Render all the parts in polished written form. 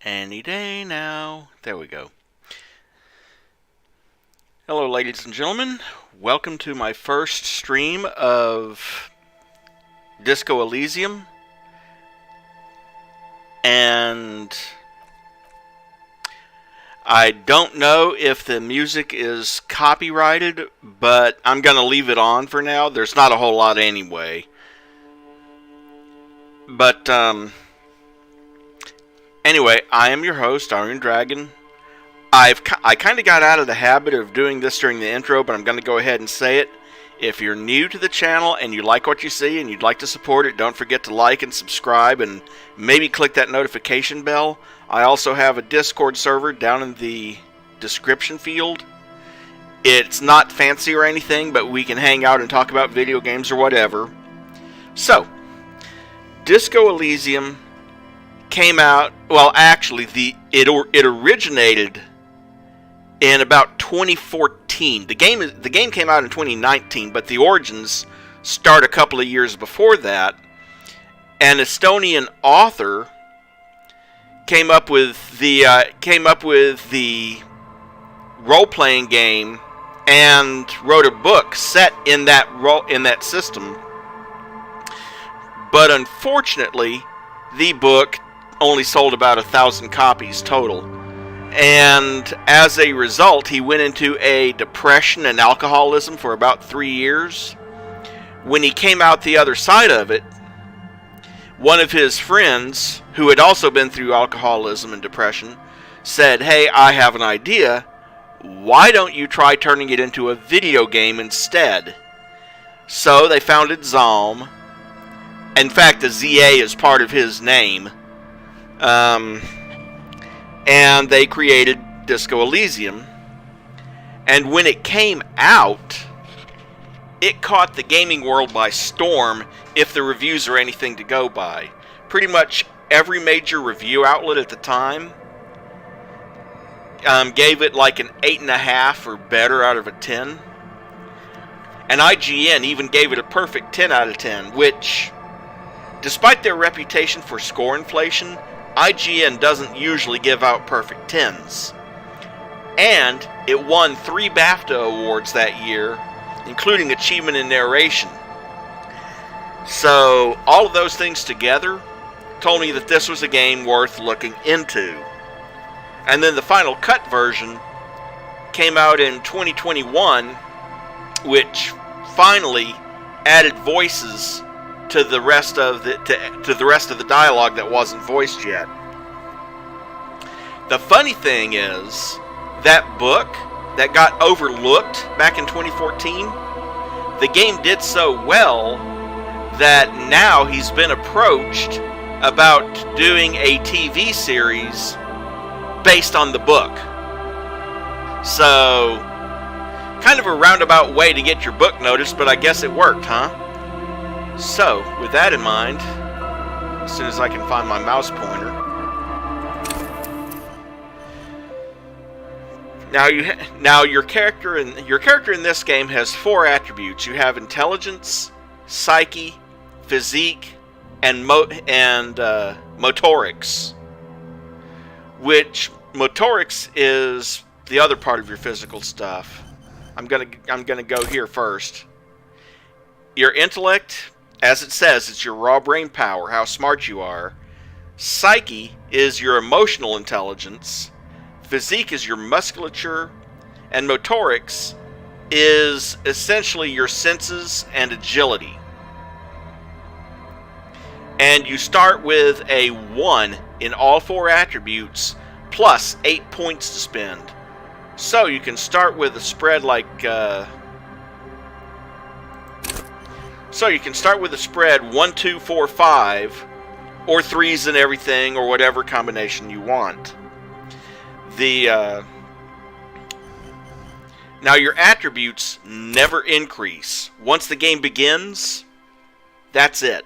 Any day now. There we go. Hello, ladies and gentlemen. Welcome to my first stream of Disco Elysium. And I don't know if the music is copyrighted, but I'm going to leave it on for now. There's not a whole lot anyway. But, anyway, I am your host, Iron Dragon. I kind of got out of the habit of doing this during the intro, but I'm going to go ahead and say it. If you're new to the channel and you like what you see and you'd like to support it, don't forget to like and subscribe and maybe click that notification bell. I also have a Discord server down in the description field. It's not fancy or anything, but we can hang out and talk about video games or whatever. So, Disco Elysium came out, well, actually, it originated in about 2014. The game came out in 2019, but the origins start a couple of years before that. An Estonian author came up with the role-playing game and wrote a book set in that system. But unfortunately, the book only sold about 1,000 copies total. And as a result, he went into a depression and alcoholism for about 3 years. When he came out the other side of it, one of his friends, who had also been through alcoholism and depression, said, "Hey, I have an idea. Why don't you try turning it into a video game instead?" So they founded Zalm. In fact, the ZA is part of his name. And they created Disco Elysium. And when it came out, it caught the gaming world by storm, if the reviews are anything to go by. Pretty much every major review outlet at the time gave it like an 8.5 or better out of a 10. And IGN even gave it a perfect 10 out of 10, which, despite their reputation for score inflation, IGN doesn't usually give out perfect 10s. And it won 3 BAFTA awards that year, including Achievement in Narration. So, all of those things together told me that this was a game worth looking into. And then the Final Cut version came out in 2021, which finally added voices to the rest of the dialogue that wasn't voiced yet. The funny thing is, that book that got overlooked back in 2014, the game did so well that now he's been approached about doing a TV series based on the book. So, kind of a roundabout way to get your book noticed, but I guess it worked, huh? So, with that in mind, as soon as I can find my mouse pointer. Now your character in this game has 4 attributes. You have intelligence, psyche, physique, and motorics. Which motorics is the other part of your physical stuff. I'm gonna go here first. Your intellect, as it says, it's your raw brain power, how smart you are. Psyche is your emotional intelligence. Physique is your musculature. And motorics is essentially your senses and agility. And you start with a 1 in all 4 attributes, plus 8 points to spend. So you can start with a spread like... So you can start with a spread 1, 2, 4, 5, or 3s and everything, or whatever combination you want. Now your attributes never increase. Once the game begins, that's it.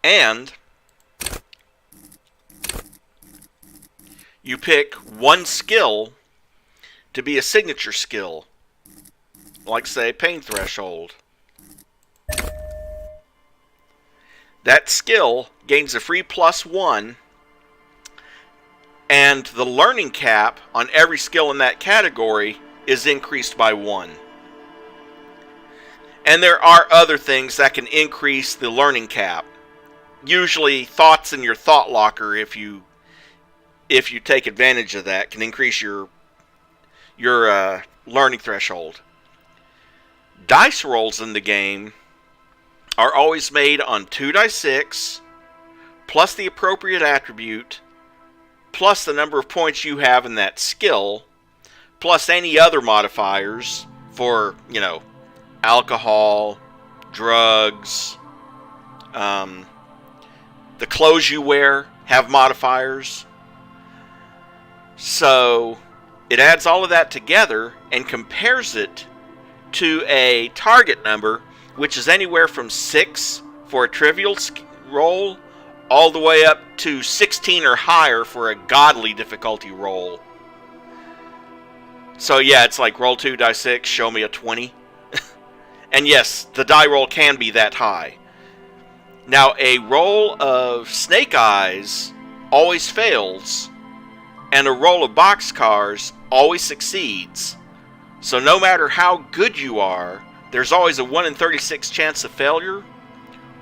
And you pick one skill to be a signature skill, like say pain threshold. That skill gains a free +1, and the learning cap on every skill in that category is increased by 1. And there are other things that can increase the learning cap. Usually thoughts in your thought locker, if you take advantage of that, can increase your learning threshold. Dice rolls in the game are always made on 2d6 plus the appropriate attribute plus the number of points you have in that skill plus any other modifiers for, alcohol, drugs, the clothes you wear have modifiers. So it adds all of that together and compares it to a target number, which is anywhere from 6 for a trivial roll all the way up to 16 or higher for a godly difficulty roll. So yeah, it's like roll 2 die 6, show me a 20. And yes, the die roll can be that high. Now, a roll of snake eyes always fails, and a roll of boxcars always succeeds. So no matter how good you are, there's always a 1 in 36 chance of failure,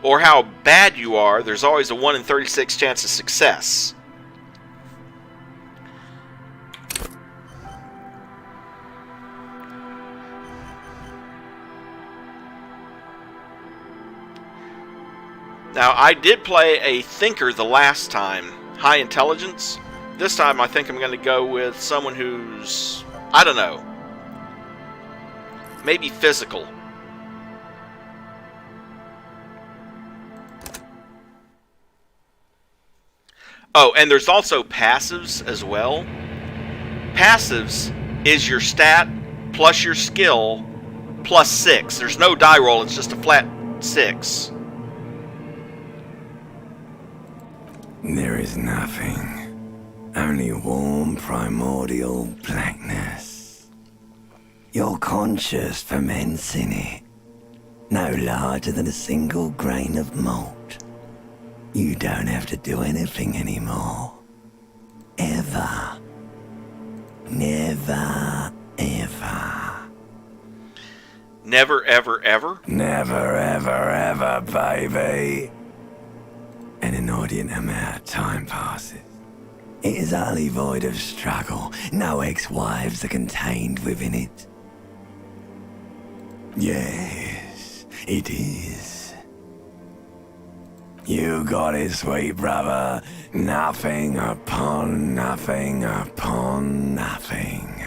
or how bad you are, there's always a 1 in 36 chance of success. Now, I did play a thinker the last time, high intelligence. This time I think I'm going to go with someone who's, I don't know, maybe physical. Oh, and there's also passives as well. Passives is your stat plus your skill plus 6. There's no die roll, it's just a flat 6. There is nothing, only warm primordial blackness. You're conscious ferments in it, no larger than a single grain of malt. You don't have to do anything anymore. Ever. Never, ever. Never, ever, ever? Never, ever, ever, baby. An inordinate amount of time passes. It is utterly void of struggle. No ex-wives are contained within it. Yes, it is. You got it, sweet brother. Nothing upon nothing upon nothing.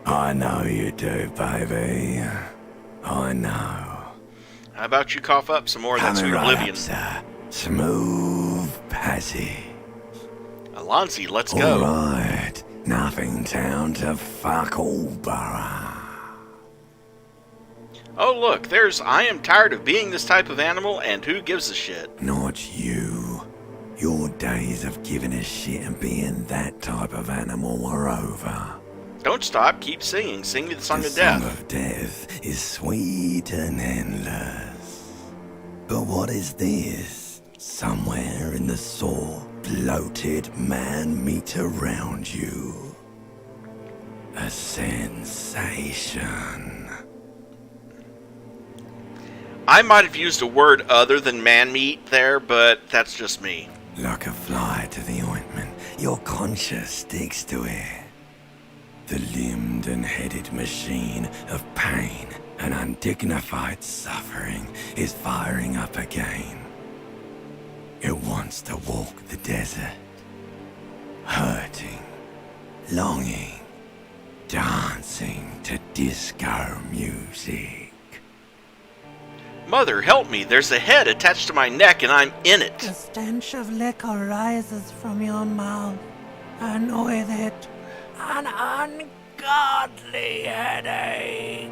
I know you do, baby. I know. How about you cough up some more of that sweet oblivion? Smooth passage. Alonzi, let's go. Alright, nothing down to fuck all borough. Oh look, there's I am tired of being this type of animal and who gives a shit. Not you. Your days of giving a shit and being that type of animal are over. Don't stop, keep singing. Sing me the song of death. death. The song of death is sweet and endless. But what is this? Somewhere in the sore, bloated man meet around you. A sensation. I might have used a word other than man meat there, but that's just me. Like a fly to the ointment, your conscience sticks to it. The limbed and headed machine of pain and undignified suffering is firing up again. It wants to walk the desert, hurting, longing, dancing to disco music. Mother, help me. There's a head attached to my neck and I'm in it. The stench of liquor rises from your mouth, and with it, an ungodly headache.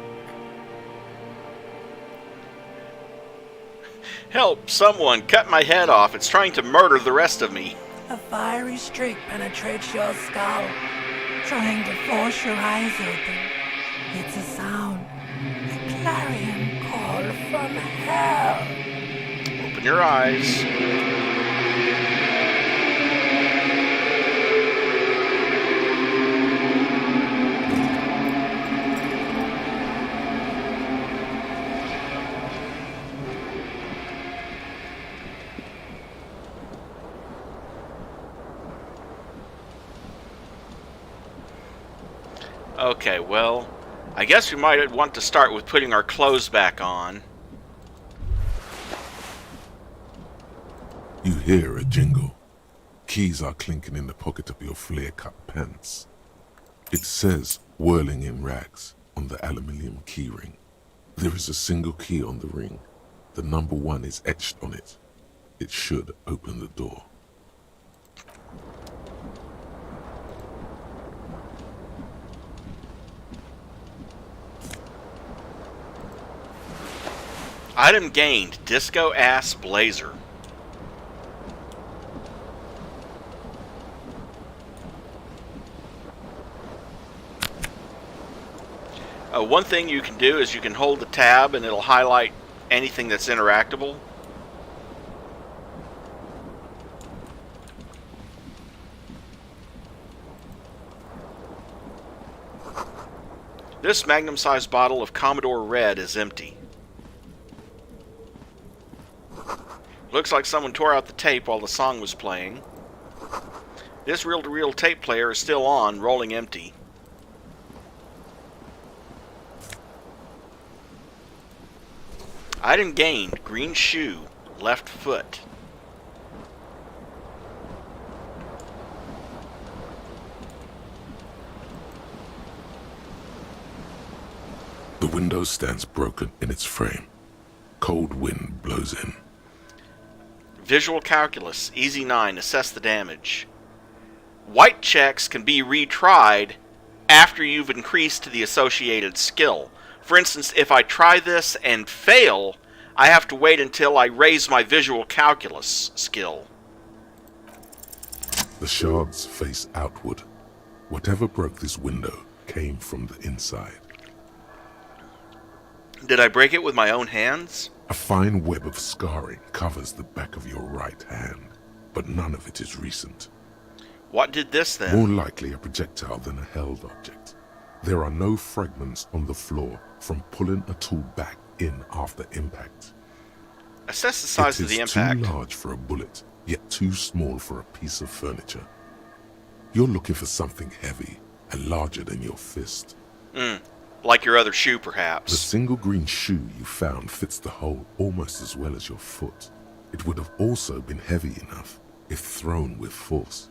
Help, someone, cut my head off. It's trying to murder the rest of me. A fiery streak penetrates your skull, trying to force your eyes open. It's a sound, a clarion call from hell. Open your eyes. Okay, well, I guess we might want to start with putting our clothes back on. You hear a jingle. Keys are clinking in the pocket of your flare-cut pants. It says, whirling in rags, on the aluminium keyring. There is a single key on the ring. The number 1 is etched on it. It should open the door. Item gained, Disco Ass Blazer. One thing you can do is you can hold the tab and it'll highlight anything that's interactable. This magnum-sized bottle of Commodore Red is empty. Looks like someone tore out the tape while the song was playing. This reel-to-reel tape player is still on, rolling empty. Item gained, green shoe, left foot. The window stands broken in its frame. Cold wind blows in. Visual calculus, easy 9, assess the damage. White checks can be retried after you've increased the associated skill. For instance, if I try this and fail, I have to wait until I raise my visual calculus skill. The shards face outward. Whatever broke this window came from the inside. Did I break it with my own hands? A fine web of scarring covers the back of your right hand, but none of it is recent. What did this then? More likely a projectile than a held object. There are no fragments on the floor from pulling a tool back in after impact. Assess the size of the impact. It is too large for a bullet, yet too small for a piece of furniture. You're looking for something heavy and larger than your fist. Like your other shoe, perhaps. The single green shoe you found fits the hole almost as well as your foot. It would have also been heavy enough if thrown with force.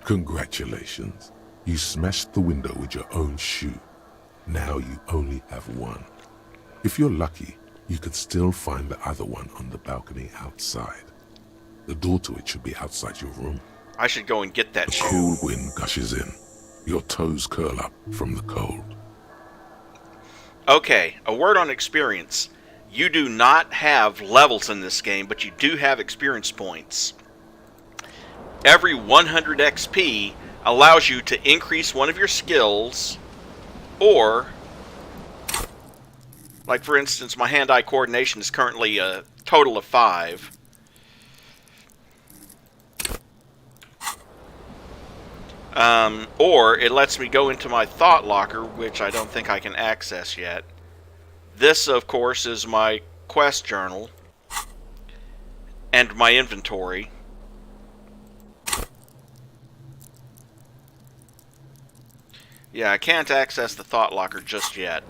Congratulations. You smashed the window with your own shoe. Now you only have one. If you're lucky, you could still find the other one on the balcony outside. The door to it should be outside your room. I should go and get that The shoe. cool wind gushes in. Your toes curl up from the cold. Okay, a word on experience. You do not have levels in this game, but you do have experience points. Every 100 XP allows you to increase one of your skills, or, like for instance, my hand-eye coordination is currently a total of 5. Or it lets me go into my thought locker, which I don't think I can access yet. This, of course, is my quest journal and my inventory. Yeah, I can't access the thought locker just yet.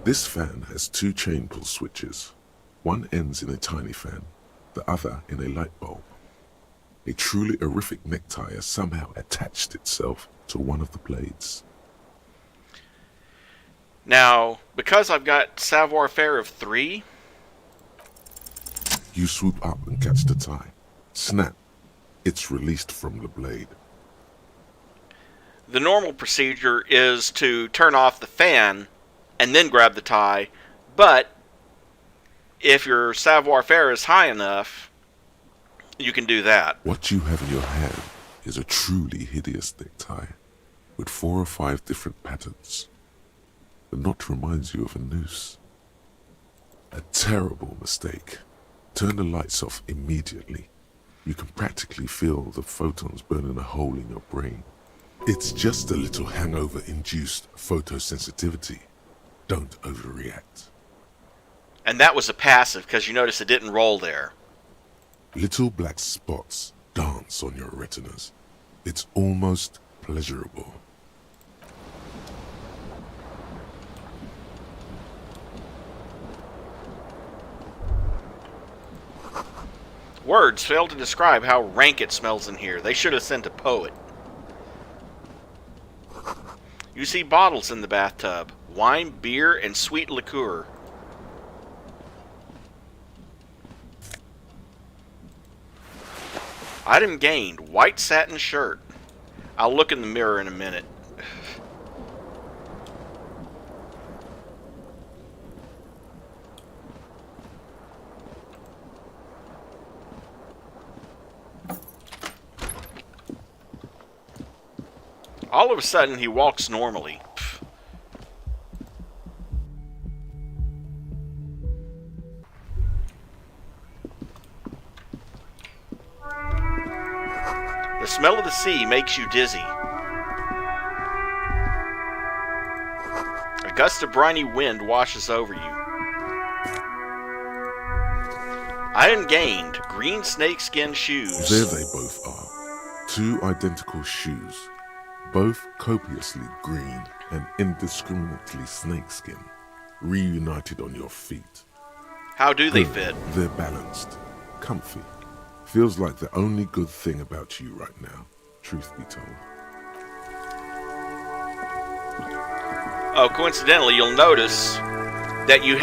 This fan has 2 chain pull switches. One ends in a tiny fan, the other in a light bulb. A truly horrific necktie has somehow attached itself to one of the blades. Now, because I've got savoir-faire of 3, You swoop up and catch the tie. Snap. It's released from the blade. the normal procedure is to turn off the fan and then grab the tie, but if your savoir-faire is high enough, you can do that. What you have in your hand is a truly hideous necktie with 4 or 5 different patterns. The knot reminds you of a noose. A terrible mistake. Turn the lights off immediately. You can practically feel the photons burning a hole in your brain. It's just a little hangover-induced photosensitivity. Don't overreact. And that was a passive, because you notice it didn't roll there. Little black spots dance on your retinas. It's almost pleasurable. Words fail to describe how rank it smells in here. They should have sent a poet. You see bottles in the bathtub. Wine, beer, and sweet liqueur. Item gained. White satin shirt. I'll look in the mirror in a minute. All of a sudden, he walks normally. The smell of the sea makes you dizzy. A gust of briny wind washes over you. Item gained. Green snakeskin shoes. There they both are. Two identical shoes. Both copiously green and indiscriminately snakeskin, reunited on your feet. How do they fit? They're balanced, comfy. Feels like the only good thing about you right now, truth be told. Oh, coincidentally, you'll notice that you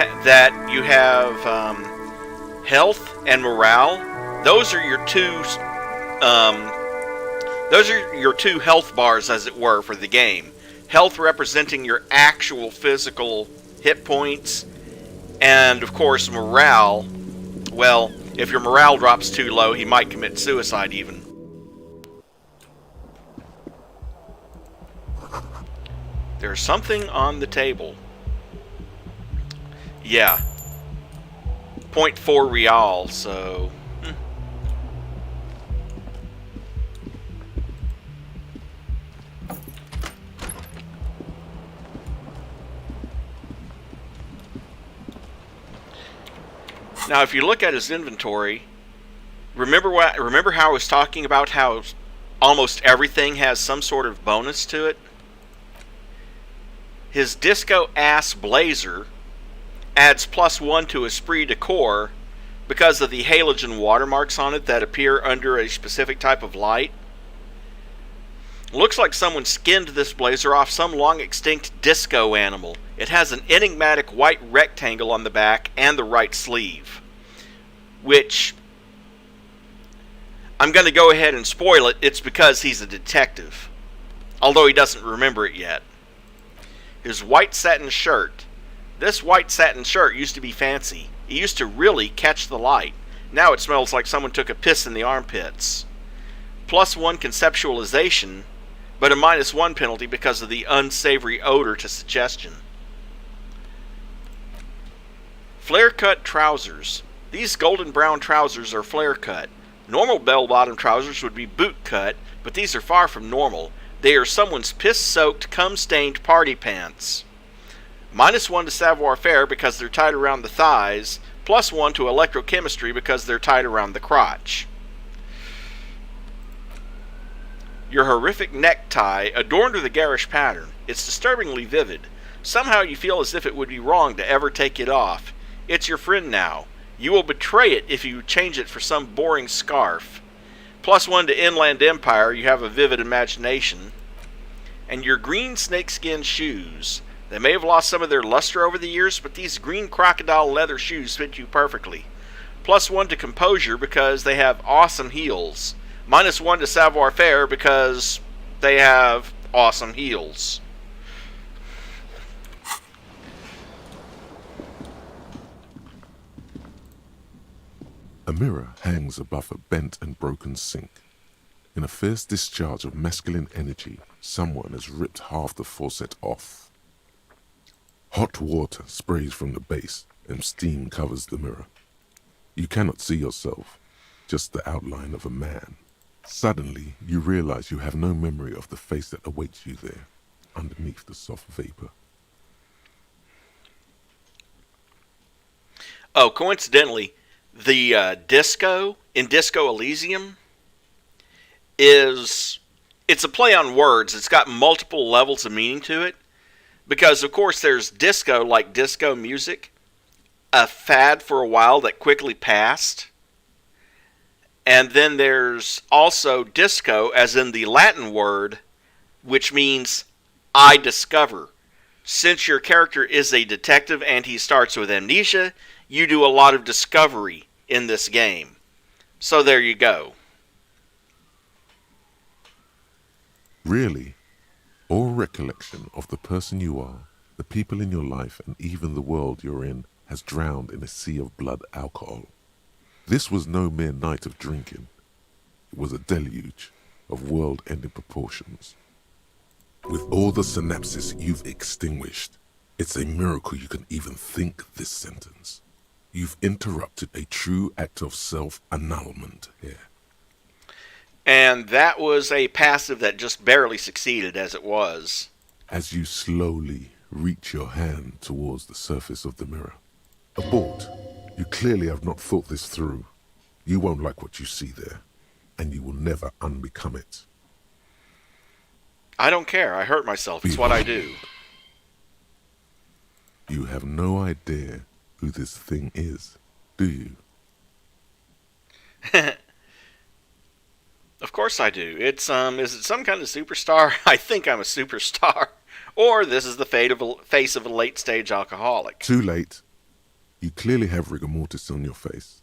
have health and morale. Those are your two. Those are your two health bars, as it were, for the game. Health representing your actual physical hit points. And, of course, morale. Well, if your morale drops too low, he might commit suicide even. There's something on the table. Yeah. 0.4 real, so... Now, if you look at his inventory, remember how I was talking about how almost everything has some sort of bonus to it? His disco ass blazer adds +1 to esprit de corps because of the halogen watermarks on it that appear under a specific type of light. Looks like someone skinned this blazer off some long extinct disco animal. It has an enigmatic white rectangle on the back and the right sleeve, which I'm going to go ahead and spoil it. It's because he's a detective, although he doesn't remember it yet. His white satin shirt. This white satin shirt used to be fancy. It used to really catch the light. Now it smells like someone took a piss in the armpits. +1 conceptualization, but a -1 penalty because of the unsavory odor to suggestion. Flare-cut trousers. These golden brown trousers are flare-cut. Normal bell-bottom trousers would be boot-cut, but these are far from normal. They are someone's piss-soaked, cum-stained party pants. -1 to savoir-faire because they're tied around the thighs, +1 to electrochemistry because they're tied around the crotch. Your horrific necktie, adorned with a garish pattern. It's disturbingly vivid. Somehow you feel as if it would be wrong to ever take it off. It's your friend now. You will betray it if you change it for some boring scarf. +1 to Inland Empire, you have a vivid imagination. And your green snakeskin shoes. They may have lost some of their luster over the years, but these green crocodile leather shoes fit you perfectly. +1 to composure because they have awesome heels. -1 to savoir-faire because they have awesome heels. A mirror hangs above a bent and broken sink. In a fierce discharge of masculine energy, someone has ripped half the faucet off. Hot water sprays from the base and steam covers the mirror. You cannot see yourself, just the outline of a man. Suddenly, you realize you have no memory of the face that awaits you there, underneath the soft vapor. Oh, coincidentally, the disco in Disco Elysium it's a play on words. It's got multiple levels of meaning to it. Because, of course, there's disco, like disco music, a fad for a while that quickly passed. And then there's also disco, as in the Latin word, which means I discover. Since your character is a detective and he starts with amnesia, you do a lot of discovery in this game. So there you go. Really? All recollection of the person you are, the people in your life, and even the world you're in has drowned in a sea of blood alcohol. This was no mere night of drinking. It was a deluge of world-ending proportions. With all the synapses you've extinguished, it's a miracle you can even think this sentence. You've interrupted a true act of self-annulment here. And that was a passive that just barely succeeded as it was. As you slowly reach your hand towards the surface of the mirror. Abort. You clearly have not thought this through. You won't like what you see there, and you will never unbecome it. I don't care. I hurt myself. It's what I do. You have no idea who this thing is, do you? Of course I do. It's is it some kind of superstar? I think I'm a superstar. Or this is the face of a late-stage alcoholic. Too late. You clearly have rigor mortis on your face.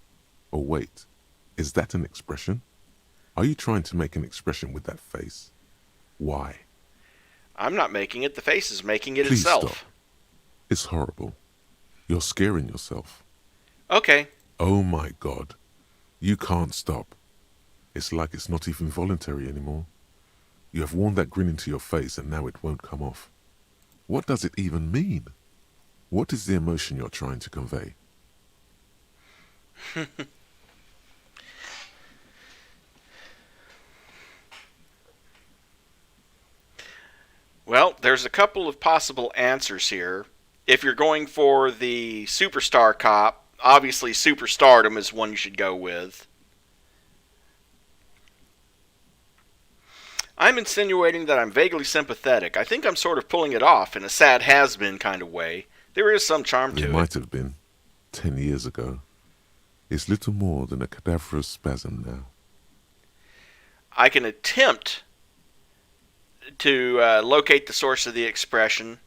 Or wait, is that an expression? Are you trying to make an expression with that face? Why? I'm not making it. The face is making it Please itself. stop. It's horrible. You're scaring yourself. Okay. Oh my God. You can't stop. It's like it's not even voluntary anymore. You have worn that grin into your face and now it won't come off. What does it even mean? What is the emotion you're trying to convey? Well, there's a couple of possible answers here. If you're going for the superstar cop, obviously superstardom is one you should go with. I'm insinuating that I'm vaguely sympathetic. I think I'm sort of pulling it off in a sad has-been kind of way. There is some charm to it. It might have been 10 years ago. It's little more than a cadaverous spasm now. I can attempt to locate the source of the expression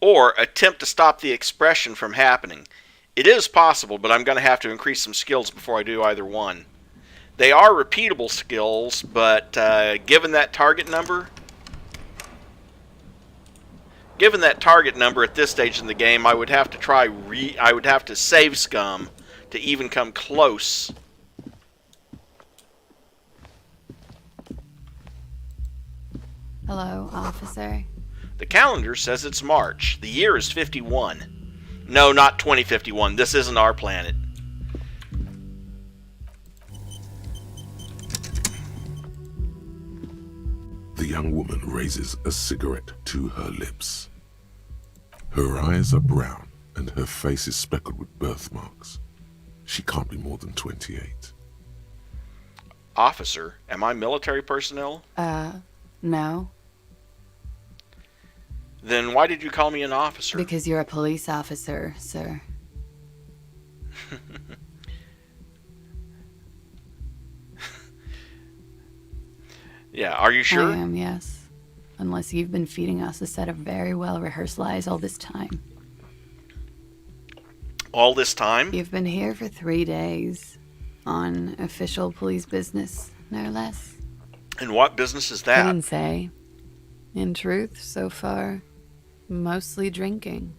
or attempt to stop the expression from happening. It is possible, but I'm going to have to increase some skills before I do either one. They are repeatable skills, but given that target number at this stage in the game, I would have to I would have to save scum to even come close. Hello, officer. The calendar says it's March. The year is 51. No, not 2051. This isn't our planet. The young woman raises a cigarette to her lips. Her eyes are brown and her face is speckled with birthmarks. She can't be more than 28. Officer, am I military personnel? No. Then why did you call me an officer? Because you're a police officer, sir. Yeah, are you sure? I am, yes. Unless you've been feeding us a set of very well-rehearsed lies all this time. All this time? You've been here for 3 days. On official police business, no less. And what business is that? Couldn't say. In truth, so far, mostly drinking.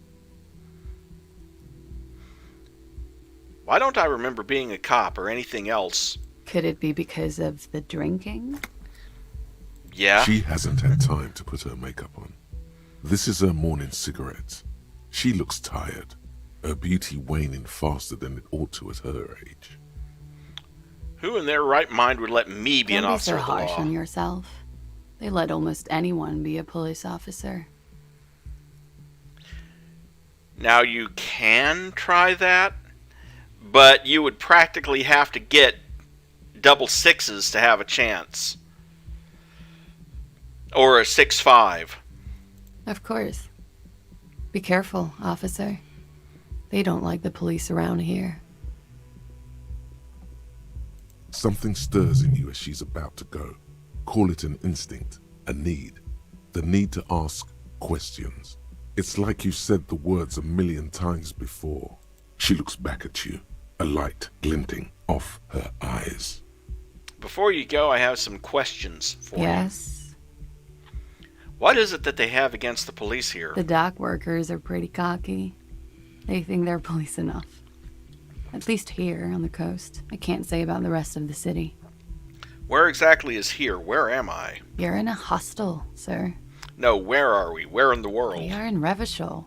Why don't I remember being a cop or anything else? Could it be because of the drinking? Yeah? She hasn't had time to put her makeup on. This is her morning cigarette. She looks tired, her beauty waning faster than it ought to at her age. Who in their right mind would let me be an Don't be officer so of the harsh law? on yourself. They let almost anyone be a police officer. Now, you can try that, but you would practically have to get double sixes to have a chance. Or a 6-5. Of course. Be careful, officer. They don't like the police around here. Something stirs in you as she's about to go. Call it an instinct, a need. The need to ask questions. It's like you said the words a million times before. She looks back at you, a light glinting off her eyes. Before you go, I have some questions for you. Yes? What is it that they have against the police here? The dock workers are pretty cocky. They think they're police enough. At least here on the coast. I can't say about the rest of the city. Where exactly is here? Where am I? You're in a hostel, sir. No, where are we? Where in the We world? are in Revachol.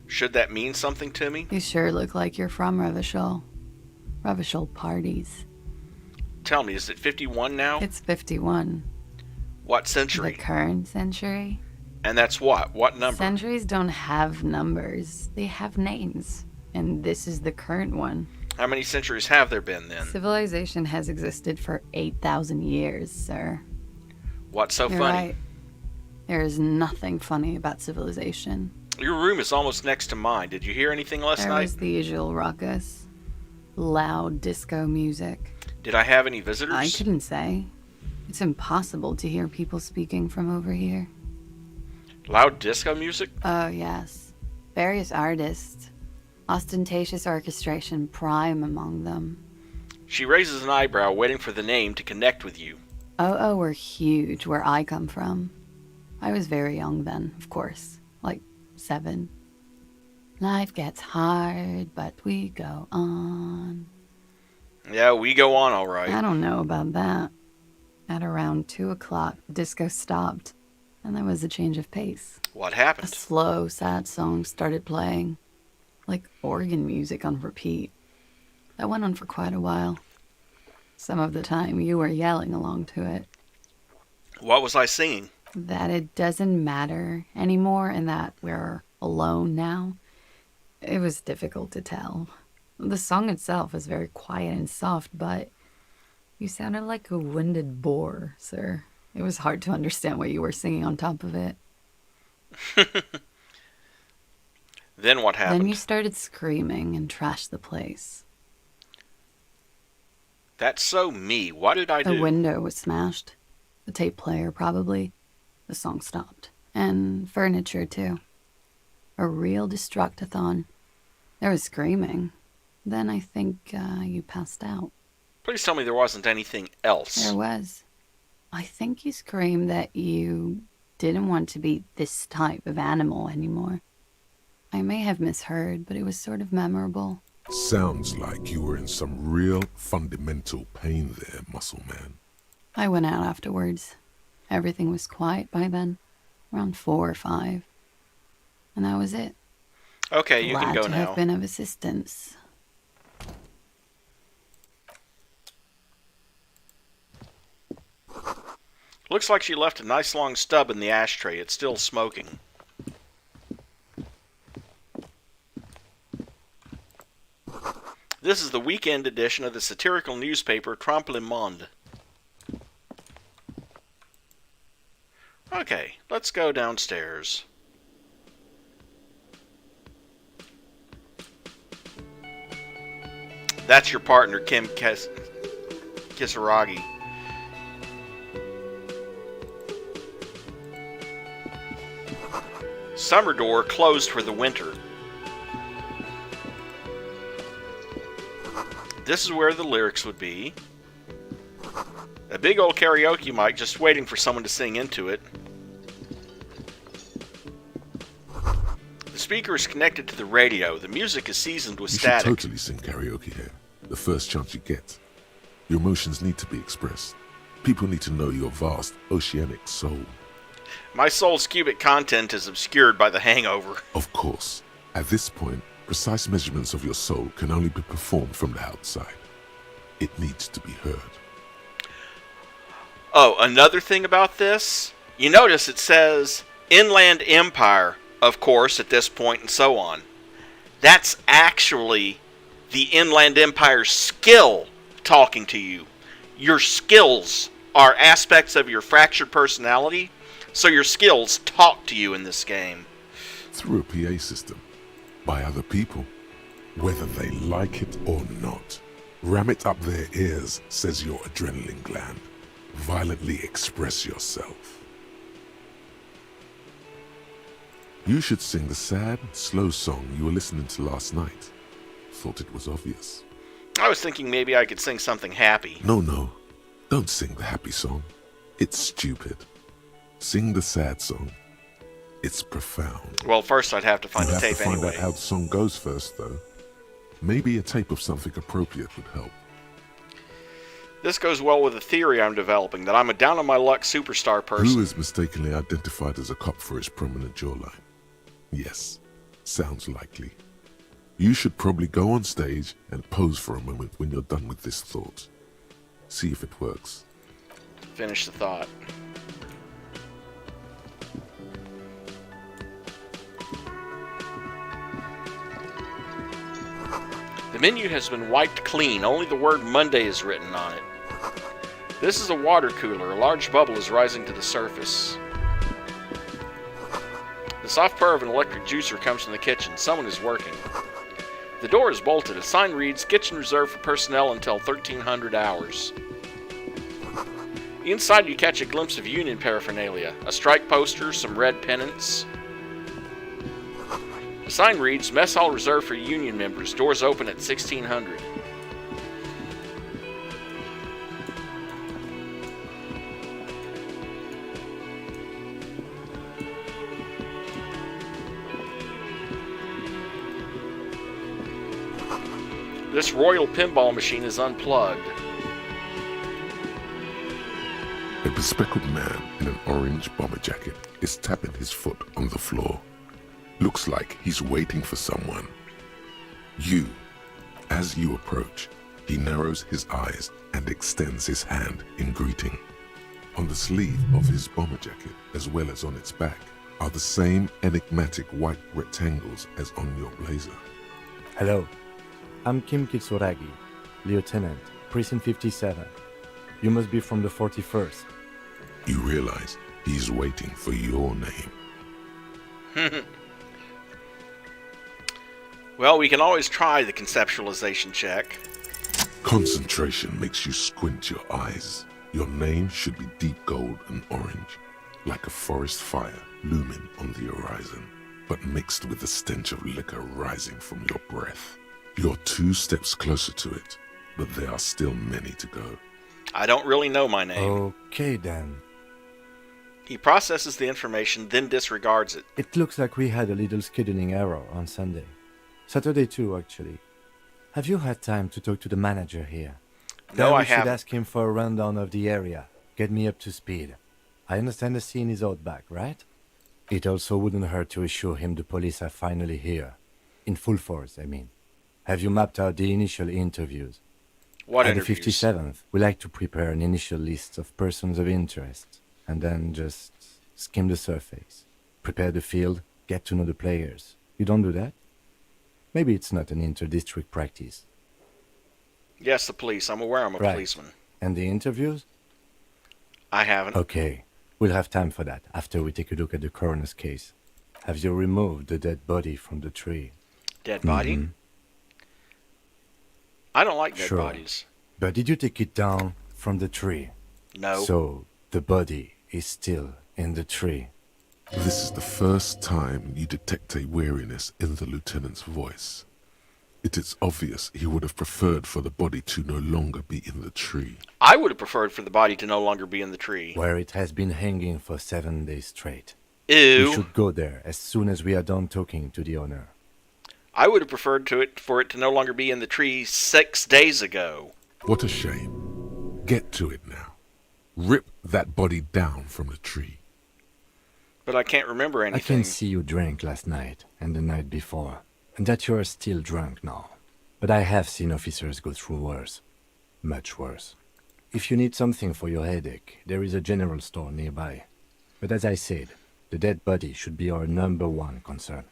Should that mean something to me? You sure look like you're from Revachol. Revachol parties. Tell me, is it 51 now? It's 51. What The century? current century? And that's what? What number? Centuries don't have numbers. They have names. And this is the current one. How many centuries have there been then? Civilization has existed for 8,000 years, sir. What's so You're funny? right. There is nothing funny about civilization. Your room is almost next to mine. Did you hear anything last There night? was the usual ruckus. Loud disco music. Did I have any visitors? I couldn't say. It's impossible to hear people speaking from over here. Loud disco music? Oh, yes. Various artists. Ostentatious orchestration prime among them. She raises an eyebrow, waiting for the name to connect with you. Oh, were huge where I come from. I was very young then, of course. Like 7. Life gets hard, but we go on. Yeah, we go on all right. I don't know about that. At around 2 o'clock, the disco stopped, and there was a change of pace. What A happened? slow, sad song started playing, like organ music on repeat. That went on for quite a while. Some of the time, you were yelling along to it. What was I singing? That it doesn't matter anymore and that we're alone now. It was difficult to tell. The song itself was very quiet and soft, but you sounded like a winded boar, sir. It was hard to understand what you were singing on top of it. Then what happened? Then you started screaming and trashed the place. That's so me. What did I The do? window was smashed. The tape player, probably. The song stopped. And furniture, too. A real destructathon. There was screaming. Then I think you passed out. Please tell me there wasn't anything else. There was. I think you screamed that you didn't want to be this type of animal anymore. I may have misheard, but it was sort of memorable. Sounds like you were in some real fundamental pain there, muscle man. I went out afterwards. Everything was quiet by then. Around 4 or 5. And that was it. Okay, you can Glad go to now. have been of assistance. Looks like she left a nice long stub in the ashtray. It's still smoking. This is the weekend edition of the satirical newspaper Trompe le Monde. Okay, let's go downstairs. That's your partner, Kim Kisaragi. Summer door closed for the winter. This is where the lyrics would be. A big old karaoke mic just waiting for someone to sing into it. The speaker is connected to the radio. The music is seasoned with You should static. totally sing karaoke here. The first chance you get. Your emotions need to be expressed. People need to know your vast, oceanic soul. My soul's cubic content is obscured by the hangover. Of course, at this point, precise measurements of your soul can only be performed from the outside. It needs to be heard. Oh, another thing about this, you notice it says Inland Empire, of course, at this point and so on. That's actually the Inland Empire's skill talking to you. Your skills are aspects of your fractured personality, so your skills talk to you in this game. Through a PA system, by other people, whether they like it or not. Ram it up their ears, says your adrenaline gland. Violently express yourself. You should sing the sad, slow song you were listening to last night. Thought it was obvious. I was thinking maybe I could sing something happy. No. Don't sing the happy song. It's stupid. Sing the sad song. It's profound. Well, first I'd have to find You a have tape to find anyway. out how the song goes first, though. Maybe a tape of something appropriate would help. This goes well with the theory I'm developing, that I'm a down-on-my-luck superstar person. Who is mistakenly identified as a cop for his prominent jawline? Yes, sounds likely. You should probably go on stage and pose for a moment when you're done with this thought. See if it works. Finish the thought. The menu has been wiped clean. Only the word Monday is written on it. This is a water cooler. A large bubble is rising to the surface. The soft purr of an electric juicer comes from the kitchen. Someone is working. The door is bolted. A sign reads, "Kitchen reserved for personnel until 1300 hours." Inside you catch a glimpse of union paraphernalia. A strike poster, some red pennants. The sign reads, "Mess hall reserved for union members. Doors open at 1600. This royal pinball machine is unplugged. A bespectacled man in an orange bomber jacket is tapping his foot on the floor. Looks like he's waiting for someone. As you approach, he narrows his eyes and extends his hand in greeting. On the sleeve of his bomber jacket, as well as on its back, are the same enigmatic white rectangles as on your blazer. Hello, I'm Kim Kitsuragi, Lieutenant, Precinct 57. You must be from the 41st. You realize he's waiting for your name. Well, we can always try the conceptualization check. Concentration makes you squint your eyes. Your name should be deep gold and orange, like a forest fire looming on the horizon, but mixed with the stench of liquor rising from your breath. You're 2 steps closer to it, but there are still many to go. I don't really know my name. Okay then. He processes the information, then disregards it. It looks like we had a little scheduling error on Sunday. Saturday too, actually. Have you had time to talk to the manager here? No, Then I we should haven't. ask him for a rundown of the area. Get me up to speed. I understand the scene is out back, right? It also wouldn't hurt to assure him the police are finally here. In full force, I mean. Have you mapped out the initial interviews? What At the interviews? 57th, we like to prepare an initial list of persons of interest, and then just skim the surface. Prepare the field, get to know the players. You don't do that? Maybe it's not an inter-district practice. Yes, the police. I'm aware I'm a Right. policeman. And the interviews? I haven't. Okay, we'll have time for that after we take a look at the coroner's case. Have you removed the dead body from the tree? Dead body? Mhm. I don't like dead Sure. bodies. But did you take it down from the tree? No. So, the body is still in the tree. This is the first time you detect a weariness in the lieutenant's voice. It is obvious he would have preferred for the body to no longer be in the tree. I would have preferred for the body to no longer be in the tree. Where it has been hanging for 7 days straight. Ew. We should go there as soon as we are done talking to the owner. I would have preferred for it to no longer be in the tree 6 days ago. What a shame. Get to it now. Rip that body down from the tree. But I can't remember I anything. can see you drank last night and the night before, and that you are still drunk now. But I have seen officers go through worse. Much worse. If you need something for your headache, there is a general store nearby. But as I said, the dead body should be our #1 concern.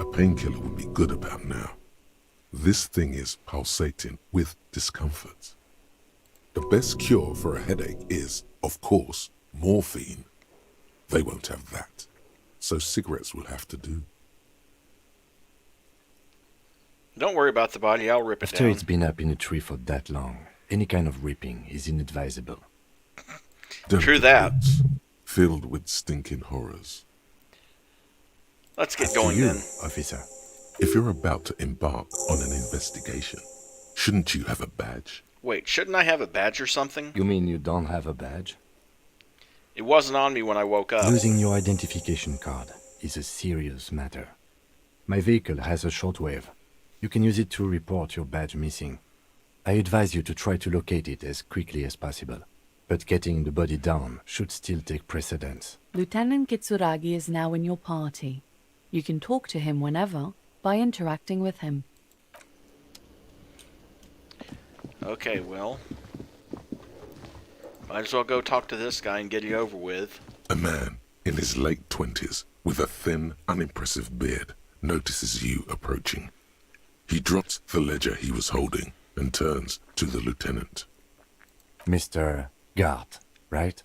A painkiller would be good about now. This thing is pulsating with discomfort. The best cure for a headache is, of course, morphine. They won't have that, so cigarettes will have to do. Don't worry about the body, I'll rip it After down. it's been up in a tree for that long, any kind of ripping is inadvisable. True that. Woods, filled with stinking horrors. Let's get To going you, then. officer. If you're about to embark on an investigation, shouldn't you have a badge? Wait, shouldn't I have a badge or something? You mean you don't have a badge? It wasn't on me when I woke up. Losing your identification card is a serious matter. My vehicle has a shortwave. You can use it to report your badge missing. I advise you to try to locate it as quickly as possible. But getting the body down should still take precedence. Lieutenant Kitsuragi is now in your party. You can talk to him whenever by interacting with him. Okay, well. Might as well go talk to this guy and get it over with. A man in his late 20s with a thin, unimpressive beard notices you approaching. He drops the ledger he was holding and turns to the lieutenant. Mr. Gart, right?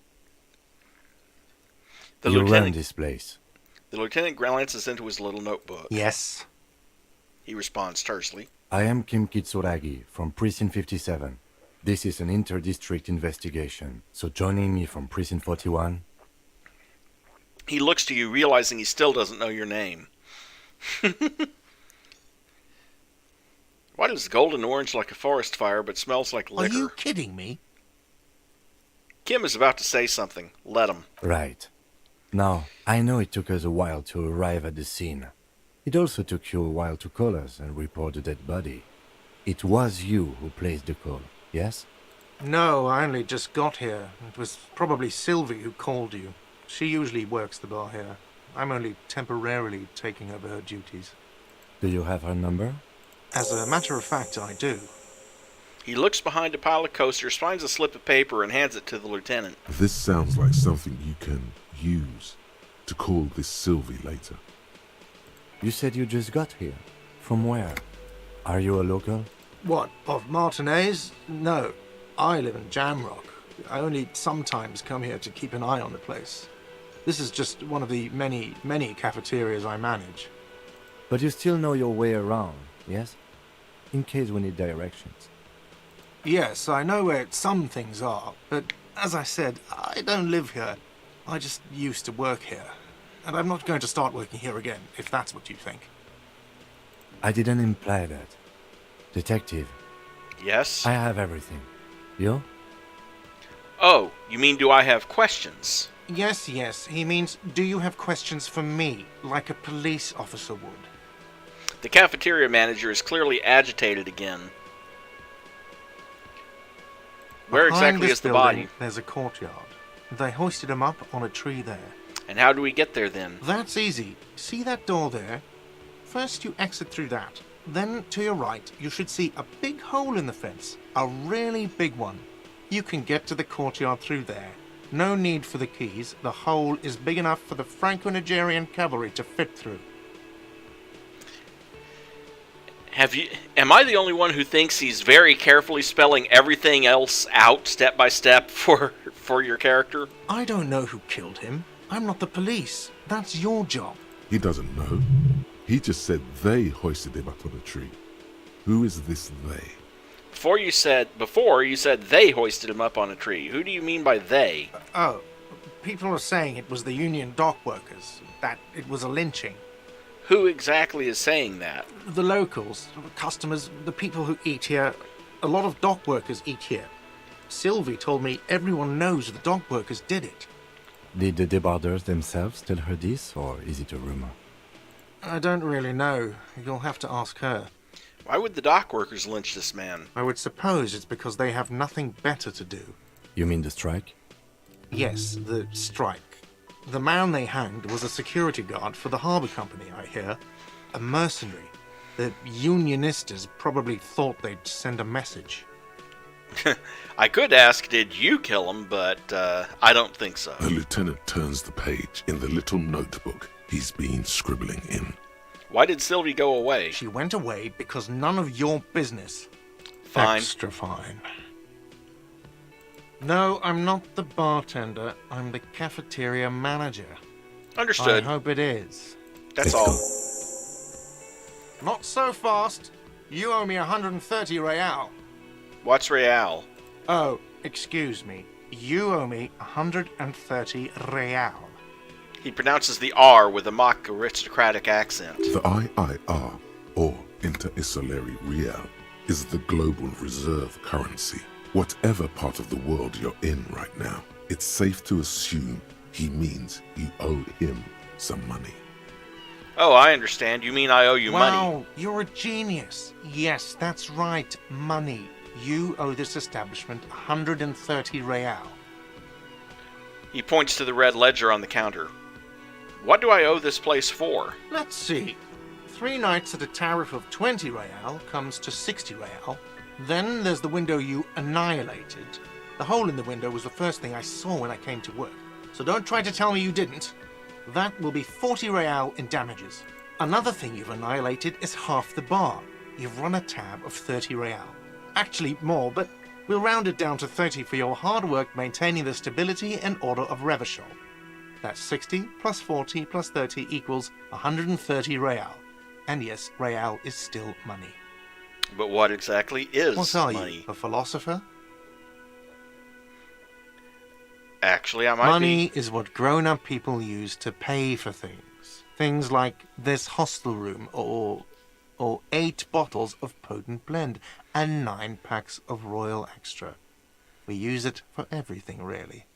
The You run lieutenant, this place. the lieutenant glances into his little notebook. Yes. He responds tersely. I am Kim Kitsuragi from Precinct 57. This is an inter-district investigation, so joining me from Precinct 41... He looks to you, realizing he still doesn't know your name. Why does golden orange like a forest fire but smells like Are liquor? you kidding me? Kim is about to say something. Let him. Right. Now, I know it took us a while to arrive at the scene. It also took you a while to call us and report the dead body. It was you who placed the call, yes? No, I only just got here. It was probably Sylvie who called you. She usually works the bar here. I'm only temporarily taking over her duties. Do you have her number? As a matter of fact, I do. He looks behind a pile of coasters, finds a slip of paper, and hands it to the lieutenant. This sounds like something you can use to call this Sylvie later. You said you just got here. From where? Are you a local? What, of Martinez? No. I live in Jamrock. I only sometimes come here to keep an eye on the place. This is just one of the many, many cafeterias I manage. But you still know your way around, yes? In case we need directions. Yes, I know where some things are, but as I said, I don't live here. I just used to work here. And I'm not going to start working here again, if that's what you think. I didn't imply that. Detective, Yes? I have everything. You? Oh, you mean do I have questions? Yes, he means, do you have questions for me, like a police officer would? The cafeteria manager is clearly agitated again. Where Behind exactly this is the building, body? There's a courtyard. They hoisted him up on a tree there. And how do we get there then? That's easy. See that door there? First you exit through that. Then to your right, you should see a big hole in the fence. A really big one. You can get to the courtyard through there. No need for the keys. The hole is big enough for the Franco-Nigerian cavalry to fit through. Am I the only one who thinks he's very carefully spelling everything else out step by step for your character? I don't know who killed him. I'm not the police. That's your job. He doesn't know. He just said they hoisted him up on a tree. Who is this they? Before you said they hoisted him up on a tree. Who do you mean by they? Oh, people are saying it was the union dock workers. That it was a lynching. Who exactly is saying that? The locals, the customers, the people who eat here. A lot of dock workers eat here. Sylvie told me everyone knows the dock workers did it. Did the debarders themselves tell her this, or is it a rumor? I don't really know. You'll have to ask her. Why would the dock workers lynch this man? I would suppose it's because they have nothing better to do. You mean the strike? Yes, the strike. The man they hanged was a security guard for the harbour company, I hear. A mercenary. The Unionistas probably thought they'd send a message. I could ask, did you kill him, but I don't think so. The lieutenant turns the page in the little notebook he's been scribbling in. Why did Sylvie go away? She went away because none of your business. Fine. Extra fine. No, I'm not the bartender. I'm the cafeteria manager. Understood. I hope it is. That's all. Not so fast. You owe me 130 real. What's Real? Oh, excuse me. You owe me 130 real. He pronounces the R with a mock aristocratic accent. The IIR, or Inter-Isolary Real, is the global reserve currency. Whatever part of the world you're in right now, it's safe to assume he means you owe him some money. Oh, I understand. You mean I owe you money? Wow, you're a genius. Yes, that's right. Money. You owe this establishment 130 real. He points to the red ledger on the counter. What do I owe this place for? Let's see. 3 nights at a tariff of 20 real comes to 60 real. Then there's the window you annihilated. The hole in the window was the first thing I saw when I came to work. So don't try to tell me you didn't. That will be 40 real in damages. Another thing you've annihilated is half the bar. You've run a tab of 30 real. Actually more, but we'll round it down to 30 for your hard work maintaining the stability and order of Revachol. That's 60 plus 40 plus 30 equals 130 real. And yes, real is still money. But what exactly is What are money? you, a philosopher? Actually, I might Money be. is what grown-up people use to pay for things. Things like this hostel room, or 8 bottles of potent blend, and 9 packs of Royal Extra. We use it for everything, really.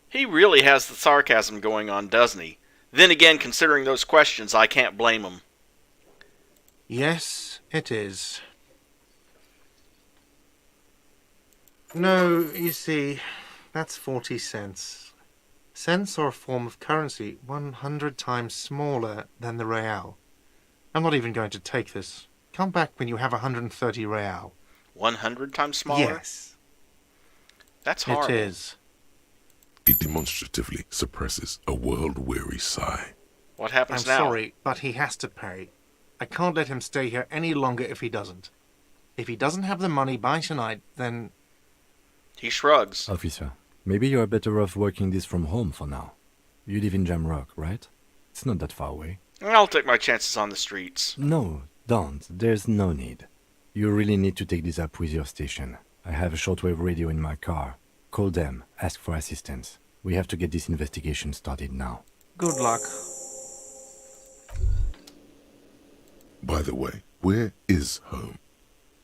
He really has the sarcasm going on, doesn't he? Then again, considering those questions, I can't blame him. Yes, it is. No, you see, that's 40 cents. Cents are a form of currency 100 times smaller than the real. I'm not even going to take this. Come back when you have 130 real. 100 times smaller? Yes, That's horrible. it is. He demonstratively suppresses a world-weary sigh. What I'm happens now? sorry, but he has to pay. I can't let him stay here any longer if he doesn't. If he doesn't have the money by tonight, then... He shrugs. Officer, maybe you're better off working this from home for now. You live in Jamrock, right? It's not that far away. I'll take my chances on the streets. No, don't. There's no need. You really need to take this up with your station. I have a shortwave radio in my car. Call them, ask for assistance. We have to get this investigation started now. Good luck. By the way, where is home?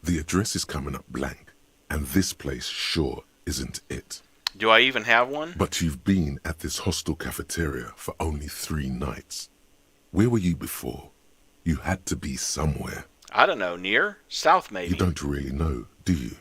The address is coming up blank, and this place sure isn't it. Do I even have one? But you've been at this hostel cafeteria for only 3 nights. Where were you before? You had to be somewhere. I don't know. Near? South, maybe. You don't really know, do you?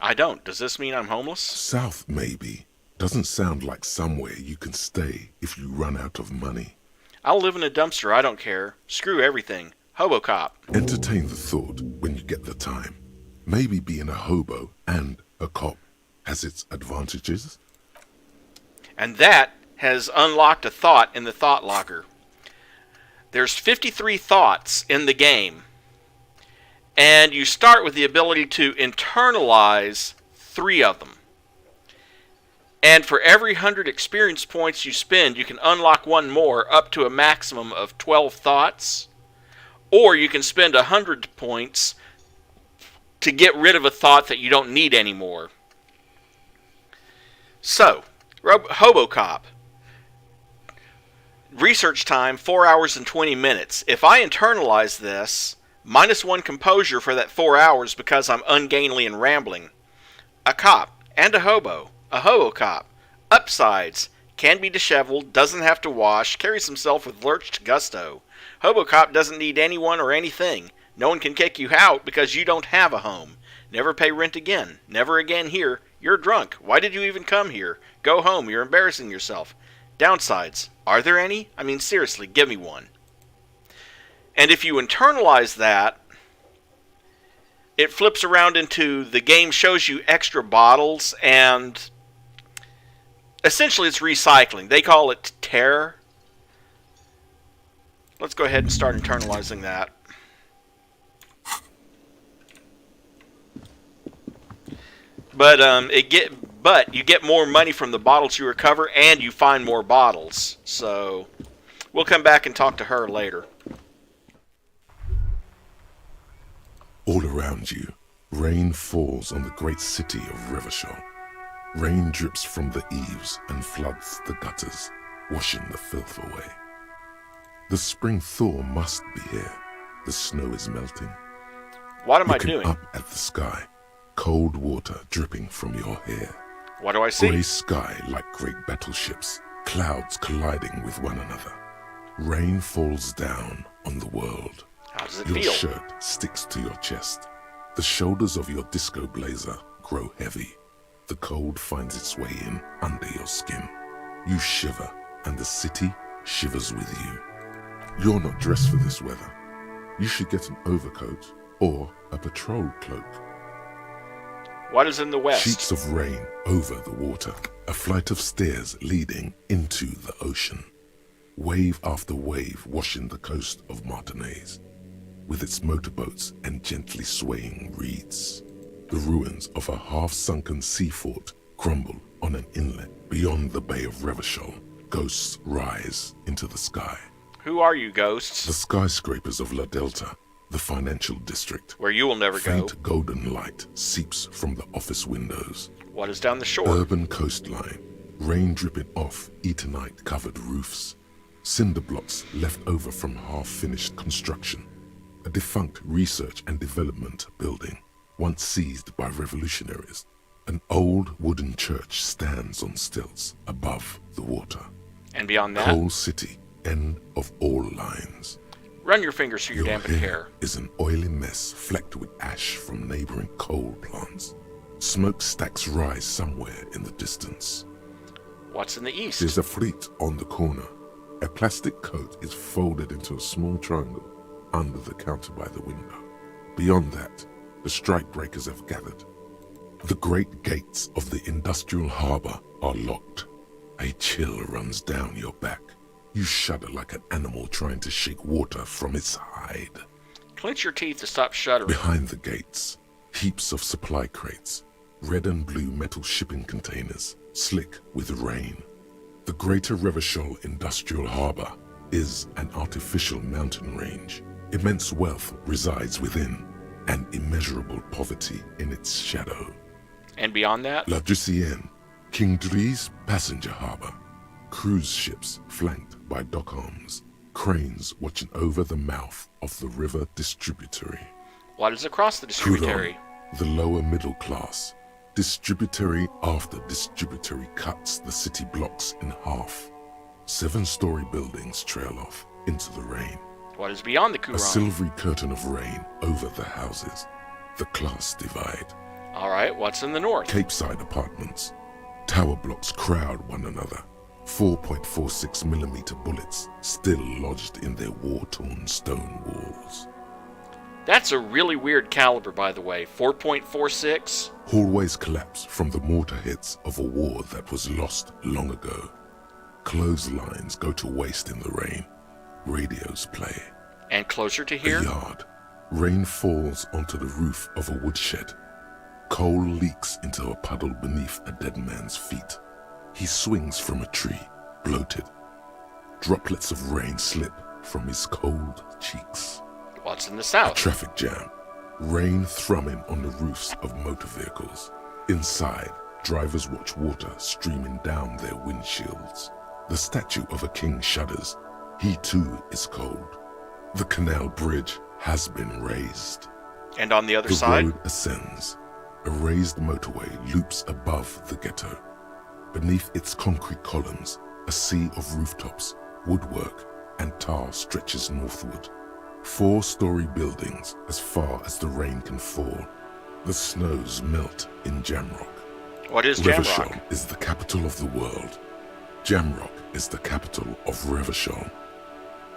I don't. Does this mean I'm homeless? South, maybe. Doesn't sound like somewhere you can stay if you run out of money. I'll live in a dumpster. I don't care. Screw everything. Hobo cop. Entertain the thought when you get the time. Maybe being a hobo and a cop has its advantages. And that has unlocked a thought in the thought locker. There's 53 thoughts in the game. And you start with the ability to internalize 3 of them. And for every 100 experience points you spend, you can unlock 1 more up to a maximum of 12 thoughts. Or you can spend 100 points to get rid of a thought that you don't need anymore. So, Hobocop. Research time, 4 hours and 20 minutes. If I internalize this, -1 composure for that 4 hours because I'm ungainly and rambling. A cop and a hobo. A hobo-cop. Upsides. Can be disheveled, doesn't have to wash, carries himself with lurched gusto. Hobo-cop doesn't need anyone or anything. No one can kick you out because you don't have a home. Never pay rent again. Never again here. You're drunk. Why did you even come here? Go home. You're embarrassing yourself. Downsides. Are there any? I mean, seriously, give me one. And if you internalize that, it flips around into the game shows you extra bottles, and essentially it's recycling. They call it terror. Let's go ahead and start internalizing that. But you get more money from the bottles you recover, and you find more bottles. So we'll come back and talk to her later. All around you, rain falls on the great city of Revachol. Rain drips from the eaves and floods the gutters, washing the filth away. The spring thaw must be here. The snow is melting. What am I Looking doing? up at the sky, cold water dripping from your hair. What do I see? Grey sky like great battleships, clouds colliding with one another. Rain falls down on the world. How does it Your feel? shirt sticks to your chest. The shoulders of your disco blazer grow heavy. The cold finds its way in under your skin. You shiver, and the city shivers with you. You're not dressed for this weather. You should get an overcoat or a patrol cloak. What is in the west? Sheets of rain over the water, a flight of stairs leading into the ocean. Wave after wave washing the coast of Martinaise, with its motorboats and gently swaying reeds. The ruins of a half-sunken sea fort crumble on an inlet beyond the Bay of Revachol. Ghosts rise into the sky. Who are you, ghosts? The skyscrapers of La Delta, the financial district. Where you will never go. Faint golden light seeps from the office windows. What is down the shore? Urban coastline, rain dripping off Eternite-covered roofs. Cinder blocks left over from half-finished construction. A defunct research and development building, once seized by revolutionaries. An old wooden church stands on stilts above the water. And beyond that? Coal City, end of all lines. Run your fingers through your dampened hair. Is an oily mess flecked with ash from neighboring coal plants. Smokestacks rise somewhere in the distance. What's in the east? There's a fleet on the corner. A plastic coat is folded into a small triangle under the counter by the window. Beyond that, the strikebreakers have gathered. The great gates of the industrial harbor are locked. A chill runs down your back. You shudder like an animal trying to shake water from its hide. Clench your teeth to stop shuddering. Behind the gates, heaps of supply crates, red and blue metal shipping containers, slick with rain. The Greater Revachol Industrial Harbor is an artificial mountain range. Immense wealth resides within, and immeasurable poverty in its shadow. And beyond that? La Drusienne, King Dries passenger harbor. Cruise ships flanked by dock arms. Cranes watching over the mouth of the river distributary. What is across the distributary? Huron, the lower middle class. Distributary after distributary cuts the city blocks in half. 7-story buildings trail off into the rain. What is beyond the Huron? A silvery curtain of rain over the houses. The class divide. Alright, what's in the north? Capeside apartments. Tower blocks crowd one another. 4.46mm bullets still lodged in their war-torn stone walls. That's a really weird caliber, by the way. 4.46? Hallways collapse from the mortar hits of a war that was lost long ago. Clotheslines go to waste in the rain. Radios play. And closer to here? A yard. Rain falls onto the roof of a woodshed. Coal leaks into a puddle beneath a dead man's feet. He swings from a tree, bloated. Droplets of rain slip from his cold cheeks. What's in the A south? traffic jam. Rain thrumming on the roofs of motor vehicles. Inside, drivers watch water streaming down their windshields. The statue of a king shudders. He too is cold. The canal bridge has been raised. And on the other The side? road ascends. A raised motorway loops above the ghetto. Beneath its concrete columns, a sea of rooftops, woodwork, and tar stretches northward. 4-story buildings as far as the rain can fall. The snows melt in Jamrock. What is Jamrock? Revachol is the capital of the world. Jamrock is the capital of Revachol.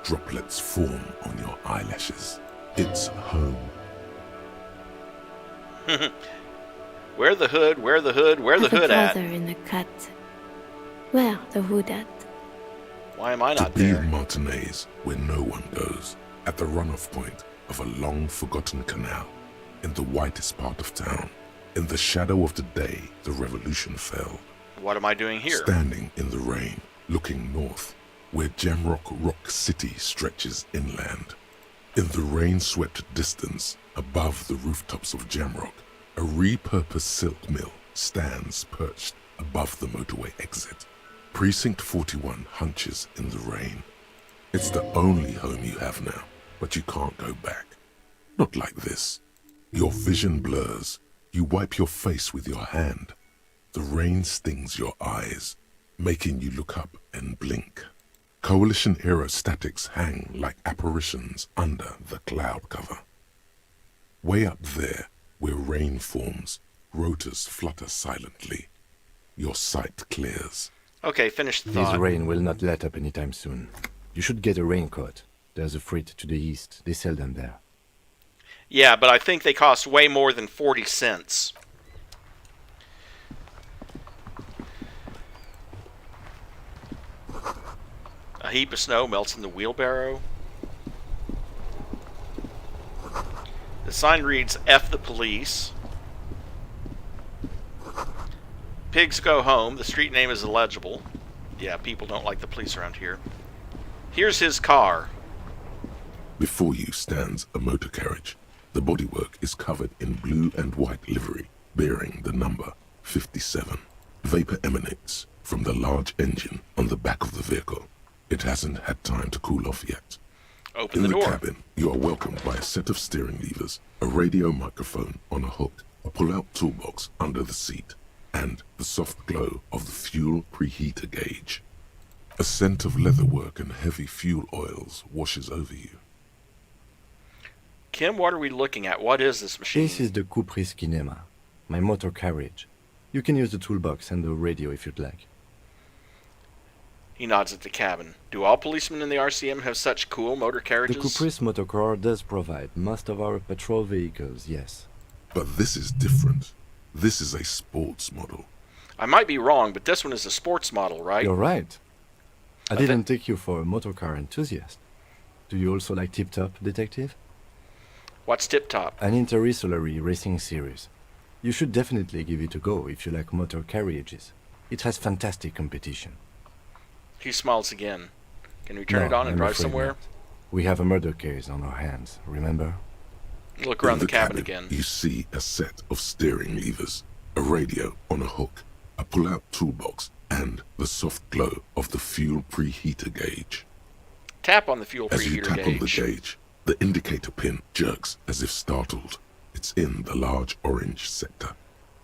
Droplets form on your eyelashes. It's home. Where the hood, where the hood, where the hood at? In the cut. Where the hood at? Why am I To not be there? in Martinez, where no one goes, at the runoff point of a long-forgotten canal, in the whitest part of town. In the shadow of the day, the revolution fell. What am I doing here? Standing in the rain, looking north, where Jamrock Rock City stretches inland. In the rain-swept distance, above the rooftops of Jamrock, a repurposed silk mill stands perched above the motorway exit. Precinct 41 hunches in the rain. It's the only home you have now, but you can't go back. Not like this. Your vision blurs. You wipe your face with your hand. The rain stings your eyes, making you look up and blink. Coalition aerostatics hang like apparitions under the cloud cover. Way up there, where rain forms, rotors flutter silently. Your sight clears. Okay, finish the This thought. rain will not let up anytime soon. You should get a raincoat. There's a freight to the east. They sell them there. Yeah, but I think they cost way more than 40 cents. A heap of snow melts in the wheelbarrow. The sign reads, F the police. Pigs go home. The street name is illegible. Yeah, people don't like the police around here. Here's his car. Before you stands a motor carriage. The bodywork is covered in blue and white livery, bearing the number 57. Vapor emanates from the large engine on the back of the vehicle. It hasn't had time to cool off yet. Open In the the door. cabin, you are welcomed by a set of steering levers, a radio microphone on a hook, a pull-out toolbox under the seat, and the soft glow of the fuel preheater gauge. A scent of leatherwork and heavy fuel oils washes over you. Kim, what are we looking at? What is this machine? This is the Kupris Kinema, my motor carriage. You can use the toolbox and the radio if you'd like. He nods at the cabin. Do all policemen in the RCM have such cool motor The carriages? Kupris motorcar does provide most of our patrol vehicles, yes. But this is different. This is a sports model. I might be wrong, but this one is a sports model, right? You're right. I thi- didn't take you for a motorcar enthusiast. Do you also like Tip Top, Detective? What's Tip Top? An interstellary racing series. You should definitely give it a go if you like motor carriages. It has fantastic competition. He smiles again. Can we turn No, it on and I'm drive afraid somewhere? not. We have a murder case on our hands, remember? Look around In the cabin again. You see a set of steering levers, a radio on a hook, a pull-out toolbox, and the soft glow of the fuel preheater gauge. Tap on the fuel As you preheater tap on the gauge. gauge, the indicator pin jerks as if startled. It's in the large orange sector,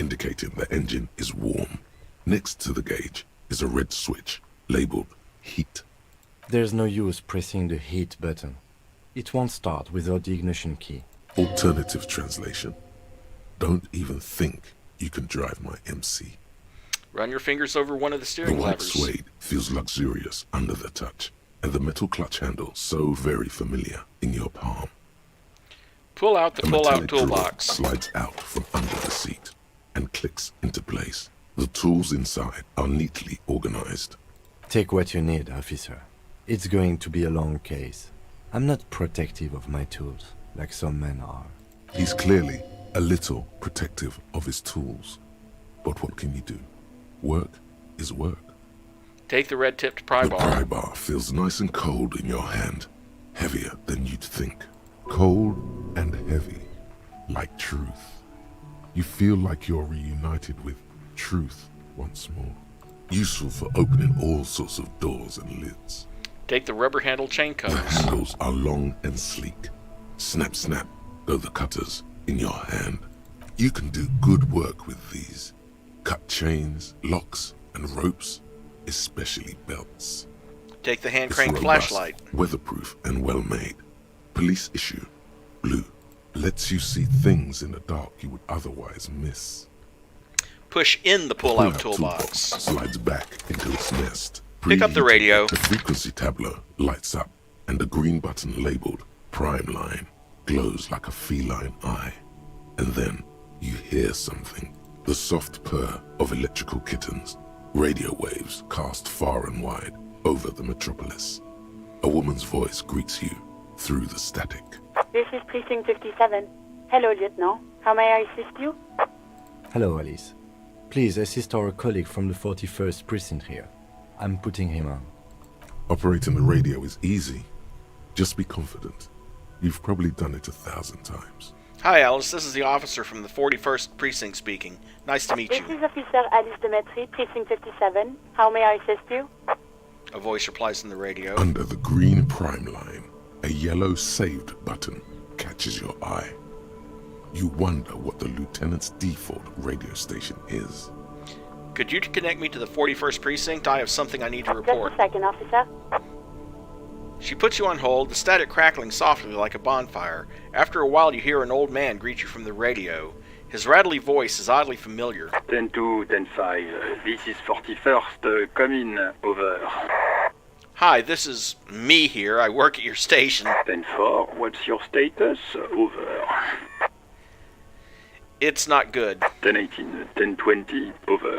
indicating the engine is warm. Next to the gauge is a red switch labeled heat. There's no use pressing the heat button. It won't start without the ignition key. Alternative translation. Don't even think you can drive my MC. Run your fingers over one of the The steering white levers. suede feels luxurious under the touch, and the metal clutch handle so very familiar in your palm. Pull out the The pull-out metallic drill toolbox. slides out from under the seat and clicks into place. The tools inside are neatly organized. Take what you need, officer. It's going to be a long case. I'm not protective of my tools, like some men are. He's clearly a little protective of his tools. But what can you do? Work is work. Take the red-tipped pry The bar. pry bar feels nice and cold in your hand, heavier than you'd think. Cold and heavy, like truth. You feel like you're reunited with truth once more. Useful for opening all sorts of doors and lids. Take the rubber handle chain The cutters. handles are long and sleek. Snap, snap, go the cutters in your hand. You can do good work with these. Cut chains, locks, and ropes, especially belts. Take the hand It's crank robust, flashlight. weatherproof, and well made. Police issue, blue, lets you see things in the dark you would otherwise miss. Push in the pull-out toolbox. Slides back into its nest. Pick up the radio. The frequency tableau lights up, and the green button labeled Prime Line glows like a feline eye. And then you hear something. The soft purr of electrical kittens. Radio waves cast far and wide over the metropolis. A woman's voice greets you through the static. This is Precinct 57. Hello, Lieutenant. How may I assist you? Hello, Alice. Please assist our colleague from the 41st Precinct here. I'm putting him on. Operating the radio is easy. Just be confident. You've probably done it 1,000 times. Hi, Alice. This is the officer from the 41st Precinct speaking. Nice to meet This you. is Officer Alice Demetri, Precinct 57. How may I assist you? A voice replies in the radio. Under the green Prime Line, a yellow saved button catches your eye. You wonder what the lieutenant's default radio station is. Could you connect me to the 41st Precinct? I have something I need to Just report. a second, officer. She puts you on hold, the static crackling softly like a bonfire. After a while, you hear an old man greet you from the radio. His rattly voice is oddly familiar. 10-2, 10-5. This is 41st. Come in. Over. Hi, this is me here. I work at your station. 10-4. What's your status? Over. It's not good. 10-18. 10-20. Over.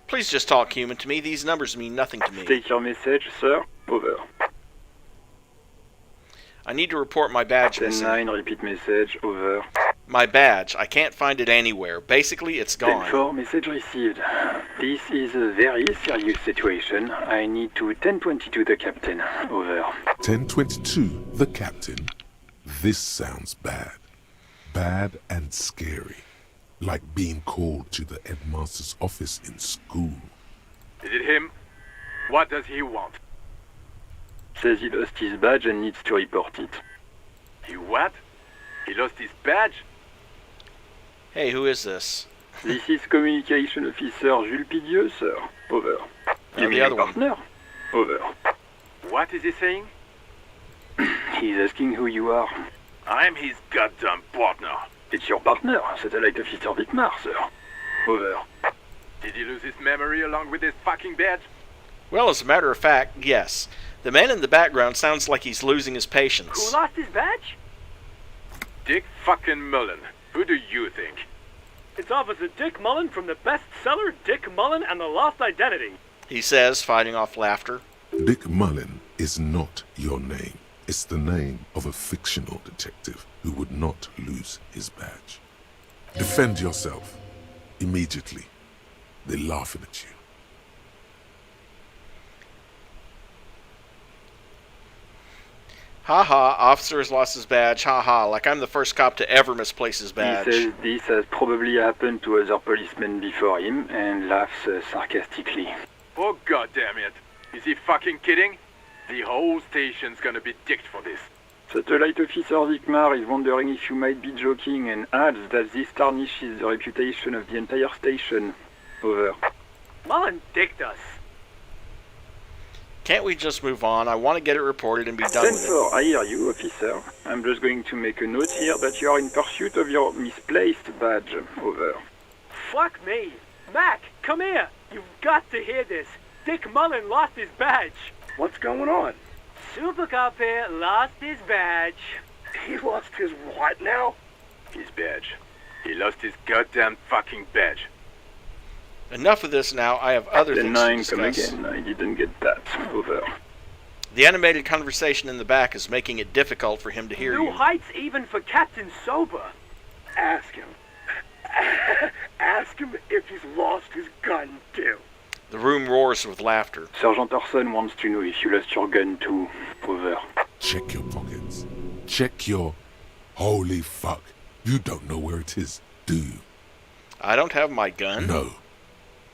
Please just talk human to me. These numbers mean nothing to me. State your message, sir. Over. I need to report my badge missing. 10-9. Repeat message. Over. My badge. I can't find it anywhere. Basically, it's gone. 10-4. Message received. This is a very serious situation. I need to 10-22 the captain. Over. 1022, the captain. This sounds bad. Bad and scary. Like being called to the headmaster's office in school. Is it him? What does he want? Says he lost his badge and needs to report it. He what? He lost his badge? Hey, who is this? This is Communication Officer Jules Pidieux, sir. Over. Oh, the other one. Partner? Over. What is he saying? He's asking who you are. I'm his goddamn partner. It's your partner, Satellite Officer Dietmar, sir. Over. Did he lose his memory along with his fucking badge? Well, as a matter of fact, yes. The man in the background sounds like he's losing his patience. Who lost his badge? Dick fucking Mullen. Who do you think? It's Officer Dick Mullen from the bestseller Dick Mullen and the Lost Identity. He says, fighting off laughter. Dick Mullen is not your name. It's the name of a fictional detective who would not lose his badge. Defend yourself. Immediately. They're laughing at you. Ha ha, officer has lost his badge. Ha ha, like I'm the first cop to ever misplace his badge. He says this has probably happened to other policemen before him and laughs sarcastically. Oh goddamn it. Is he fucking kidding? The whole station's gonna be dicked for this. Satellite Officer Dietmar is wondering if you might be joking and adds that this tarnishes the reputation of the entire station. Over. Mullen dicked us. Can't we just move on? I want to get it reported and be done with it. 10-4, I hear you, officer. I'm just going to make a note here that you are in pursuit of your misplaced badge. Over. Fuck me. Mac, come here. You've got to hear this. Dick Mullen lost his badge. What's going on? Super Cop here lost his badge. He lost his what now? His badge. He lost his goddamn fucking badge. Enough of this now. I have other things to 9, discuss. come again. I didn't get that. Over. The animated conversation in the back is making it difficult for him to hear New you. heights even for Captain Sober. Ask him. Ask him if he's lost his gun, too. The room roars with laughter. Sergeant Orson wants to know if you lost your gun too. Over. Check your pockets. Check your... Holy fuck. You don't know where it is, do you? I don't have my gun. No.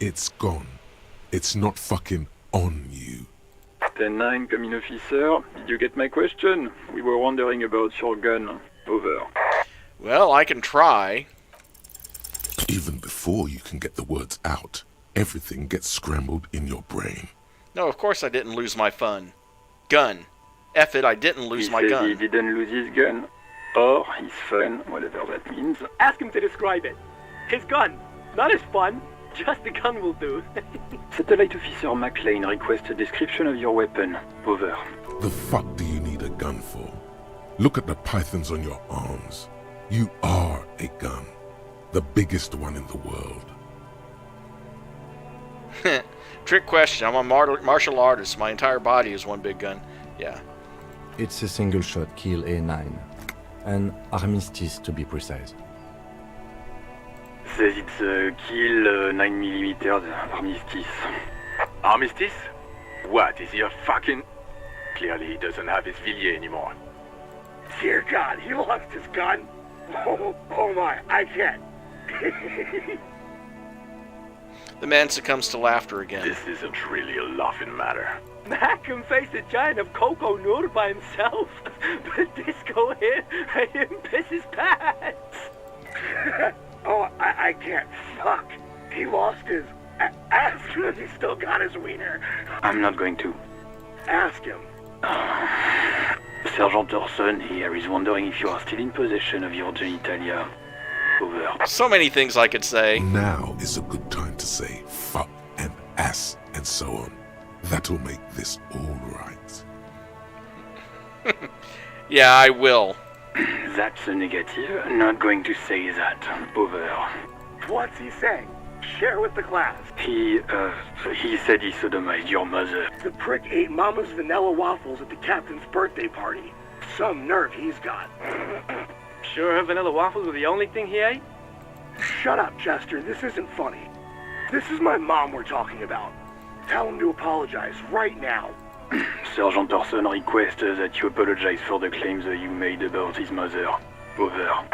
It's gone. It's not fucking on you. 10-9, come in, officer. Did you get my question? We were wondering about your gun. Over. Well, I can try. Even before you can get the words out, everything gets scrambled in your brain. No, of course I didn't lose my gun. F it, I didn't lose my He gun. said he didn't lose his gun. Or his fun, whatever that means. Ask him to describe it. His gun. Not as fun. Just the gun will do. Satellite Officer McLean requests a description of your weapon. Over. The fuck do you need a gun for? Look at the pythons on your arms. You are a gun. The biggest one in the world. Trick question. I'm a martial artist. My entire body is one big gun. Yeah. It's a single shot kill A9. An armistice to be precise. Says it's a kill 9mm armistice. Armistice? What, is he a fucking... Clearly he doesn't have his Villiers anymore. Dear God, he lost his gun. Oh my, I can't. The man succumbs to laughter again. This isn't really a laughing matter. Mac can face a giant of cocoa noodle by himself, but Disco here made him piss his pants. Oh, I can't. Fuck. He lost his... Ask him if he still got his wiener. I'm not going to. Ask him. Sergeant Orson here is wondering if you are still in possession of your genitalia. Over. So many things I could say. Now is a good time to say fuck and ass and so on. That'll make this all right. Yeah, I will. That's a negative. Not going to say that. Over. What's he saying? Share with the class. He said he sodomized your mother. The prick ate Mama's vanilla waffles at the captain's birthday party. Some nerve he's got. Sure her vanilla waffles were the only thing he ate? Shut up, Chester. This isn't funny. This is my mom we're talking about. Tell him to apologize right now. Sergeant Orson requests that you apologize for the claims that you made about his mother. Over.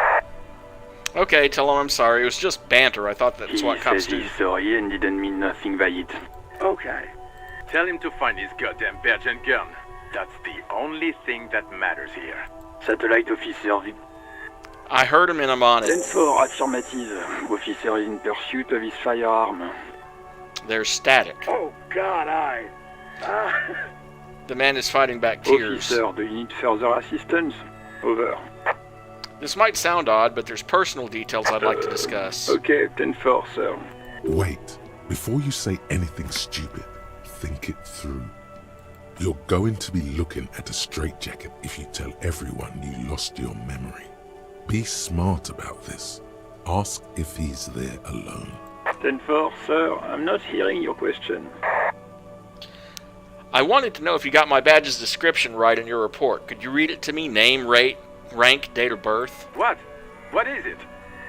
Okay, tell him I'm sorry. It was just banter. I thought that's what cops do. He says he's sorry and didn't mean nothing by it. Okay. Tell him to find his goddamn badge and gun. That's the only thing that matters here. Satellite Officer I heard him and I'm on it. 10-4, affirmative. Officer is in pursuit of his firearm. There's static. Oh, God, The man is fighting back tears. Officer, do you need further assistance? Over. This might sound odd, but there's personal details I'd like to discuss. Okay, 10-4, sir. Wait. Before you say anything stupid, think it through. You're going to be looking at a straitjacket if you tell everyone you lost your memory. Be smart about this. Ask if he's there alone. 10-4, sir. I'm not hearing your question. I wanted to know if you got my badge's description right in your report. Could you read it to me? Name, rate, rank, date of birth? What? What is it?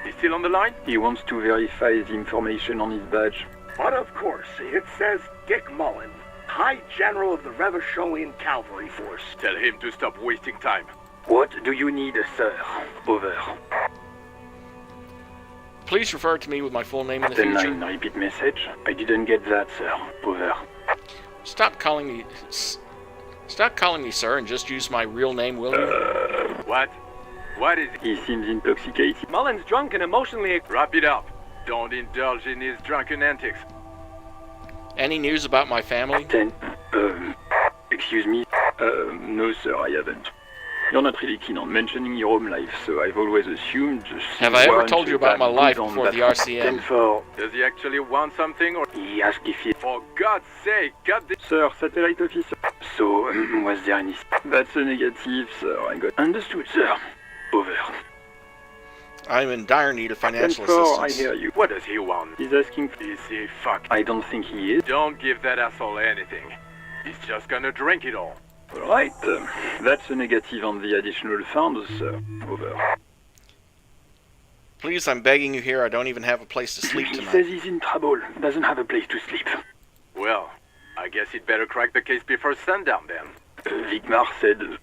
He's still on the line? He wants to verify the information on his badge. But of course, it says Dick Mullen, High General of the Revacholian Cavalry Force. Tell him to stop wasting time. What do you need, sir? Over. Please refer to me with my full name in the future. 10-9, repeat message. I didn't get that, sir. Over. Stop calling me sir and just use my real name, will you? What? What is it? He seems intoxicated. Mullen's drunk and emotionally... Wrap it up. Don't indulge in his drunken antics. Any news about my family? Excuse me? No, sir, I haven't. You're not really keen on mentioning your home life, so I've always assumed... Have I ever told you about my life before the RCM? 10-4. Does he actually want something, or... He asked if he... For God's sake, goddamn... Sir, satellite officer. So, was there any... That's a negative, sir. I got... Understood, sir. Over. I'm in dire need of financial 10-4, I assistance. hear you. What does he want? He's asking... Is he fucked? I don't think he is. Don't give that asshole anything. He's just gonna drink it all. Alright, that's a negative on the additional funds, sir. Over. Please, I'm begging you here. I don't even have a place to sleep He tonight. says he's in trouble. Doesn't have a place to sleep. Well, I guess he'd better crack the case before sundown then. Vigmar said...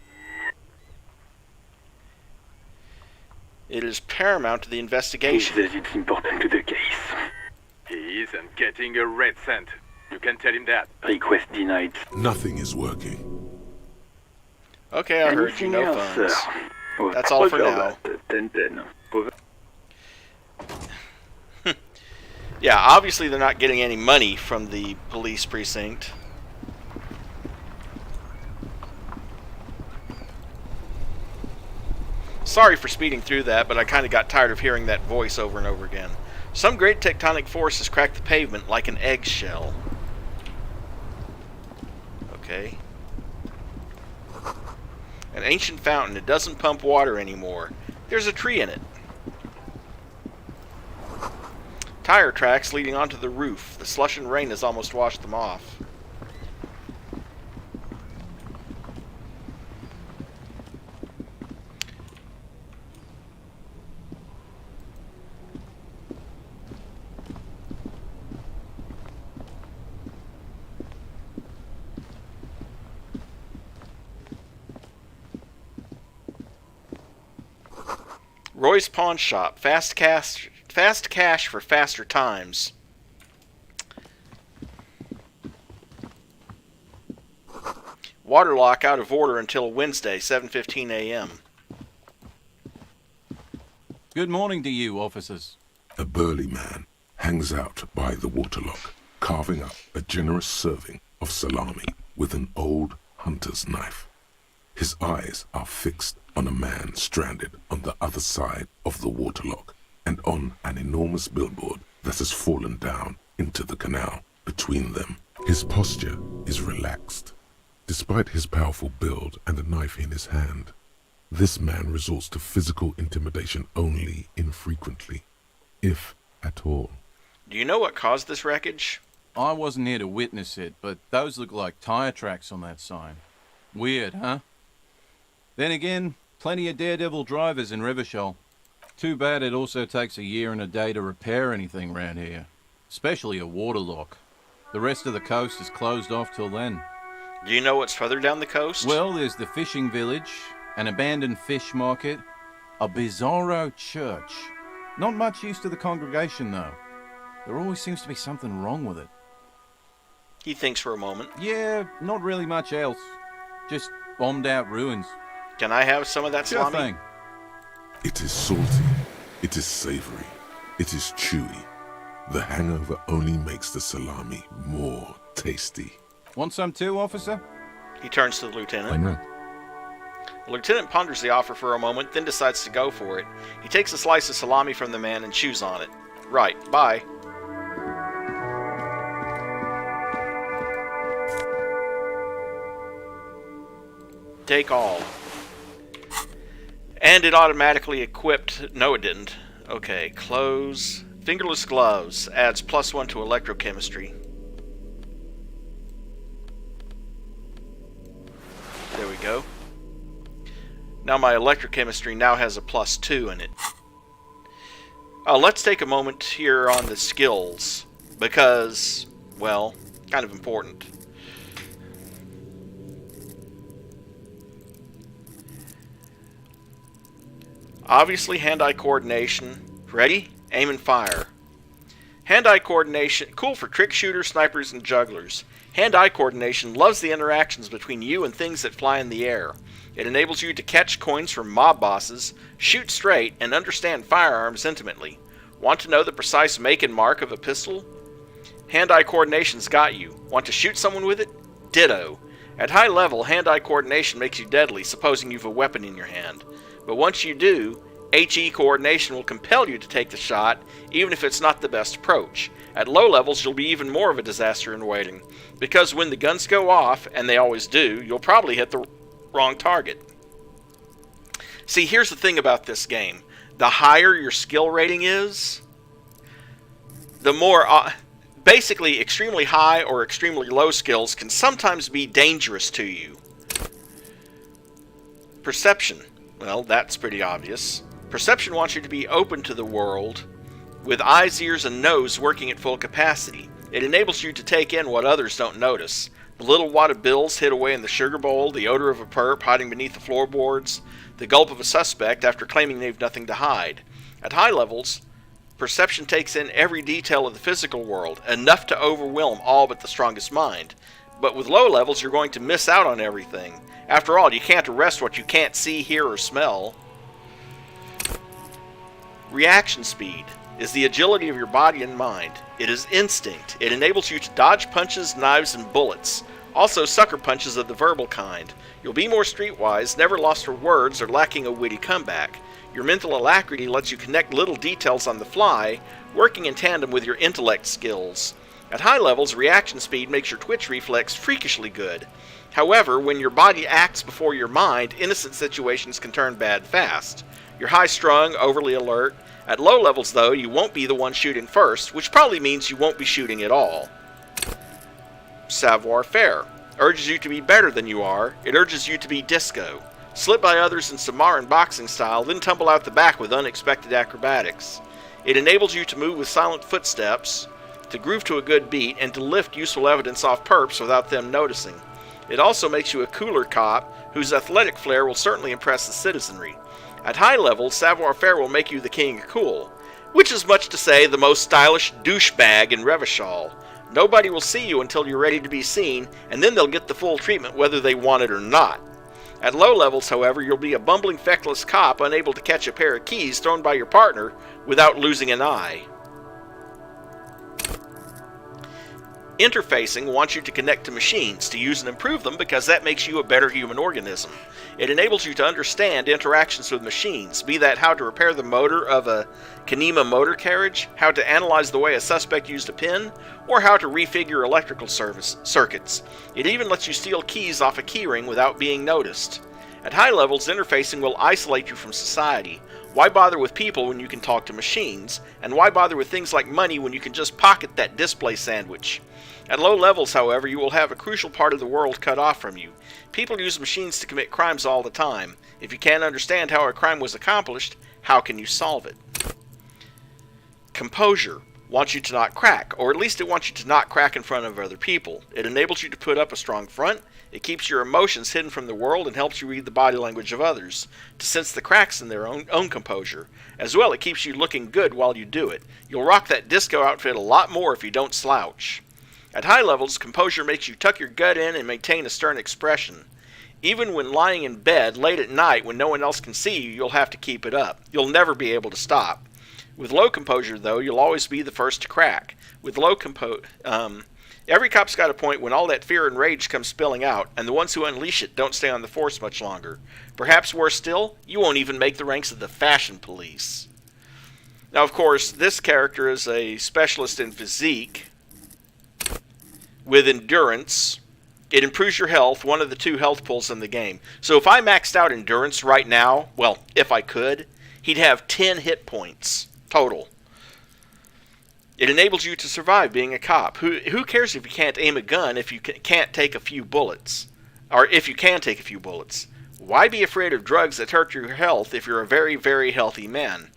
It is paramount to the He investigation. says it's important to the case. He isn't getting a red cent. You can tell him that. Request denied. Nothing is working. Okay, I heard you. Anything No else, phones. sir? Over. That's all for Roger now. that. 10-10. Over. Yeah, obviously they're not getting any money from the police precinct. Sorry for speeding through that, but I kind of got tired of hearing that voice over and over again. Some great tectonic force has cracked the pavement like an eggshell. Okay. An ancient fountain. It doesn't pump water anymore. There's a tree in it. Tire tracks leading onto the roof. The slush and rain has almost washed them off. Roy's Pawn Shop. Fast cash for faster times. Water lock out of order until Wednesday, 7:15 a.m. Good morning to you, officers. A burly man hangs out by the waterlock, carving up a generous serving of salami with an old hunter's knife. His eyes are fixed on a man stranded on the other side of the waterlock and on an enormous billboard that has fallen down into the canal between them. His posture is relaxed. Despite his powerful build and a knife in his hand, this man resorts to physical intimidation only infrequently, if at all. Do you know what caused this wreckage? I wasn't here to witness it, but those look like tire tracks on that sign. Weird, huh? Then again, plenty of daredevil drivers in Rivershell. Too bad it also takes a year and a day to repair anything around here. Especially a waterlock. The rest of the coast is closed off till then. Do you know what's further down the coast? Well, there's the fishing village, an abandoned fish market, a bizarro church. Not much use to the congregation, though. There always seems to be something wrong with it. He thinks for a moment. Yeah, not really much else. Just bombed out ruins. Can I have some of that Sure salami? thing. It is salty, it is savory, it is chewy. The hangover only makes the salami more tasty. Want some too, officer? He turns to the lieutenant. Why not? The lieutenant ponders the offer for a moment, then decides to go for it. He takes a slice of salami from the man and chews on it. Right, bye. Take all. And it automatically equipped... No, it didn't. Okay, close. Fingerless gloves. Adds +1 to electrochemistry. There we go. Now my electrochemistry now has a +2 in it. Let's take a moment here on the skills. Because, well, kind of important. Obviously, hand-eye coordination. Ready? Aim and fire. Hand-eye coordination, cool for trick shooters, snipers, and jugglers. Hand-eye coordination loves the interactions between you and things that fly in the air. It enables you to catch coins from mob bosses, shoot straight, and understand firearms intimately. Want to know the precise make and mark of a pistol? Hand-eye coordination's got you. Want to shoot someone with it? Ditto. At high level, hand-eye coordination makes you deadly, supposing you've a weapon in your hand. But once you do, HE coordination will compel you to take the shot, even if it's not the best approach. At low levels, you'll be even more of a disaster in waiting, because when the guns go off, and they always do, you'll probably hit the wrong target. See, here's the thing about this game. The higher your skill rating is, the more... basically, extremely high or extremely low skills can sometimes be dangerous to you. Perception. Well, that's pretty obvious. Perception wants you to be open to the world, with eyes, ears, and nose working at full capacity. It enables you to take in what others don't notice. The little wad of bills hid away in the sugar bowl, the odor of a perp hiding beneath the floorboards, the gulp of a suspect after claiming they've nothing to hide. At high levels, perception takes in every detail of the physical world, enough to overwhelm all but the strongest mind. But with low levels, you're going to miss out on everything. After all, you can't arrest what you can't see, hear, or smell. Reaction speed is the agility of your body and mind. It is instinct. It enables you to dodge punches, knives, and bullets. Also sucker punches of the verbal kind. You'll be more streetwise, never lost for words, or lacking a witty comeback. Your mental alacrity lets you connect little details on the fly, working in tandem with your intellect skills. At high levels, reaction speed makes your twitch reflex freakishly good. However, when your body acts before your mind, innocent situations can turn bad fast. You're high-strung, overly alert. At low levels, though, you won't be the one shooting first, which probably means you won't be shooting at all. Savoir-faire. Urges you to be better than you are. It urges you to be disco. Slip by others in Samaran boxing style, then tumble out the back with unexpected acrobatics. It enables you to move with silent footsteps, to groove to a good beat, and to lift useful evidence off perps without them noticing. It also makes you a cooler cop, whose athletic flair will certainly impress the citizenry. At high levels, savoir-faire will make you the king of cool, which is much to say the most stylish douchebag in Revachol. Nobody will see you until you're ready to be seen, and then they'll get the full treatment whether they want it or not. At low levels, however, you'll be a bumbling, feckless cop unable to catch a pair of keys thrown by your partner without losing an eye. Interfacing wants you to connect to machines, to use and improve them, because that makes you a better human organism. It enables you to understand interactions with machines, be that how to repair the motor of a Kanema motor carriage, how to analyze the way a suspect used a pin, or how to refigure electrical circuits. It even lets you steal keys off a keyring without being noticed. At high levels, interfacing will isolate you from society. Why bother with people when you can talk to machines? And why bother with things like money when you can just pocket that display sandwich? At low levels, however, you will have a crucial part of the world cut off from you. People use machines to commit crimes all the time. If you can't understand how a crime was accomplished, how can you solve it? Composure wants you to not crack, or at least it wants you to not crack in front of other people. It enables you to put up a strong front. It keeps your emotions hidden from the world and helps you read the body language of others, to sense the cracks in their own composure. As well, it keeps you looking good while you do it. You'll rock that disco outfit a lot more if you don't slouch. At high levels, composure makes you tuck your gut in and maintain a stern expression. Even when lying in bed late at night when no one else can see you, you'll have to keep it up. You'll never be able to stop. With low composure, though, you'll always be the first to crack. With low every cop's got a point when all that fear and rage comes spilling out, and the ones who unleash it don't stay on the force much longer. Perhaps worse still, you won't even make the ranks of the fashion police. Now, of course, this character is a specialist in physique. With endurance, it improves your health, one of the 2 health pools in the game. So if I maxed out endurance right now, well, if I could, he'd have 10 hit points total. It enables you to survive being a cop. Who cares if you can't aim a gun if you can't take a few bullets? Or if you can take a few bullets. Why be afraid of drugs that hurt your health if you're a very, very healthy man?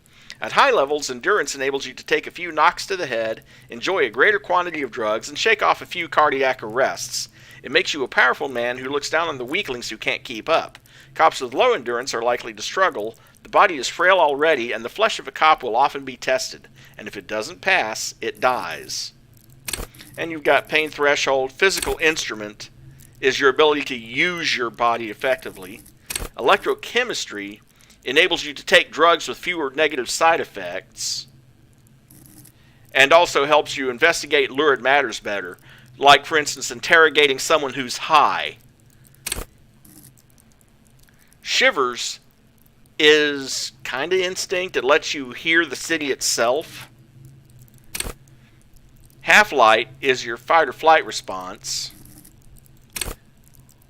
At high levels, endurance enables you to take a few knocks to the head, enjoy a greater quantity of drugs, and shake off a few cardiac arrests. It makes you a powerful man who looks down on the weaklings who can't keep up. Cops with low endurance are likely to struggle. The body is frail already, and the flesh of a cop will often be tested. And if it doesn't pass, it dies. And you've got pain threshold. Physical instrument is your ability to use your body effectively. Electrochemistry enables you to take drugs with fewer negative side effects, and also helps you investigate lurid matters better, like, for instance, interrogating someone who's high. Shivers is kind of instinct. It lets you hear the city itself. Half-light is your fight-or-flight response.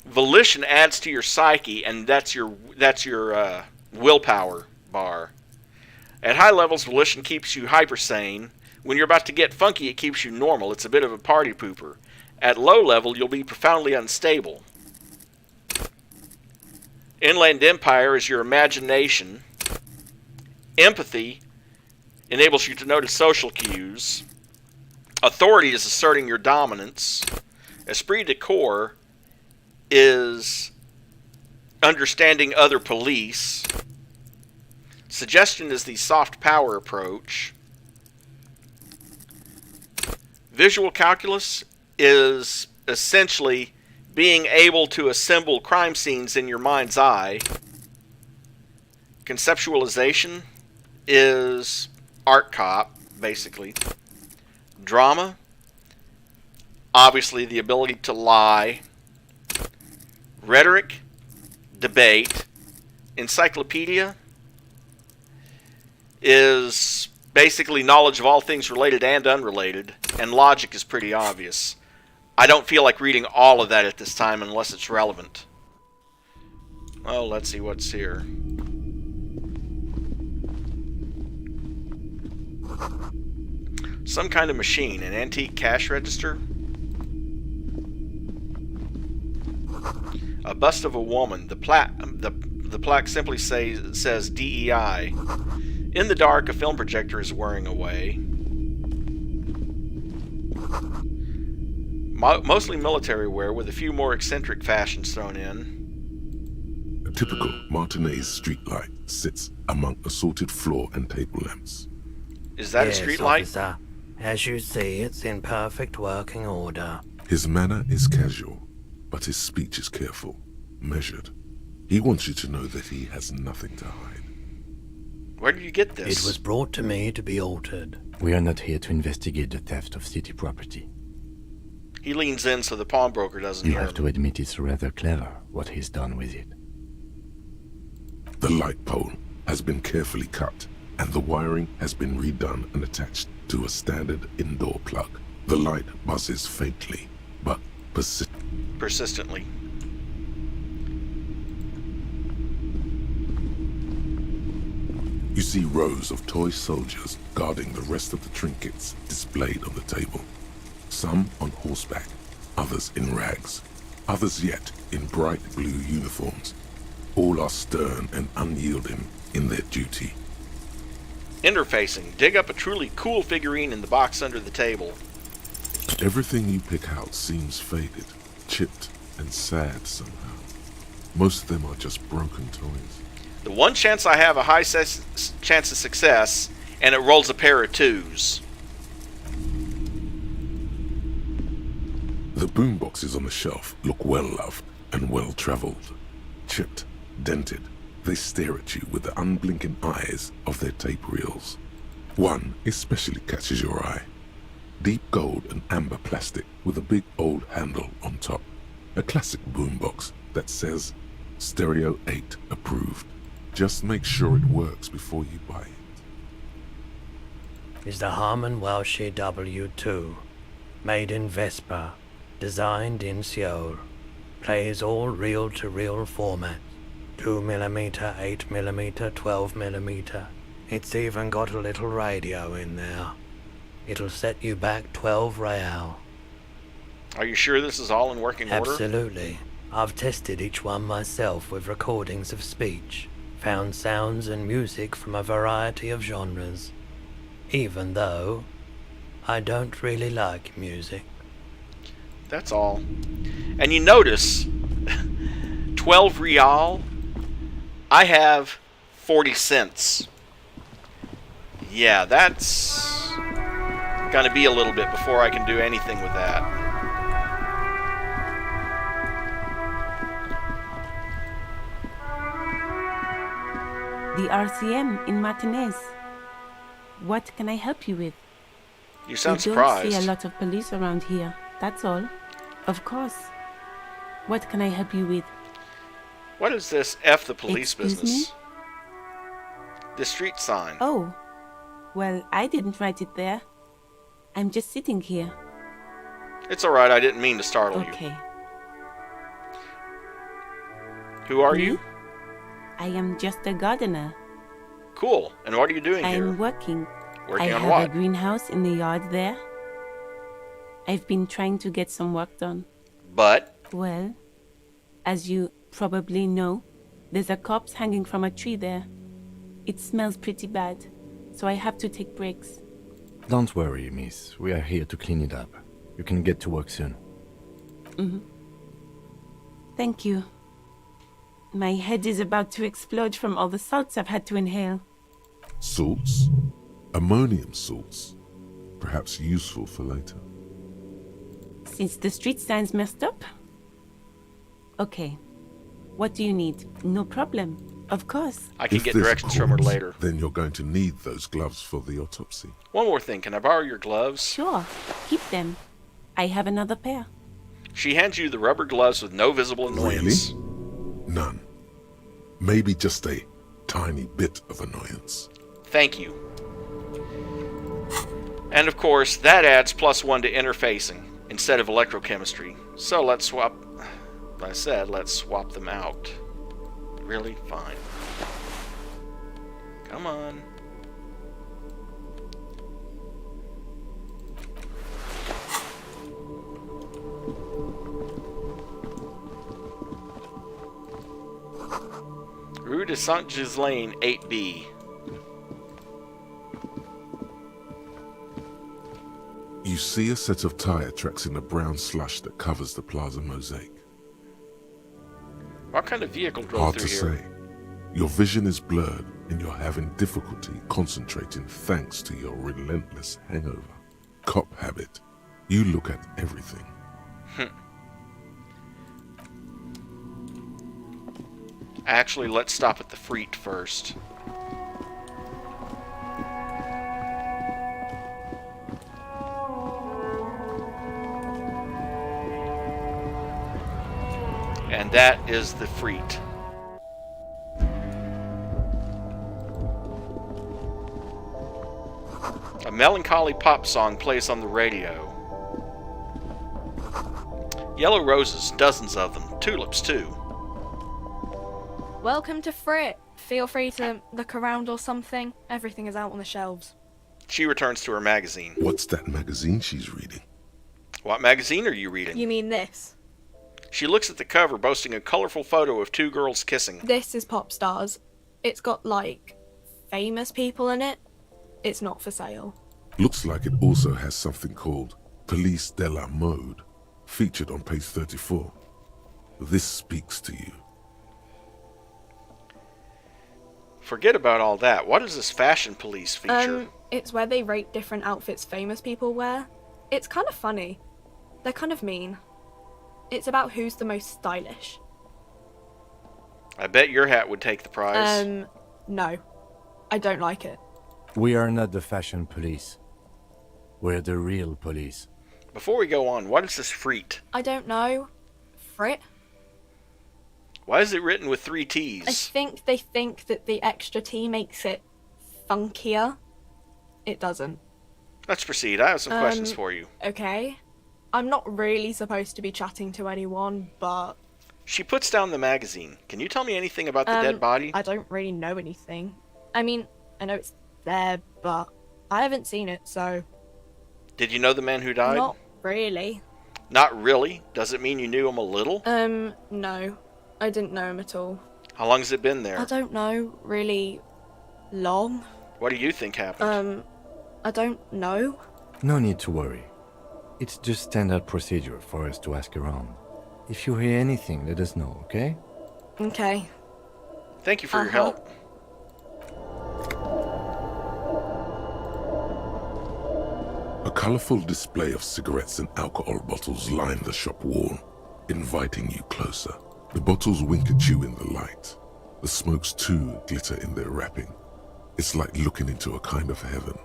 Volition adds to your psyche, and that's your willpower bar. At high levels, volition keeps you hypersane. When you're about to get funky, it keeps you normal. It's a bit of a party pooper. At low level, you'll be profoundly unstable. Inland Empire is your imagination. Empathy enables you to notice social cues. Authority is asserting your dominance. Esprit de corps is understanding other police. Suggestion is the soft power approach. Visual calculus is essentially being able to assemble crime scenes in your mind's eye. Conceptualization is art cop, basically. Drama, obviously the ability to lie. Rhetoric, debate. Encyclopedia, is basically knowledge of all things related and unrelated, and logic is pretty obvious. I don't feel like reading all of that at this time unless it's relevant. Well, let's see what's here. Some kind of machine, an antique cash register. A bust of a woman. The plaque simply says DEI. In the dark, a film projector is whirring away. Mostly military wear, with a few more eccentric fashions thrown in. A typical Martinez streetlight sits among assorted floor and table lamps. Is that yes, a streetlight? Officer. As you see, it's in perfect working order. His manner is casual, but his speech is careful, measured. He wants you to know that he has nothing to hide. Where did you get this? It was brought to me to be altered. We are not here to investigate the theft of city property. He leans in so the pawnbroker doesn't You hear have him. to admit it's rather clever what he's done with it. The light pole has been carefully cut, and the wiring has been redone and attached to a standard indoor plug. The light buzzes faintly, but persistently. You see rows of toy soldiers guarding the rest of the trinkets displayed on the table. Some on horseback, others in rags, others yet in bright blue uniforms. All are stern and unyielding in their duty. Interfacing. Dig up a truly cool figurine in the box under the table. Everything you pick out seems faded, chipped, and sad somehow. Most of them are just broken toys. The one chance I have a high chance of success, and it rolls a pair of 2s. The boomboxes on the shelf look well-loved and well-traveled. Chipped, dented, they stare at you with the unblinking eyes of their tape reels. One especially catches your eye. Deep gold and amber plastic with a big old handle on top. A classic boombox that says, Stereo 8 approved. Just make sure it works before you buy it. Is the Harman Welsh W2, made in Vespa, designed in Seoul, plays all reel-to-reel formats, 2mm, 8mm, 12mm. It's even got a little radio in there. It'll set you back 12 real. Are you sure this is all in working order? Absolutely. I've tested each one myself with recordings of speech, found sounds and music from a variety of genres, even though I don't really like music. That's all. And you notice, 12 real, I have 40 cents. Yeah, that's gonna be a little bit before I can do anything with that. The RCM in Martinez. What can I help you with? You sound We surprised. don't see a lot of police around here, that's all. Of course. What can I help you with? What is this F the police Excuse business? me? The street sign. Oh, well, I didn't write it there. I'm just sitting here. It's alright, I didn't mean to startle Okay. you. Who are you? I am just a gardener. Cool. And what are you doing here? I'm working. Working I on have what? a greenhouse in the yard there. I've been trying to get some work done. But? Well, as you probably know, there's a corpse hanging from a tree there. It smells pretty bad, so I have to take breaks. Don't worry, miss. We are here to clean it up. You can get to work soon. Thank you. My head is about to explode from all the salts I've had to inhale. Salts? Ammonium salts. Perhaps useful for later. Since the street sign's messed up? Okay. What do you need? No problem. Of course. I can If get there's a directions from her corpse, later. Then you're going to need those gloves for the autopsy. One more thing, can I borrow your gloves? Sure. Keep them. I have another pair. She hands you the rubber gloves with no visible annoyance. None. Maybe just a tiny bit of annoyance. Thank you. And of course, that adds +1 to interfacing instead of electrochemistry. So let's swap, like I said, let's swap them out. Really? Fine. Come on. Rue de Saint-Ghislain, 8B. You see a set of tire tracks in the brown slush that covers the plaza mosaic. What kind of vehicle drove Hard through to here? say. Your vision is blurred and you're having difficulty concentrating thanks to your relentless hangover. Cop habit. You look at everything. Actually, let's stop at the Freet first. And that is the Freet. A melancholy pop song plays on the radio. Yellow roses, dozens of them. Tulips, too. Welcome to Frit. Feel free to look around or something. Everything is out on the shelves. She returns to her magazine. What's that magazine she's reading? What magazine are you reading? You mean this? She looks at the cover, boasting a colorful photo of two girls kissing. This is Pop Stars. It's got, like, famous people in it. It's not for sale. Looks like it also has something called Police de la Mode, featured on page 34. This speaks to you. Forget about all that. What is this fashion police feature? It's where they rate different outfits famous people wear. It's kind of funny. They're kind of mean. It's about who's the most stylish. I bet your hat would take the prize. No. I don't like it. We are not the fashion police. We're the real police. Before we go on, what is this Freet? I don't know. Frit? Why is it written with 3 T's? I think they think that the extra T makes it funkier. It doesn't. Let's proceed. I have some questions for you. Okay. I'm not really supposed to be chatting to anyone, but... She puts down the magazine. Can you tell me anything about the dead body? I don't really know anything. I mean, I know it's there, but I haven't seen it, so... Did you know the man who died? Not really. Not really? Does it mean you knew him a little? No. I didn't know him at all. How long has it been there? I don't know, really long. What do you think happened? I don't know. No need to worry. It's just standard procedure for us to ask around. If you hear anything, let us know, okay? Okay. Thank you for your help. A colorful display of cigarettes and alcohol bottles line the shop wall, inviting you closer. The bottles wink at you in the light. The smokes too glitter in their wrapping. It's like looking into a kind of heaven.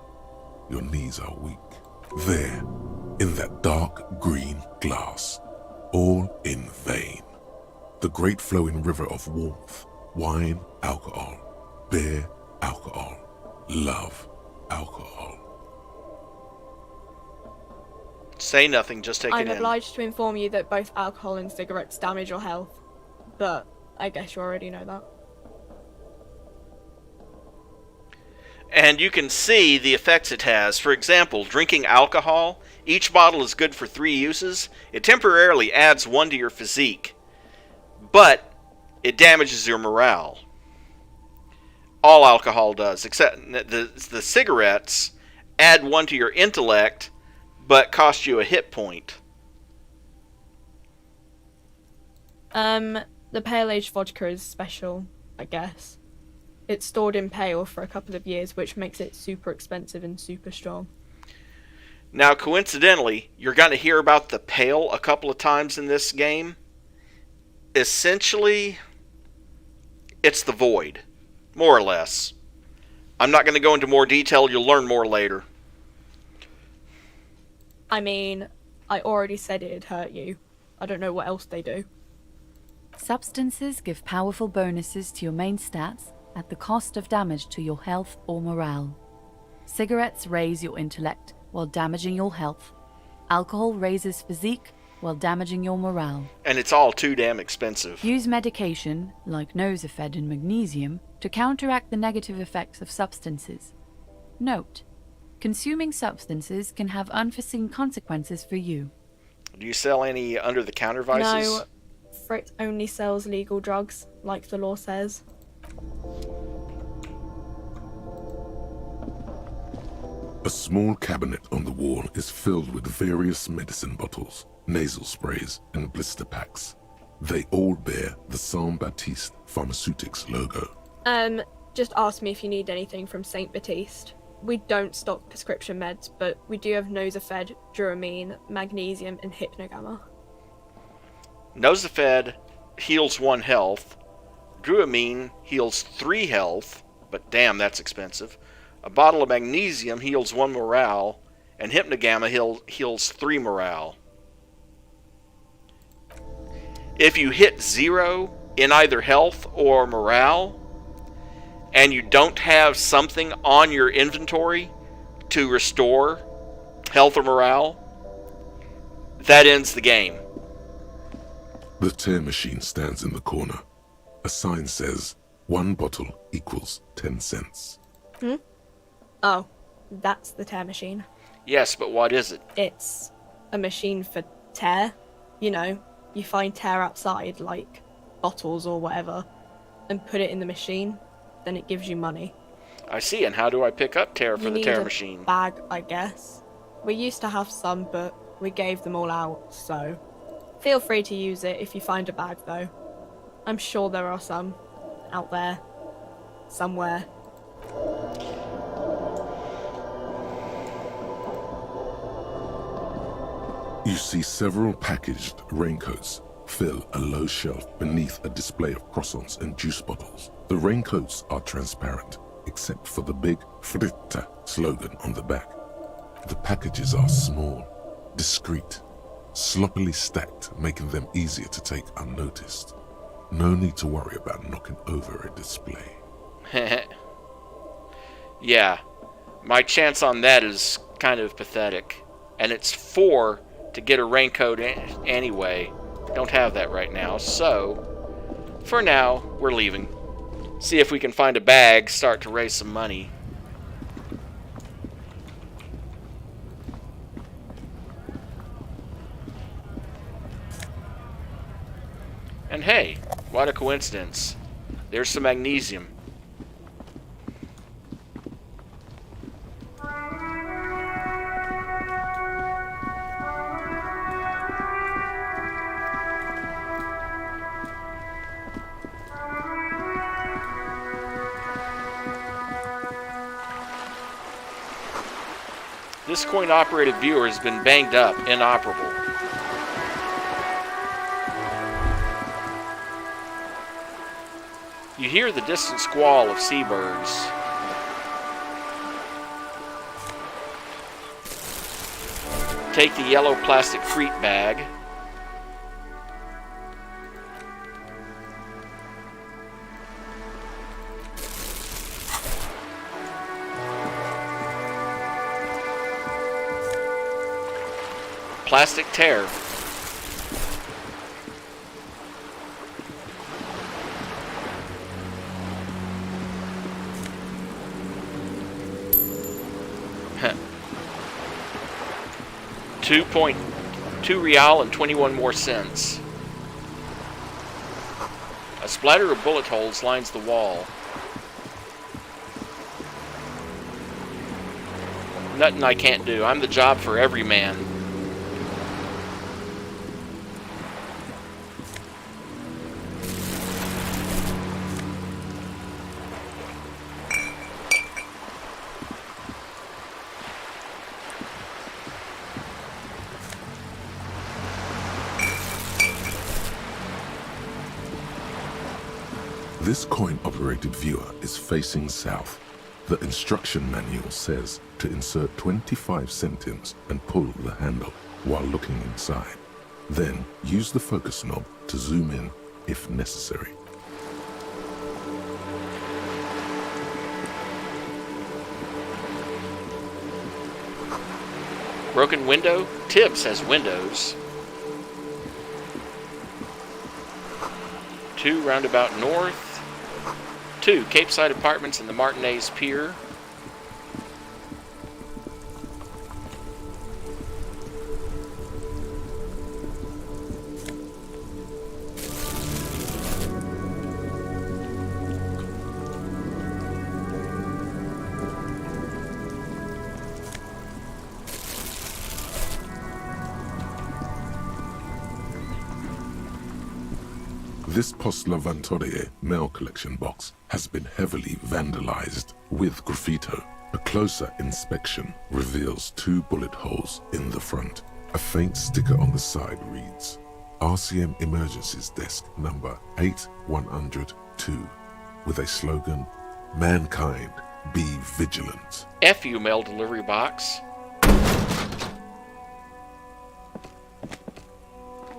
Your knees are weak. There, in that dark green glass, all in vain. The great flowing river of warmth, wine, alcohol, beer, alcohol, love, alcohol. Say nothing, just take it in. I'm obliged to inform you that both alcohol and cigarettes damage your health. But I guess you already know that. And you can see the effects it has. For example, drinking alcohol, each bottle is good for 3 uses. It temporarily adds 1 to your physique, but it damages your morale. All alcohol does, except the cigarettes add 1 to your intellect, but cost you a hit point. The pale aged vodka is special, I guess. It's stored in pale for a couple of years, which makes it super expensive and super strong. Now, coincidentally, you're going to hear about the pale a couple of times in this game. Essentially, it's the void, more or less. I'm not going to go into more detail. You'll learn more later. I mean, I already said it'd hurt you. I don't know what else they do. Substances give powerful bonuses to your main stats, at the cost of damage to your health or morale. Cigarettes raise your intellect while damaging your health. Alcohol raises physique while damaging your morale. And it's all too damn expensive. Use medication, like Nosafed and magnesium, to counteract the negative effects of substances. Note: consuming substances can have unforeseen consequences for you. Do you sell any under-the-counter vices? No, Fritz only sells legal drugs, like the law says. A small cabinet on the wall is filled with various medicine bottles, nasal sprays, and blister packs. They all bear the Saint Baptiste Pharmaceutics logo. Just ask me if you need anything from Saint Baptiste. We don't stock prescription meds, but we do have Nosafed, Duramine, magnesium, and Hypnogamma. Nosafed heals 1 health. Duramine heals 3 health, but damn, that's expensive. A bottle of magnesium heals 1 morale, and Hypnogamma heals 3 morale. If you hit 0 in either health or morale, and you don't have something on your inventory to restore health or morale, that ends the game. The tear machine stands in the corner. A sign says 1 bottle equals 10 cents. Oh, that's the tear machine. Yes, but what is it? It's a machine for tear. You know, you find tear outside, like bottles or whatever, and put it in the machine, then it gives you money. I see, and how do I pick up tear for the tear machine? Bag, I guess. We used to have some, but we gave them all out, so feel free to use it if you find a bag, though. I'm sure there are some out there, somewhere. You see several packaged raincoats fill a low shelf beneath a display of croissants and juice bottles. The raincoats are transparent, except for the big Fritta slogan on the back. The packages are small, discreet, sloppily stacked, making them easier to take unnoticed. No need to worry about knocking over a display. Yeah, my chance on that is kind of pathetic. And it's 4 to get a raincoat anyway. Don't have that right now, so for now, we're leaving. See if we can find a bag, start to raise some money. And hey, what a coincidence. There's some magnesium. This coin-operated viewer has been banged up, inoperable. You hear the distant squall of seabirds. Take the yellow plastic fruit bag. Plastic tear. $2.2 real and 21 more cents. A splatter of bullet holes lines the wall. Nothing I can't do. I'm the job for every man. This coin-operated viewer is facing south. The instruction manual says to insert 25 centimes and pull the handle while looking inside. Then use the focus knob to zoom in if necessary. Broken window? Tibbs has windows. 2 roundabout north. 2 Cape Side Apartments in the Martinez Pier. This Post Lavantorie mail collection box has been heavily vandalized with graffito. A closer inspection reveals 2 bullet holes in the front. A faint sticker on the side reads, RCM Emergencies Desk number 8102, with a slogan, Mankind, be vigilant. F you, mail delivery box.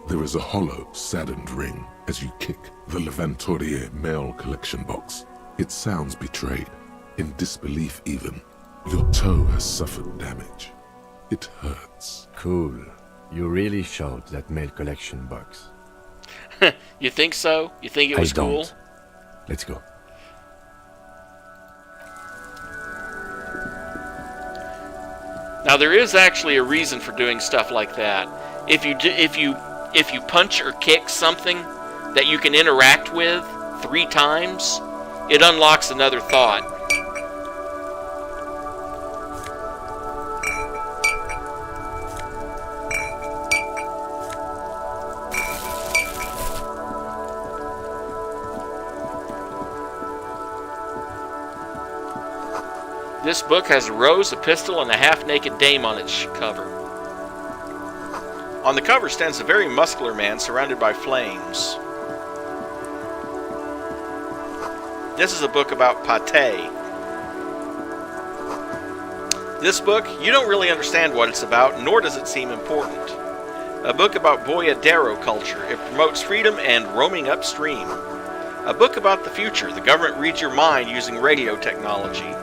There is a hollow, saddened ring as you kick the Lavantorie mail collection box. It sounds betrayed, in disbelief even. Your toe has suffered damage. It hurts. Cool. You really showed that mail collection box. You think so? You think it was cool? Let's go. Now there is actually a reason for doing stuff like that. If you punch or kick something that you can interact with 3 times, it unlocks another thought. This book has a rose, a pistol, and a half-naked dame on its cover. On the cover stands a very muscular man surrounded by flames. This is a book about pate. This book, you don't really understand what it's about, nor does it seem important. A book about boyadero culture. It promotes freedom and roaming upstream. A book about the future. The government reads your mind using radio technology.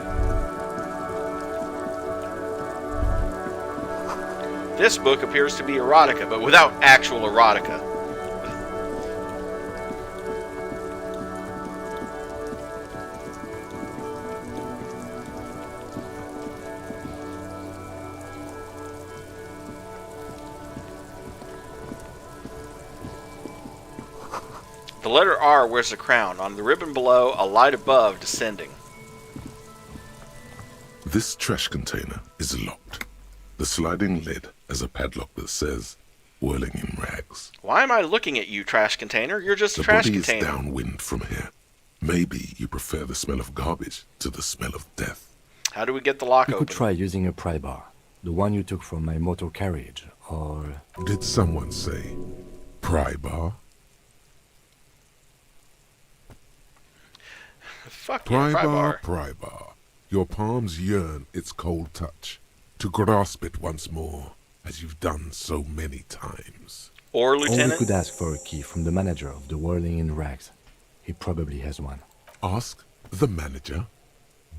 This book appears to be erotica, but without actual erotica. The letter R wears a crown. On the ribbon below, a light above descending. This trash container is locked. The sliding lid has a padlock that says, whirling in rags. Why am I looking at you, trash container? You're just a trash container. The body is downwind from here. Maybe you prefer the smell of garbage to the smell of death. How do we get the lock You open? could try using a pry bar. The one you took from my motor carriage, or... Did someone say pry bar? Fuck yeah, pry bar. Pry bar. Your palms yearn its cold touch, to grasp it once more, as you've done so many times. Or, Lieutenant? Or we could ask for a key from the manager of the Whirling in Rags. He probably has one. Ask the manager?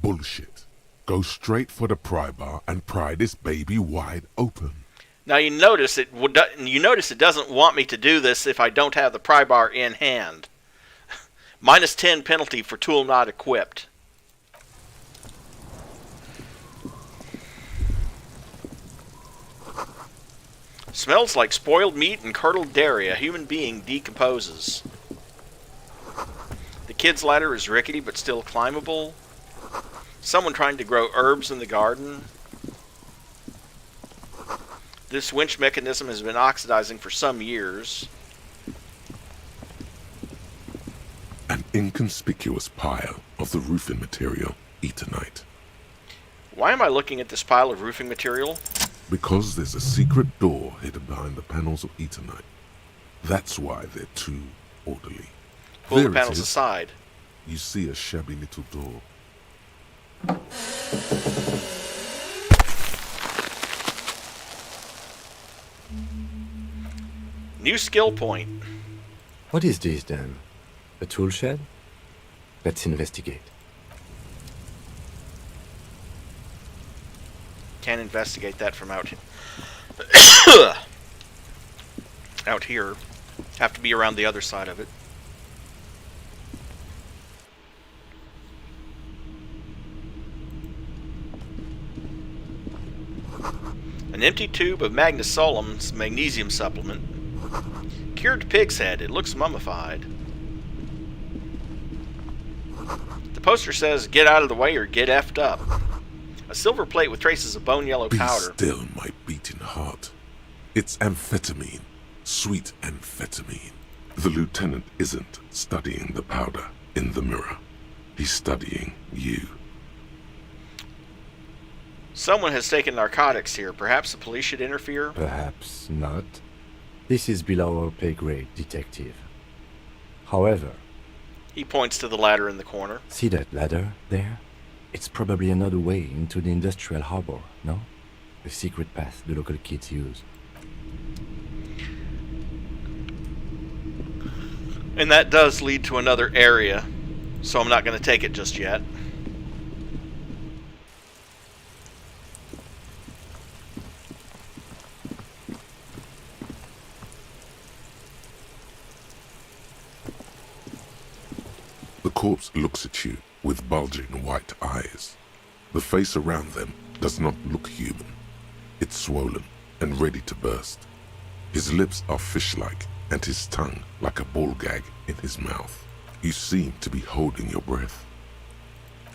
Bullshit. Go straight for the pry bar and pry this baby wide open. Now you notice it doesn't want me to do this if I don't have the pry bar in hand. -10 penalty for tool not equipped. Smells like spoiled meat and curdled dairy. A human being decomposes. The kid's ladder is rickety but still climbable. Someone trying to grow herbs in the garden. This winch mechanism has been oxidizing for some years. An inconspicuous pile of the roofing material, Eternite. Why am I looking at this pile of roofing material? Because there's a secret door hidden behind the panels of Eternite. That's why they're too orderly. Pull the panels aside. You see a shabby little door. New skill point. What is this then? A tool shed? Let's investigate. Can't investigate that from out out here. Have to be around the other side of it. An empty tube of Magnesolem's magnesium supplement. Cured pig's head. It looks mummified. The poster says, "Get out of the way or get effed up." A silver plate with traces of bone yellow powder. Be still, my beating heart. It's amphetamine. Sweet amphetamine. The lieutenant isn't studying the powder in the mirror. He's studying you. Someone has taken narcotics here. Perhaps the police should interfere? Perhaps not. This is below our pay grade, detective. However... He points to the ladder in the corner. See that ladder there? It's probably another way into the industrial harbor, no? The secret path the local kids use. And that does lead to another area, so I'm not going to take it just yet. The corpse looks at you with bulging white eyes. The face around them does not look human. It's swollen and ready to burst. His lips are fish-like and his tongue like a ball gag in his mouth. You seem to be holding your breath.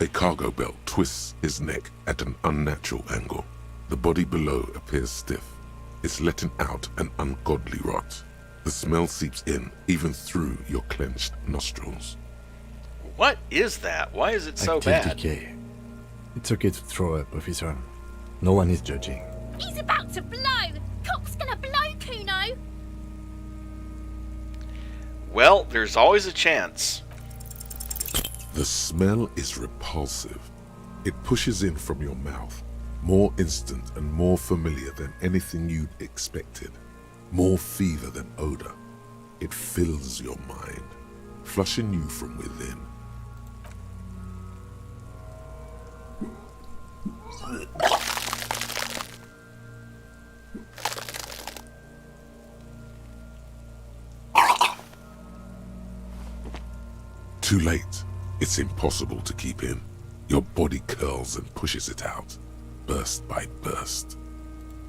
A cargo belt twists his neck at an unnatural angle. The body below appears stiff. It's letting out an ungodly rot. The smell seeps in even through your clenched nostrils. What is that? Why is it so Active bad? decay. It's okay to throw up, officer. No one is judging. He's about to blow! Cock's gonna blow, Kuno! Well, there's always a chance. The smell is repulsive. It pushes in from your mouth, more instant and more familiar than anything you'd expected. More fever than odor. It fills your mind, flushing you from within. Too late. It's impossible to keep in. Your body curls and pushes it out, burst by burst,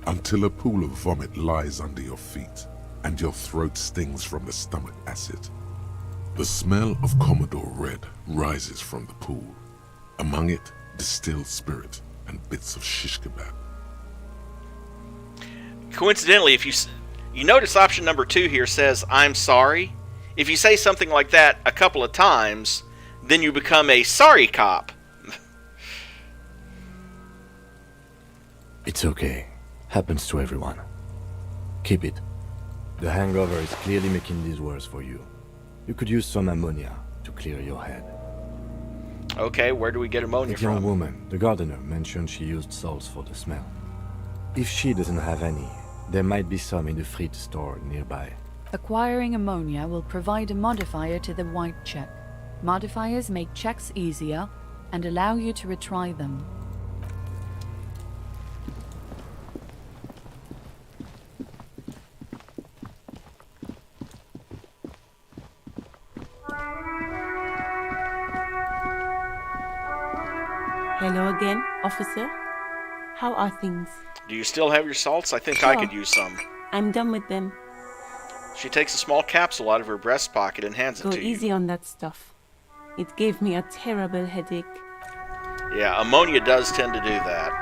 until a pool of vomit lies under your feet and your throat stings from the stomach acid. The smell of Commodore Red rises from the pool. Among it, distilled spirit and bits of shish kebab. Coincidentally, if you notice option number 2 here says, "I'm sorry." If you say something like that a couple of times, then you become a sorry cop. It's okay. Happens to everyone. Keep it. The hangover is clearly making these worse for you. You could use some ammonia to clear your head. Okay, where do we get ammonia The young from? woman, the gardener, mentioned she used salts for the smell. If she doesn't have any, there might be some in the fridge store nearby. Acquiring ammonia will provide a modifier to the white check. Modifiers make checks easier and allow you to retry them. Hello again, officer. How are things? Do you still have your salts? I think I Sure. could use some. I'm done with them. She takes a small capsule out of her breast pocket and hands it Go to you. easy on that stuff. It gave me a terrible headache. Yeah, ammonia does tend to do that.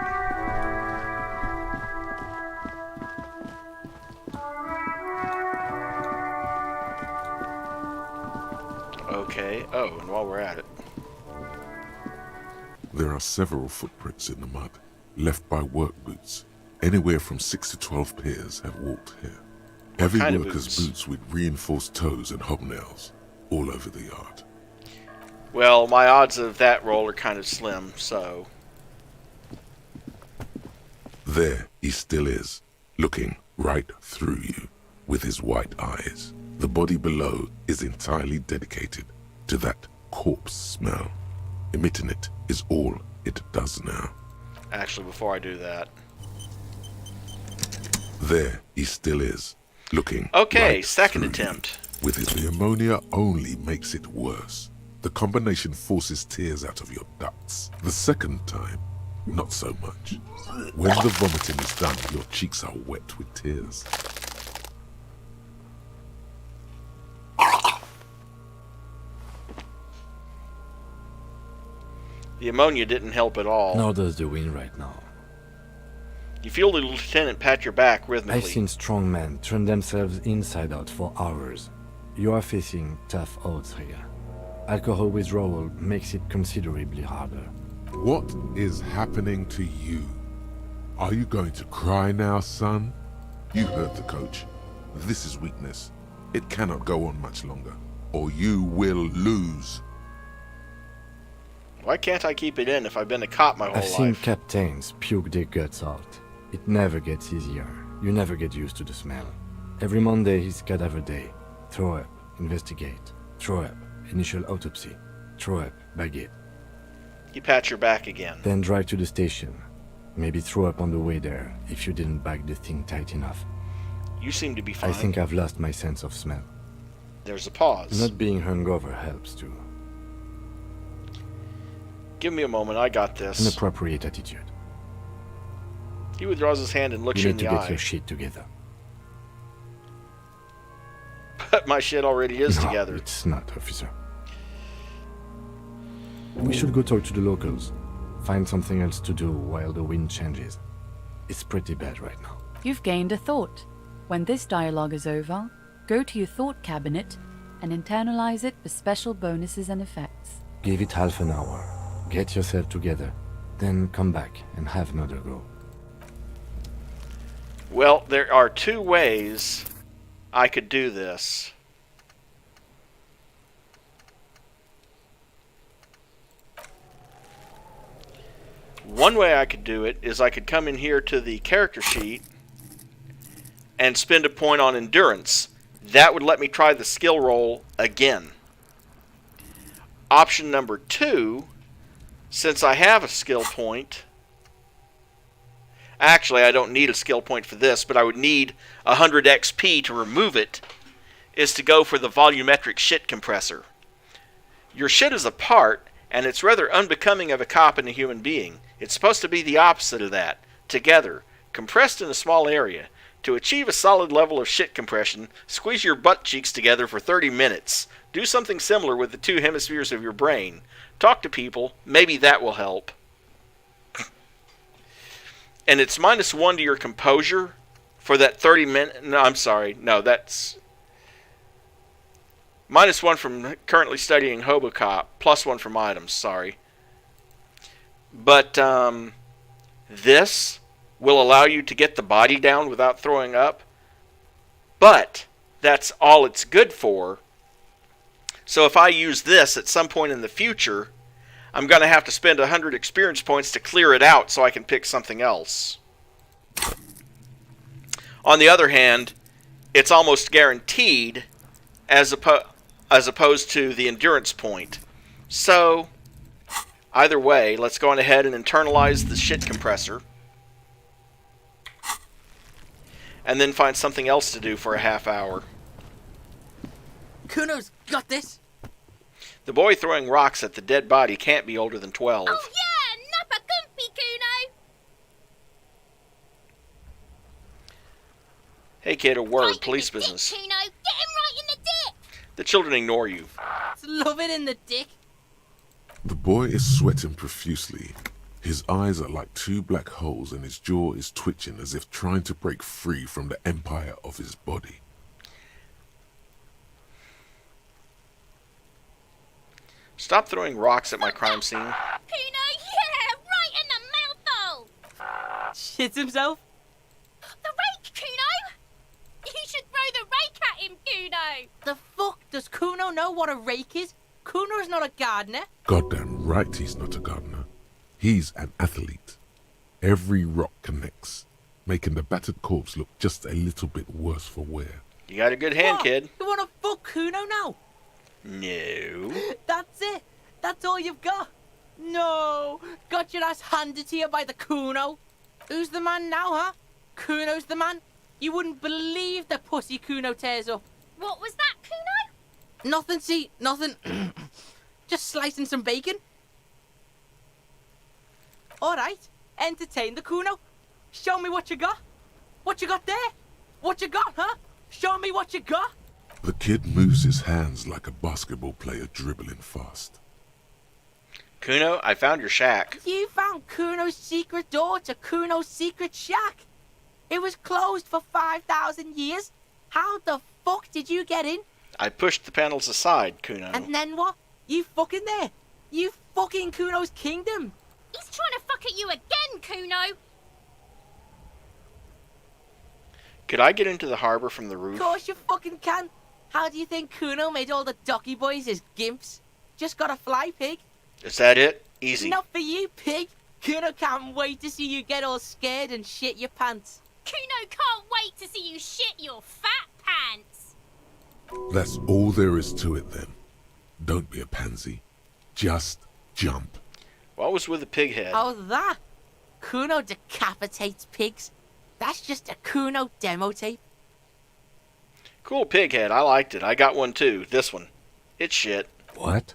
Okay. Oh, and while we're at it. There are several footprints in the mud, left by work boots. Anywhere from 6 to 12 pairs have walked here. Heavy kind of workers' boots? boots with reinforced toes and hobnails, all over the yard. Well, my odds of that roll are kind of slim, so... There he still is, looking right through you with his white eyes. The body below is entirely dedicated to that corpse smell. Emitting it is all it does now. Actually, before I do that... There he still is, looking. Okay, right second through attempt. You. With it, the ammonia only makes it worse. The combination forces tears out of your ducts. The second time, not so much. When the vomiting is done, your cheeks are wet with tears. The ammonia didn't help at all. Nor does the wind right now. You feel the lieutenant pat your back rhythmically. I've seen strong men turn themselves inside out for hours. You are facing tough odds here. Alcohol withdrawal makes it considerably harder. What is happening to you? Are you going to cry now, son? You heard the coach. This is weakness. It cannot go on much longer, or you will lose. Why can't I keep it in if I've been a cop my whole life? I've seen captains puke their guts out. It never gets easier. You never get used to the smell. Every Monday is cadaver day. Throw up, investigate. Throw up, initial autopsy. Throw up, bag it. You pat your back again. Then drive to the station. Maybe throw up on the way there if you didn't bag the thing tight enough. You seem to be fine. I think I've lost my sense of smell. There's a pause. Not being hungover helps too. Give me a moment, I got this. An appropriate attitude. He withdraws his hand and looks You you in need to the get eye. your shit together. But my shit already is No, together. It's not, officer. We should go talk to the locals. Find something else to do while the wind changes. It's pretty bad right now. You've gained a thought. When this dialogue is over, go to your thought cabinet and internalize it for special bonuses and effects. Give it half an hour. Get yourself together. Then come back and have another go. Well, there are two ways I could do this. One way I could do it is I could come in here to the character sheet and spend a point on endurance. That would let me try the skill roll again. Option number 2, since I have a skill point, actually I don't need a skill point for this, but I would need 100 XP to remove it, is to go for the volumetric shit compressor. Your shit is apart, and it's rather unbecoming of a cop and a human being. It's supposed to be the opposite of that, together, compressed in a small area. To achieve a solid level of shit compression, squeeze your butt cheeks together for 30 minutes. Do something similar with the two hemispheres of your brain. Talk to people, maybe that will help. And it's -1 to your composure for that 30 minute... No, I'm sorry. No, that's... -1 from currently studying Hobocop. +1 from items, sorry. But this will allow you to get the body down without throwing up. But that's all it's good for. So if I use this at some point in the future, I'm going to have to spend 100 experience points to clear it out so I can pick something else. On the other hand, it's almost guaranteed as opposed to the endurance point. So, either way, let's go on ahead and internalize the shit compressor. And then find something else to do for a half hour. Kuno's got this. The boy throwing rocks at the dead body can't be older than 12. Oh yeah, Nappa Gumpy, Kuno. Hey kid, a word, Right police in the business. Dick, Kuno. Get him right in the dick. The children ignore you. Love it in the dick. The boy is sweating profusely. His eyes are like two black holes and his jaw is twitching as if trying to break free from the empire of his body. Stop throwing rocks at my crime scene. Kuno, yeah, right in the mouthhole. Shits himself. The rake, Kuno. You should throw the rake at him, Kuno. The fuck? Does Kuno know what a rake is? Kuno's not a gardener. Goddamn right he's not a gardener. He's an athlete. Every rock connects, making the battered corpse look just a little bit worse for wear. You got a good hand, What? kid. You wanna fuck Kuno now? No. That's it. That's all you've got. No. Got your ass handed to you by the Kuno. Who's the man now, huh? Kuno's the man. You wouldn't believe the pussy Kuno tears up. What was that, Kuno? Nothing, see, nothing. Just slicing some bacon. All right, entertain the Kuno. Show me what you got. What you got there? What you got, huh? Show me what you got. The kid moves his hands like a basketball player dribbling fast. Kuno, I found your shack. You found Kuno's secret door to Kuno's secret shack. It was closed for 5,000 years. How the fuck did you get in? I pushed the panels aside, Kuno. And then what? You fucking there. You fucking Kuno's kingdom. He's trying to fuck at you again, Kuno. Could I get into the harbor from the roof? Of course you fucking can. How do you think Kuno made all the docky boys his gimps? Just gotta fly, pig. Is that it? Easy. Not for you, pig. Kuno can't wait to see you get all scared and shit your pants. Kuno can't wait to see you shit your fat pants. That's all there is to it then. Don't be a pansy. Just jump. What was with the pig head? Oh, that? Kuno decapitates pigs. That's just a Kuno demo tape. Cool pig head. I liked it. I got one too. This one. It's shit. What?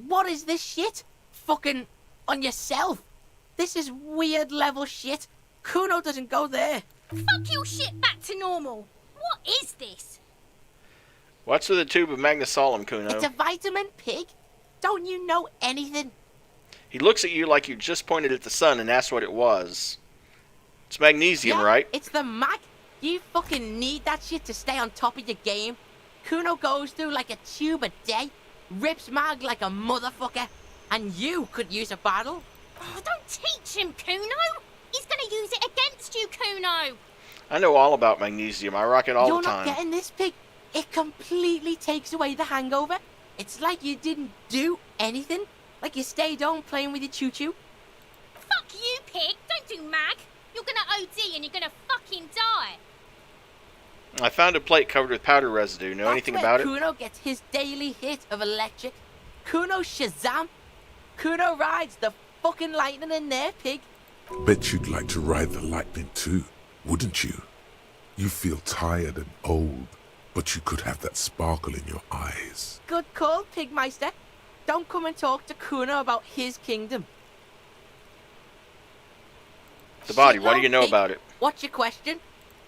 What is this shit? Fucking on yourself. This is weird level shit. Kuno doesn't go there. Fuck your shit back to normal. What is this? What's with a tube of magnesolum, Kuno? It's a vitamin, pig. Don't you know anything? He looks at you like you just pointed at the sun and asked what it was. It's magnesium, Yeah, right? It's the mag. You fucking need that shit to stay on top of your game. Kuno goes through like a tube a day, rips mag like a motherfucker, and you could use a bottle. Oh, don't teach him, Kuno. He's gonna use it against you, Kuno. I know all about magnesium. I rock it all You're the time. not getting this, pig. It completely takes away the hangover. It's like you didn't do anything. Like you stayed home playing with your choo-choo. Fuck you, pig. Don't do mag. You're gonna OD and you're gonna fucking die. I found a plate covered with powder residue. Know anything about it? Kuno gets his daily hit of electric. Kuno Shazam. Kuno rides the fucking lightning in there, pig. Bet you'd like to ride the lightning too, wouldn't you? You feel tired and old, but you could have that sparkle in your eyes. Good call, Pigmeister. Don't come and talk to Kuno about his kingdom. The body, what do you know pig. about it? What's your question?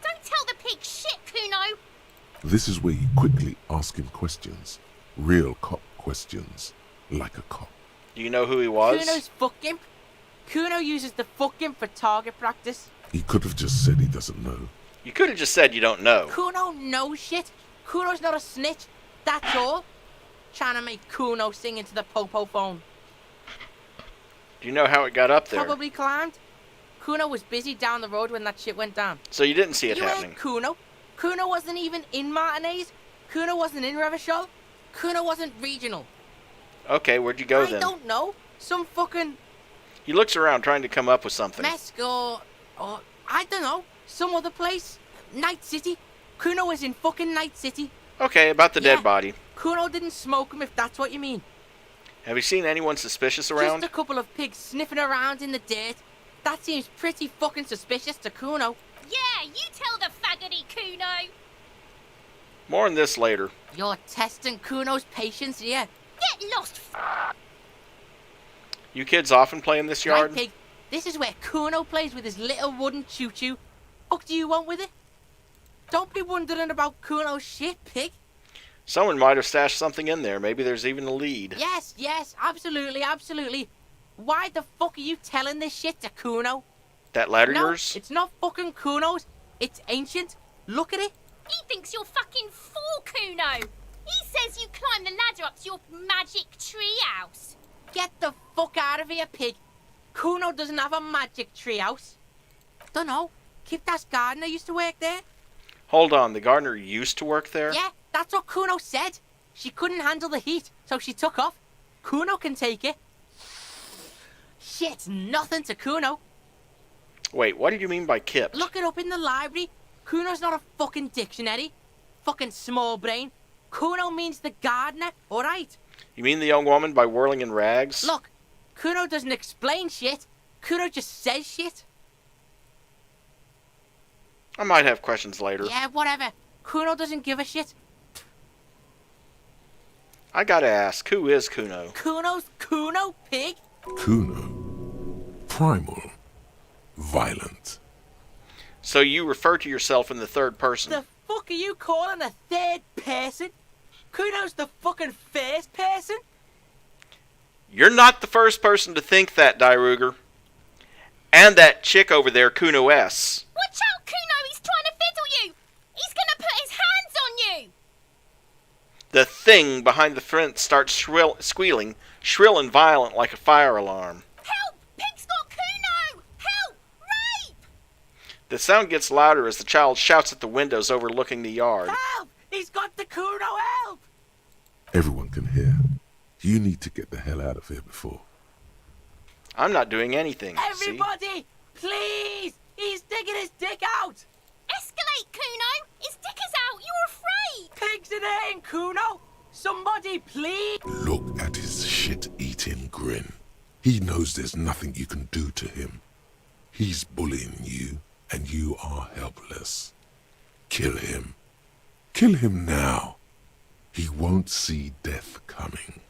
Don't tell the pig shit, Kuno. This is where you quickly ask him questions. Real cop questions. Like a cop. Do you know who he was? Kuno's fuck gimp. Kuno uses the fuck gimp for target practice. He could have just said he doesn't know. You could have just said you don't know. Kuno knows shit. Kuno's not a snitch. That's all. Trying to make Kuno sing into the popo phone. Do you know how it got up there? Probably climbed. Kuno was busy down the road when that shit went down. So you didn't see it You happening? ain't Kuno. Kuno wasn't even in Martinez. Kuno wasn't in Revachol. Kuno wasn't regional. Okay, where'd you go I then? don't know. Some fucking He looks around trying to come up with something. Mesk or I don't know. Some other place. Night City. Kuno was in fucking Night City. Okay, about the dead body. Kuno didn't smoke him if that's what you mean. Have you seen anyone suspicious around? Just a couple of pigs sniffing around in the dirt. That seems pretty fucking suspicious to Kuno. Yeah, you tell the faggoty, Kuno. More on this later. You're testing Kuno's patience here. Get lost, You kids often play in this yard? Right, pig. This is where Kuno plays with his little wooden choo-choo. What do you want with it? Don't be wondering about Kuno's shit, pig. Someone might have stashed something in there. Maybe there's even a lead. Yes, absolutely, absolutely. Why the fuck are you telling this shit to Kuno? That ladder No, yours? it's not fucking Kuno's. It's ancient. Look at it. He thinks you're fucking fool, Kuno. He says you climb the ladder up to your magic tree house. Get the fuck out of here, pig. Kuno doesn't have a magic tree house. Dunno. Kiptas gardener used to work there. Hold on, the gardener used to work there? Yeah, that's what Kuno said. She couldn't handle the heat, so she took off. Kuno can take it. Shit's nothing to Kuno. Wait, what did you mean by Kip? Look it up in the library. Kuno's not a fucking dictionary. Fucking small brain. Kuno means the gardener, alright? You mean the young woman by whirling in rags? Look, Kuno doesn't explain shit. Kuno just says shit. I might have questions later. Yeah, whatever. Kuno doesn't give a shit. I gotta ask, who is Kuno? Kuno's Kuno, pig? Kuno. Primal. Violent. So you refer to yourself in the third person? The fuck are you calling a third person? Kuno's the fucking first person? You're not the first person to think that, Dairuger. And that chick over there, Kuno S. Watch out, Kuno! He's trying to fiddle you! He's gonna put his hands on you! The thing behind the fence starts squealing, shrill and violent like a fire alarm. Help! Pig's got Kuno! Help! Rape! The sound gets louder as the child shouts at the windows overlooking the yard. Help! He's got the Kuno, help! Everyone can hear. You need to get the hell out of here before. I'm not doing anything. Everybody, please! He's digging his dick out! Escalate, Kuno! His dick is out! You're afraid! Pigs in here, Kuno! Somebody, please! Look at his shit-eating grin. He knows there's nothing you can do to him. He's bullying you, and you are helpless. Kill him. Kill him now. He won't see death coming.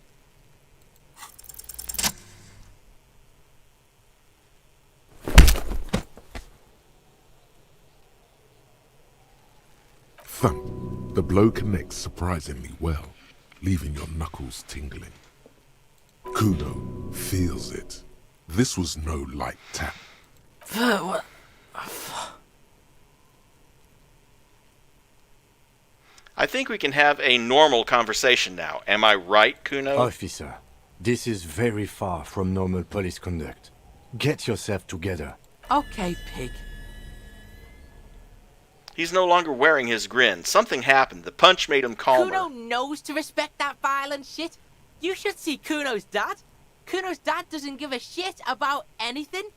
Thump. The blow connects surprisingly well, leaving your knuckles tingling. Kuno feels it. This was no light tap. I think we can have a normal conversation now. Am I right, Kuno? Officer, this is very far from normal police conduct. Get yourself together. Okay, pig. He's no longer wearing his grin. Something happened. The punch made him calmer. Kuno knows to respect that violent shit. You should see Kuno's dad. Kuno's dad doesn't give a shit about anything.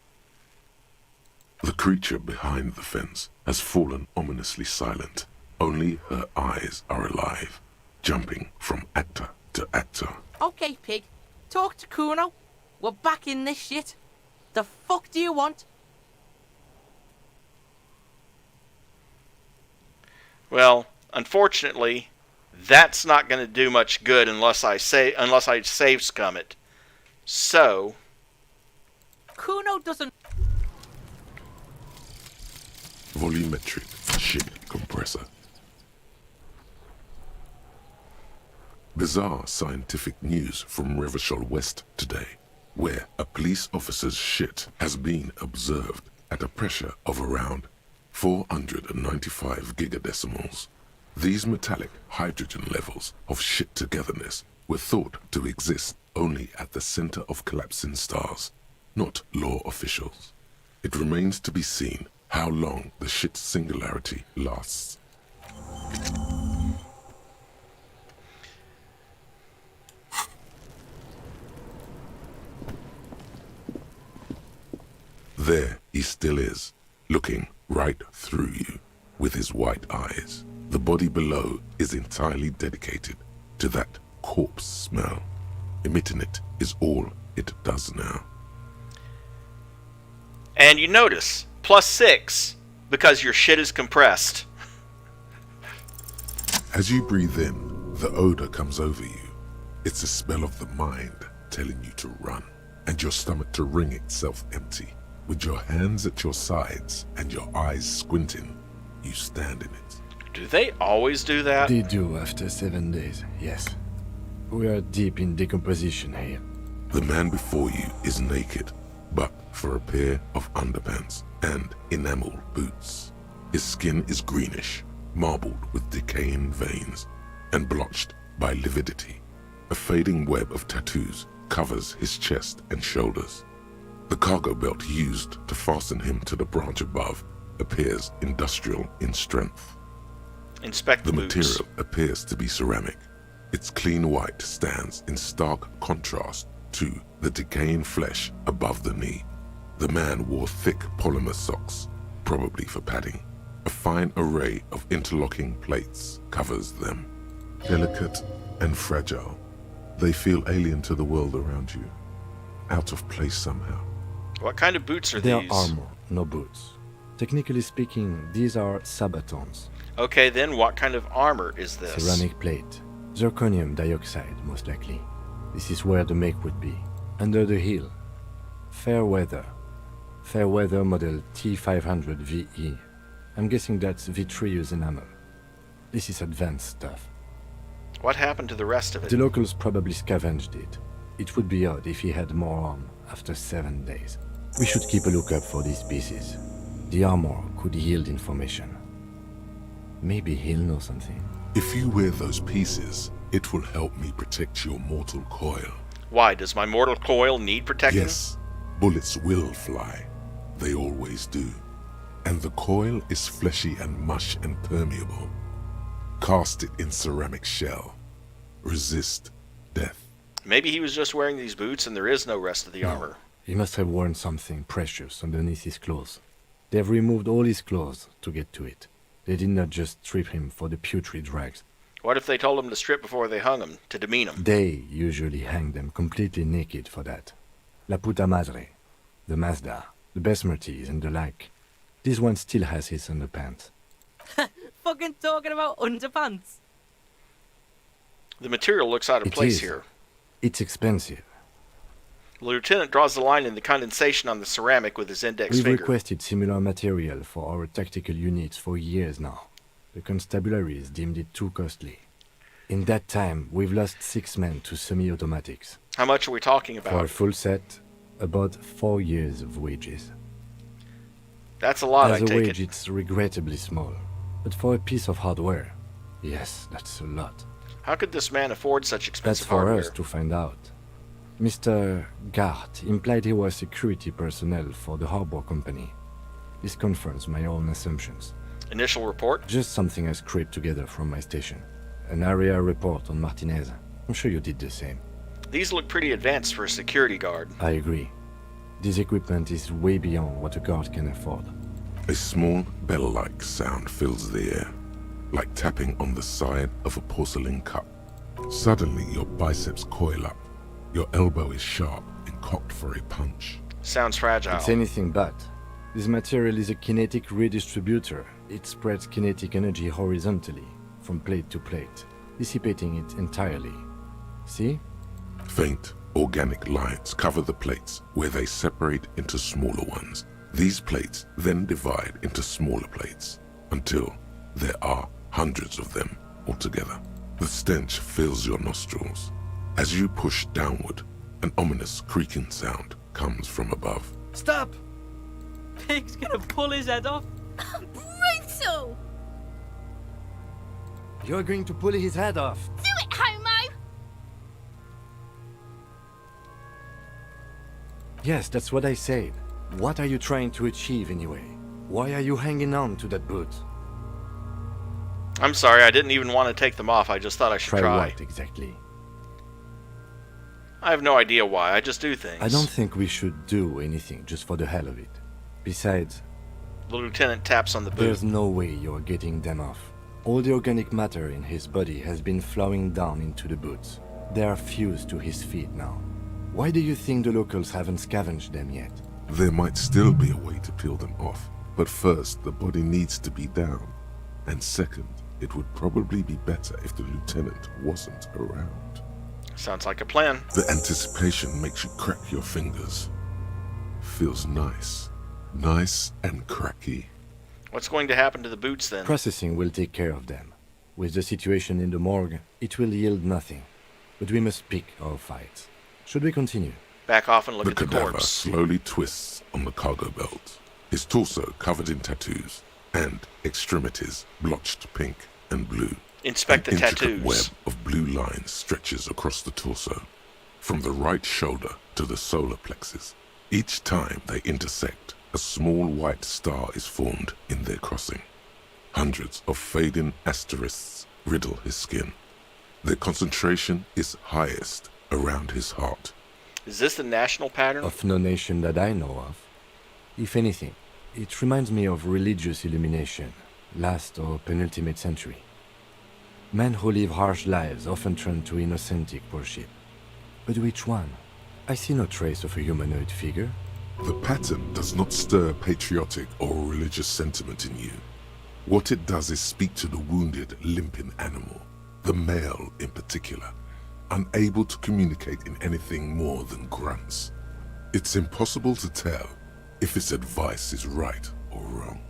The creature behind the fence has fallen ominously silent. Only her eyes are alive, jumping from actor to actor. Okay, pig. Talk to Kuno. We're back in this shit. The fuck do you want? Well, unfortunately, that's not going to do much good unless I save scum it. So, Kuno doesn't. Volumetric ship compressor. Bizarre scientific news from Revachol West today, where a police officer's shit has been observed at a pressure of around 495 gigadecimals. These metallic hydrogen levels of shit togetherness were thought to exist only at the center of collapsing stars, not law officials. It remains to be seen how long the shit singularity lasts. There he still is, looking right through you with his white eyes. The body below is entirely dedicated to that corpse smell. Emitting it is all it does now. and you notice, +6, because your shit is compressed. As you breathe in, the odor comes over you. It's a smell of the mind telling you to run, and your stomach to wring itself empty. With your hands at your sides and your eyes squinting, you stand in it. Do they always do that? They do after 7 days, yes. We are deep in decomposition here. The man before you is naked, but for a pair of underpants and enamel boots. His skin is greenish, marbled with decaying veins, and blotched by lividity. A fading web of tattoos covers his chest and shoulders. The cargo belt used to fasten him to the branch above appears industrial in strength. Inspect the boots. material appears to be ceramic. Its clean white stands in stark contrast to the decaying flesh above the knee. The man wore thick polymer socks, probably for padding. A fine array of interlocking plates covers them. Delicate and fragile, they feel alien to the world around you, out of place somehow. What kind of boots are They are these? armor, no boots. Technically speaking, these are sabatons. Okay, then what kind of armor is this? Ceramic plate. Zirconium dioxide, most likely. This is where the make would be. Under the heel. Fair weather. Fair weather model T500 VE. I'm guessing that's vitreous enamel. This is advanced stuff. What happened to the rest of it? The locals probably scavenged it. It would be odd if he had more on after 7 days. We should keep a lookout for these pieces. The armor could yield information. Maybe he'll know something. If you wear those pieces, it will help me protect your mortal coil. Why, does my mortal coil need protecting? Yes, bullets will fly. They always do. And the coil is fleshy and mush and permeable. Cast it in ceramic shell. Resist death. Maybe he was just wearing these boots and there is no rest of the armor. He must have worn something precious underneath his clothes. They've removed all his clothes to get to it. They did not just strip him for the putrid rags. What if they told him to strip before they hung him, to demean him? They usually hang them completely naked for that. La puta madre, the Mazda, the Besmerties and the like. This one still has his underpants. Fucking talking about underpants. The material looks out of place here. It's expensive. The lieutenant draws the line in the condensation on the ceramic with his index We've finger. requested similar material for our tactical units for years now. The constabularies deemed it too costly. In that time, we've lost 6 men to semi-automatics. How much are we talking about? For a full set, about 4 years of wages. That's a lot, I As a take wage, it. it's regrettably small. But for a piece of hardware, yes, that's a lot. How could this man afford such That's expensive for hardware? us to find out. Mr. Gart implied he was security personnel for the harbor company. This confirms my own assumptions. Initial report? Just something I scraped together from my station. An area report on Martinez. I'm sure you did the same. These look pretty advanced for a security guard. I agree. This equipment is way beyond what a guard can afford. A small bell-like sound fills the air, like tapping on the side of a porcelain cup. Suddenly, your biceps coil up. Your elbow is sharp and cocked for a punch. Sounds fragile. It's anything but. This material is a kinetic redistributor. It spreads kinetic energy horizontally, from plate to plate, dissipating it entirely. See? Faint, organic lines cover the plates where they separate into smaller ones. These plates then divide into smaller plates until there are hundreds of them altogether. The stench fills your nostrils. As you push downward, an ominous creaking sound comes from above. Stop! Pig's gonna pull his head off. Brutal! You're going to pull his head off. Do it, homo! Yes, that's what I said. What are you trying to achieve anyway? Why are you hanging on to that boot? I'm sorry, I didn't even want to take them off. I just thought I should try. What exactly? I have no idea why. I just do things. I don't think we should do anything just for the hell of it. Besides, The lieutenant taps on the boot. there's no way you're getting them off. All the organic matter in his body has been flowing down into the boots. They are fused to his feet now. Why do you think the locals haven't scavenged them yet? There might still be a way to peel them off, but first the body needs to be down. And second, it would probably be better if the lieutenant wasn't around. Sounds like a plan. The anticipation makes you crack your fingers. Feels nice. Nice and cracky. What's going to happen to the boots then? Processing will take care of them. With the situation in the morgue, it will yield nothing. But we must pick our fights. Should we continue? Back off and look The at the cadaver corpse. slowly twists on the cargo belt, his torso covered in tattoos, and extremities blotched pink and blue. Inspect the An intricate tattoos. web of blue lines stretches across the torso, from the right shoulder to the solar plexus. Each time they intersect, a small white star is formed in their crossing. Hundreds of fading asterisks riddle his skin. Their concentration is highest around his heart. Is this the national pattern? Of no nation that I know of. If anything, it reminds me of religious illumination, last or penultimate century. Men who live harsh lives often turn to innocentic worship. But which one? I see no trace of a humanoid figure. The pattern does not stir patriotic or religious sentiment in you. What it does is speak to the wounded, limping animal, the male in particular, unable to communicate in anything more than grunts. It's impossible to tell if its advice is right or wrong.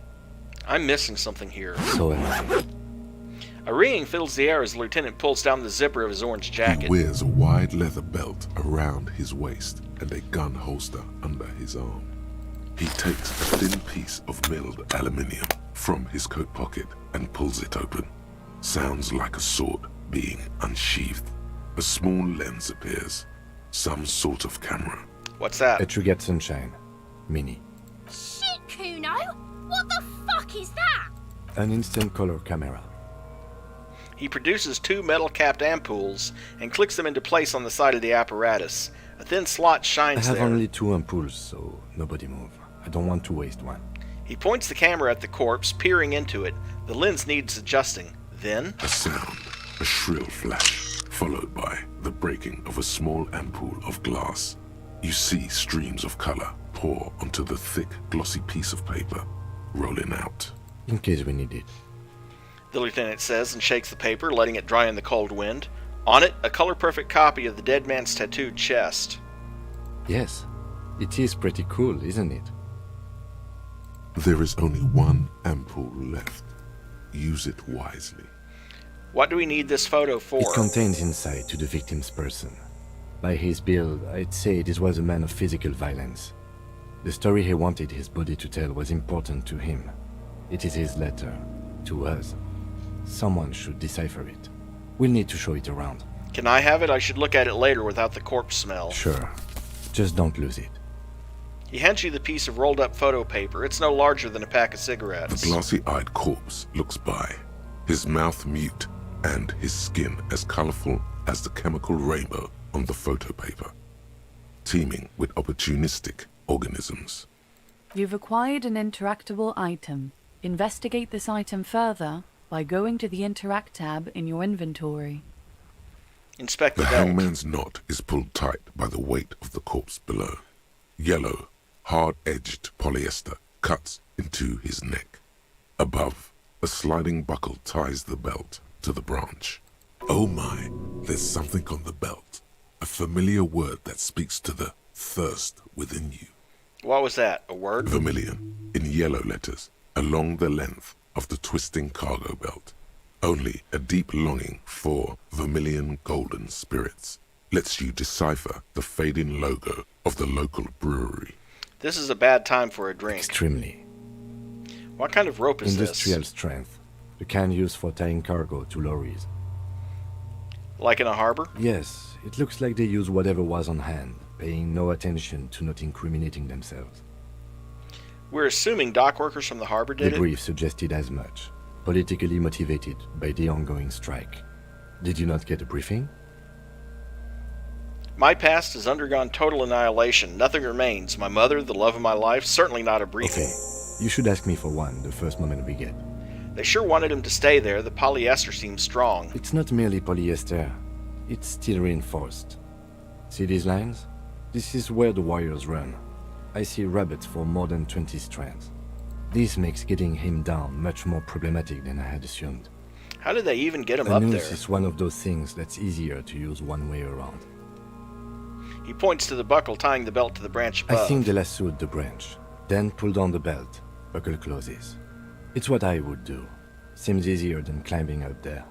I'm missing something here. So am I. A ringing fills the air as the lieutenant pulls down the zipper of his orange jacket. He wears a wide leather belt around his waist and a gun holster under his arm. He takes a thin piece of milled aluminium from his coat pocket and pulls it open. Sounds like a sword being unsheathed. A small lens appears. Some sort of camera. What's that? A Trigger Sunshine. Mini. Shit, Kuno! What the fuck is that? An instant color camera. He produces two metal-capped ampoules and clicks them into place on the side of the apparatus. A thin slot shines I have there. only 2 ampoules, so nobody move. I don't want to waste one. He points the camera at the corpse, peering into it. The lens needs adjusting. Then... A sound, a shrill flash, followed by the breaking of a small ampoule of glass. You see streams of color pour onto the thick, glossy piece of paper, rolling out. In case we need it. The lieutenant says and shakes the paper, letting it dry in the cold wind. On it, a color-perfect copy of the dead man's tattooed chest. Yes, it is pretty cool, isn't it? There is only one ampoule left. Use it wisely. What do we need this photo for? It contains insight to the victim's person. By his build, I'd say this was a man of physical violence. The story he wanted his body to tell was important to him. It is his letter to us. Someone should decipher it. We'll need to show it around. Can I have it? I should look at it later without the corpse smell. Sure. Just don't lose it. He hands you the piece of rolled-up photo paper. It's no larger than a pack of cigarettes. The glassy-eyed corpse looks by, his mouth mute and his skin as colorful as the chemical rainbow on the photo paper, teeming with opportunistic organisms. You've acquired an interactable item. Investigate this item further by going to the Interact tab in your inventory. Inspect the The belt. hangman's knot is pulled tight by the weight of the corpse below. Yellow, hard-edged polyester cuts into his neck. Above, a sliding buckle ties the belt to the branch. Oh my, there's something on the belt. A familiar word that speaks to the thirst within you. What was that? A word? Vermilion, in yellow letters, along the length of the twisting cargo belt. Only a deep longing for vermilion golden spirits lets you decipher the fading logo of the local brewery. This is a bad time for a drink. Extremely. What kind of rope is Industrial strength. The kind used for tying cargo to lorries. Like in a harbor? Yes, it looks like they use whatever was on hand, paying no attention to not incriminating themselves. We're assuming dock workers from the harbor did The it? brief suggested as much, politically motivated by the ongoing strike. Did you not get a briefing? My past has undergone total annihilation. Nothing remains. My mother, the love of my life, certainly not a briefing. Okay, you should ask me for one the first moment we get. They sure wanted him to stay there. The polyester seems strong. It's not merely polyester. It's steel reinforced. See these lines? This is where the wires run. I see rabbits for more than 20 strands. This makes getting him down much more problematic than I had assumed. How did they even get him A up noose there? is one of those things that's easier to use one way around. He points to the buckle tying the belt to the branch above. I think they lassoed the branch, then pulled on the belt. Buckle closes. It's what I would do. Seems easier than climbing up there.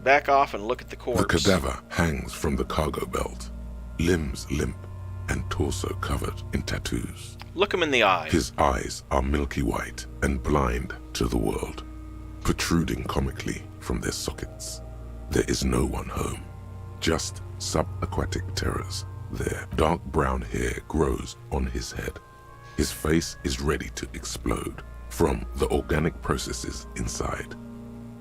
Back off and look at the corpse. The cadaver hangs from the cargo belt, limbs limp and torso covered in tattoos. Look him in the eye. His eyes are milky white and blind to the world, protruding comically from their sockets. There is no one home, just subaquatic terrors. Their dark brown hair grows on his head. His face is ready to explode from the organic processes inside.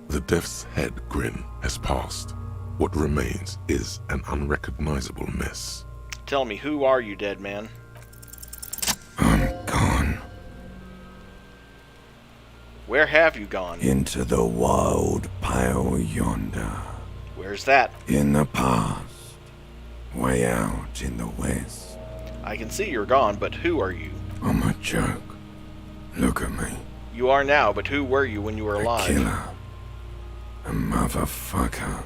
The death's head grin has passed. What remains is an unrecognizable mess. Tell me, who are you, dead man? I'm gone. Where have you gone? Into the wild pale yonder. Where's that? In the past. Way out in the west. I can see you're gone, but who are you? I'm a joke. Look at me. You are now, but who were you when you were alive? A killer. A motherfucker.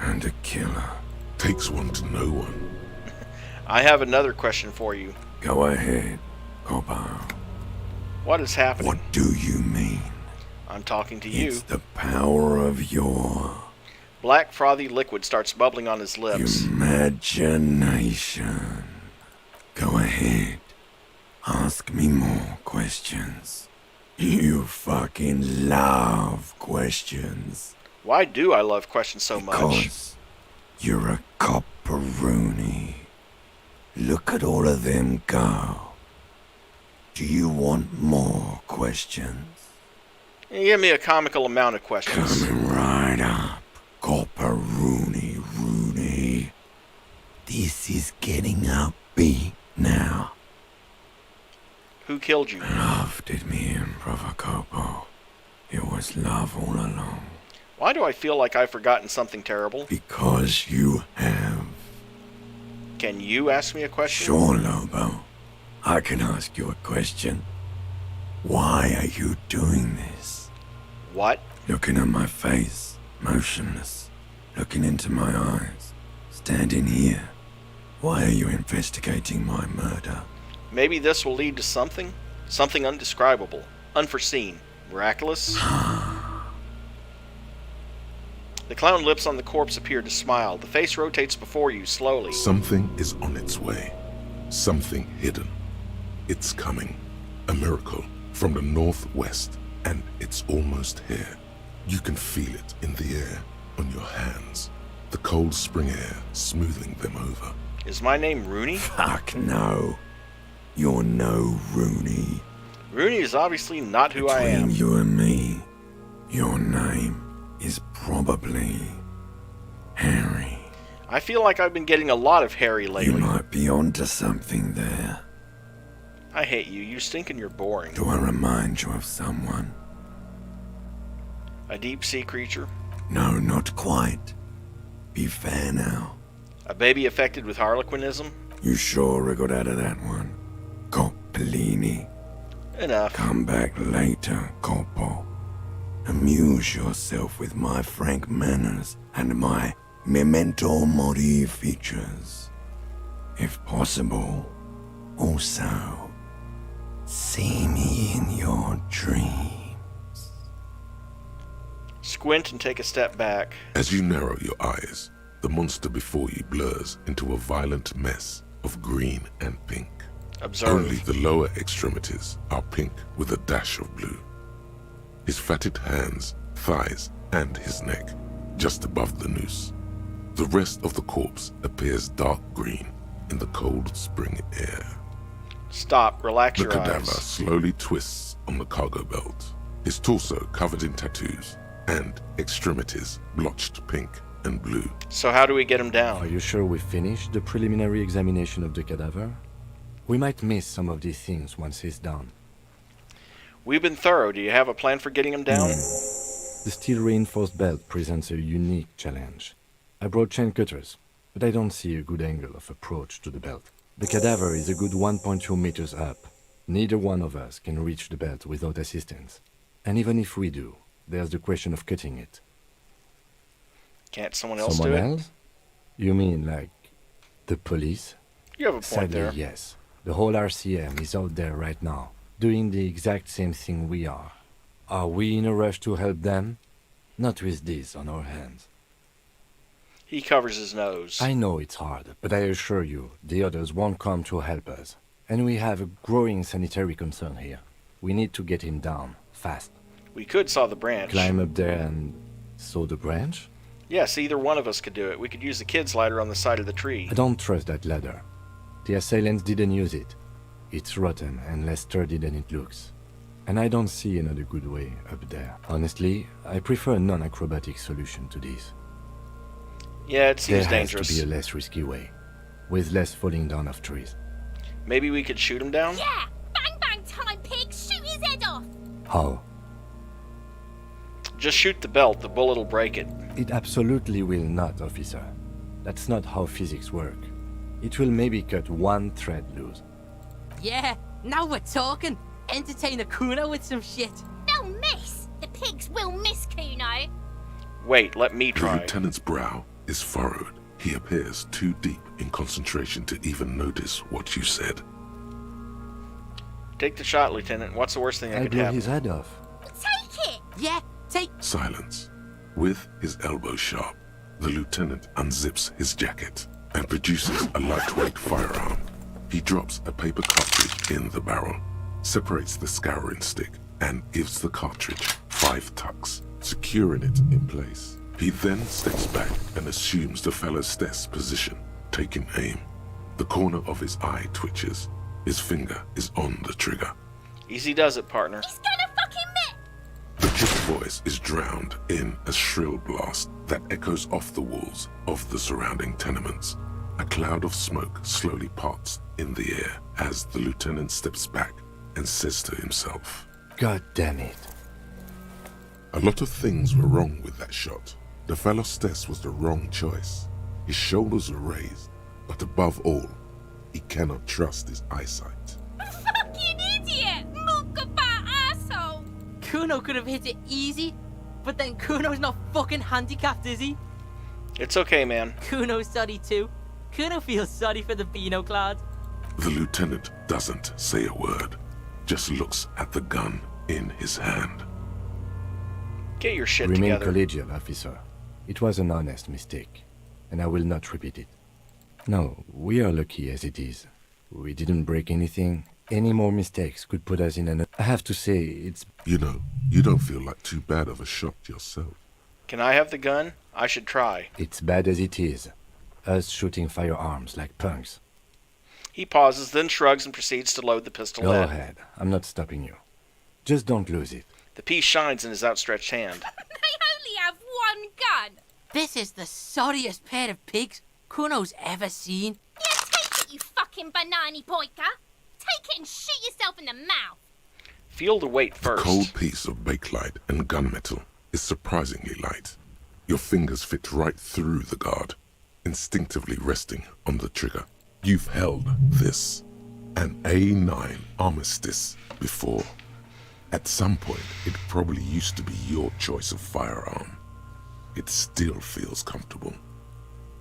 And a killer. Takes one to know one. I have another question for you. Go ahead, Copper. What is happening? What do you mean? I'm talking to you. It's the power of your... Black, frothy liquid starts bubbling on his lips. Imagination. Go ahead. Ask me more questions. You fucking love questions. Why do I love questions so much? Because you're a copperoonie. Look at all of them go. Do you want more questions? Give me a comical amount of questions. Coming right up. Copperoonie. This is getting upbeat now. Who killed you? Love did me in, Brother Copo. It was love all along. Why do I feel like I've forgotten something terrible? Because you have. Can you ask me a question? Sure, Lobo. I can ask you a question. Why are you doing this? What? Looking at my face, motionless. Looking into my eyes. Standing here. Why are you investigating my murder? Maybe this will lead to something? Something undescribable, unforeseen, miraculous? The clown lips on the corpse appear to smile. The face rotates before you, slowly. Something is on its way. Something hidden. It's coming. A miracle from the northwest, and it's almost here. You can feel it in the air, on your hands. The cold spring air smoothing them over. Is my name Rooney? Fuck no. You're no Rooney. Rooney is obviously not who I am. Between you and me, your name is probably Harry. I feel like I've been getting a lot of Harry lately. You might be onto something there. I hate you. You stink and you're boring. Do I remind you of someone? A deep sea creature? No, not quite. Be fair now. A baby affected with harlequinism? You sure wriggled out of that one, Coppellini. Enough. Come back later, Coppo. Amuse yourself with my frank manners and my memento mori features. If possible, also, see me in your dreams. Squint and take a step back. As you narrow your eyes, the monster before you blurs into a violent mess of green and pink. Observe. Only the lower extremities are pink with a dash of blue. His fatted hands, thighs, and his neck, just above the noose. The rest of the corpse appears dark green in the cold spring air. Stop. Relax The your cadaver eyes. slowly twists on the cargo belt, his torso covered in tattoos, and extremities blotched pink and blue. So how do we get him down? Are you sure we finished the preliminary examination of the cadaver? We might miss some of these things once he's done. We've been thorough. Do you have a plan for getting him down? The steel-reinforced belt presents a unique challenge. I brought chain cutters, but I don't see a good angle of approach to the belt. The cadaver is a good 1.2 meters up. Neither one of us can reach the belt without assistance. And even if we do, there's the question of cutting it. Can't someone else Someone do it? else? You mean like the police? You have a point Sadly, there. yes. The whole RCM is out there right now, doing the exact same thing we are. Are we in a rush to help them? Not with this on our hands. He covers his nose. I know it's hard, but I assure you, the others won't come to help us. And we have a growing sanitary concern here. We need to get him down, fast. We could saw the branch. Climb up there and saw the branch? Yes, either one of us could do it. We could use the kid's ladder on the side of the tree. I don't trust that ladder. The assailants didn't use it. It's rotten and less sturdy than it looks. And I don't see another good way up there. Honestly, I prefer a non-acrobatic solution to this. Yeah, it seems there dangerous. There has to be a less risky way, with less falling down of trees. Maybe we could shoot him down? Yeah! Bang bang time, pig! Shoot his head off! How? Just shoot the belt. The bullet will break it. It absolutely will not, officer. That's not how physics work. It will maybe cut one thread loose. Yeah, Now we're talking. Entertain a Kuno with some shit. They'll miss. The pigs will miss Kuno. Wait, let me The try. lieutenant's brow is furrowed. He appears too deep in concentration to even notice what you said. Take the shot, Lieutenant. What's the worst thing that I'll could blow happen? his head off. Take it. Yeah, take... Silence. With his elbow sharp, the lieutenant unzips his jacket and produces a lightweight firearm. He drops a paper cartridge in the barrel, separates the scouring stick, and gives the cartridge 5 tucks, securing it in place. He then steps back and assumes the fellow's desk position, taking aim. The corner of his eye twitches. His finger is on the trigger. Easy does it, partner. He's gonna fucking miss. The kid's voice is drowned in a shrill blast that echoes off the walls of the surrounding tenements. A cloud of smoke slowly parts in the air as the lieutenant steps back and says to himself, God damn it. A lot of things were wrong with that shot. The fellow's test was the wrong choice. His shoulders were raised, but above all, he cannot trust his eyesight. Fucking idiot! Mukabat asshole! Kuno could have hit it easy, but then Kuno's not fucking handicapped, is he? It's okay, man. Kuno's sorry too. Kuno feels sorry for the Beano Clad. The lieutenant doesn't say a word, just looks at the gun in his hand. Get your shit Remain together. collegial, officer. It was an honest mistake, and I will not repeat it. No, we are lucky as it is. We didn't break anything. Any more mistakes could put us in an... I have to say, it's... You know, you don't feel like too bad of a shot yourself. Can I have the gun? I should try. It's bad as it is. Us shooting firearms like punks. He pauses, then shrugs and proceeds to load the pistol. Go ahead. I'm not stopping you. Just don't lose it. The piece shines in his outstretched hand. They only have one gun. This is the sorriest pair of pigs Kuno's ever seen. Yeah, take it, you fucking banani boika. Take it and shoot yourself in the mouth. Feel the weight The first. cold piece of bakelite and gunmetal is surprisingly light. Your fingers fit right through the guard, instinctively resting on the trigger. You've held this, an A9 Armistice, before. At some point, it probably used to be your choice of firearm. It still feels comfortable,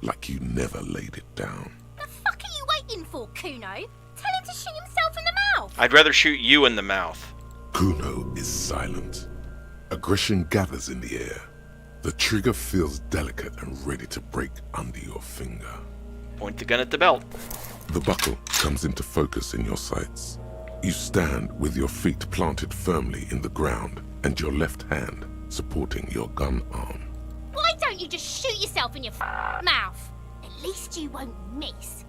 like you never laid it down. The fuck are you waiting for, Kuno? Tell him to shoot himself in the mouth. I'd rather shoot you in the mouth. Kuno is silent. Aggression gathers in the air. The trigger feels delicate and ready to break under your finger. Point the gun at the belt. The buckle comes into focus in your sights. You stand with your feet planted firmly in the ground and your left hand supporting your gun arm. Why don't you just shoot yourself in your mouth? At least you won't miss.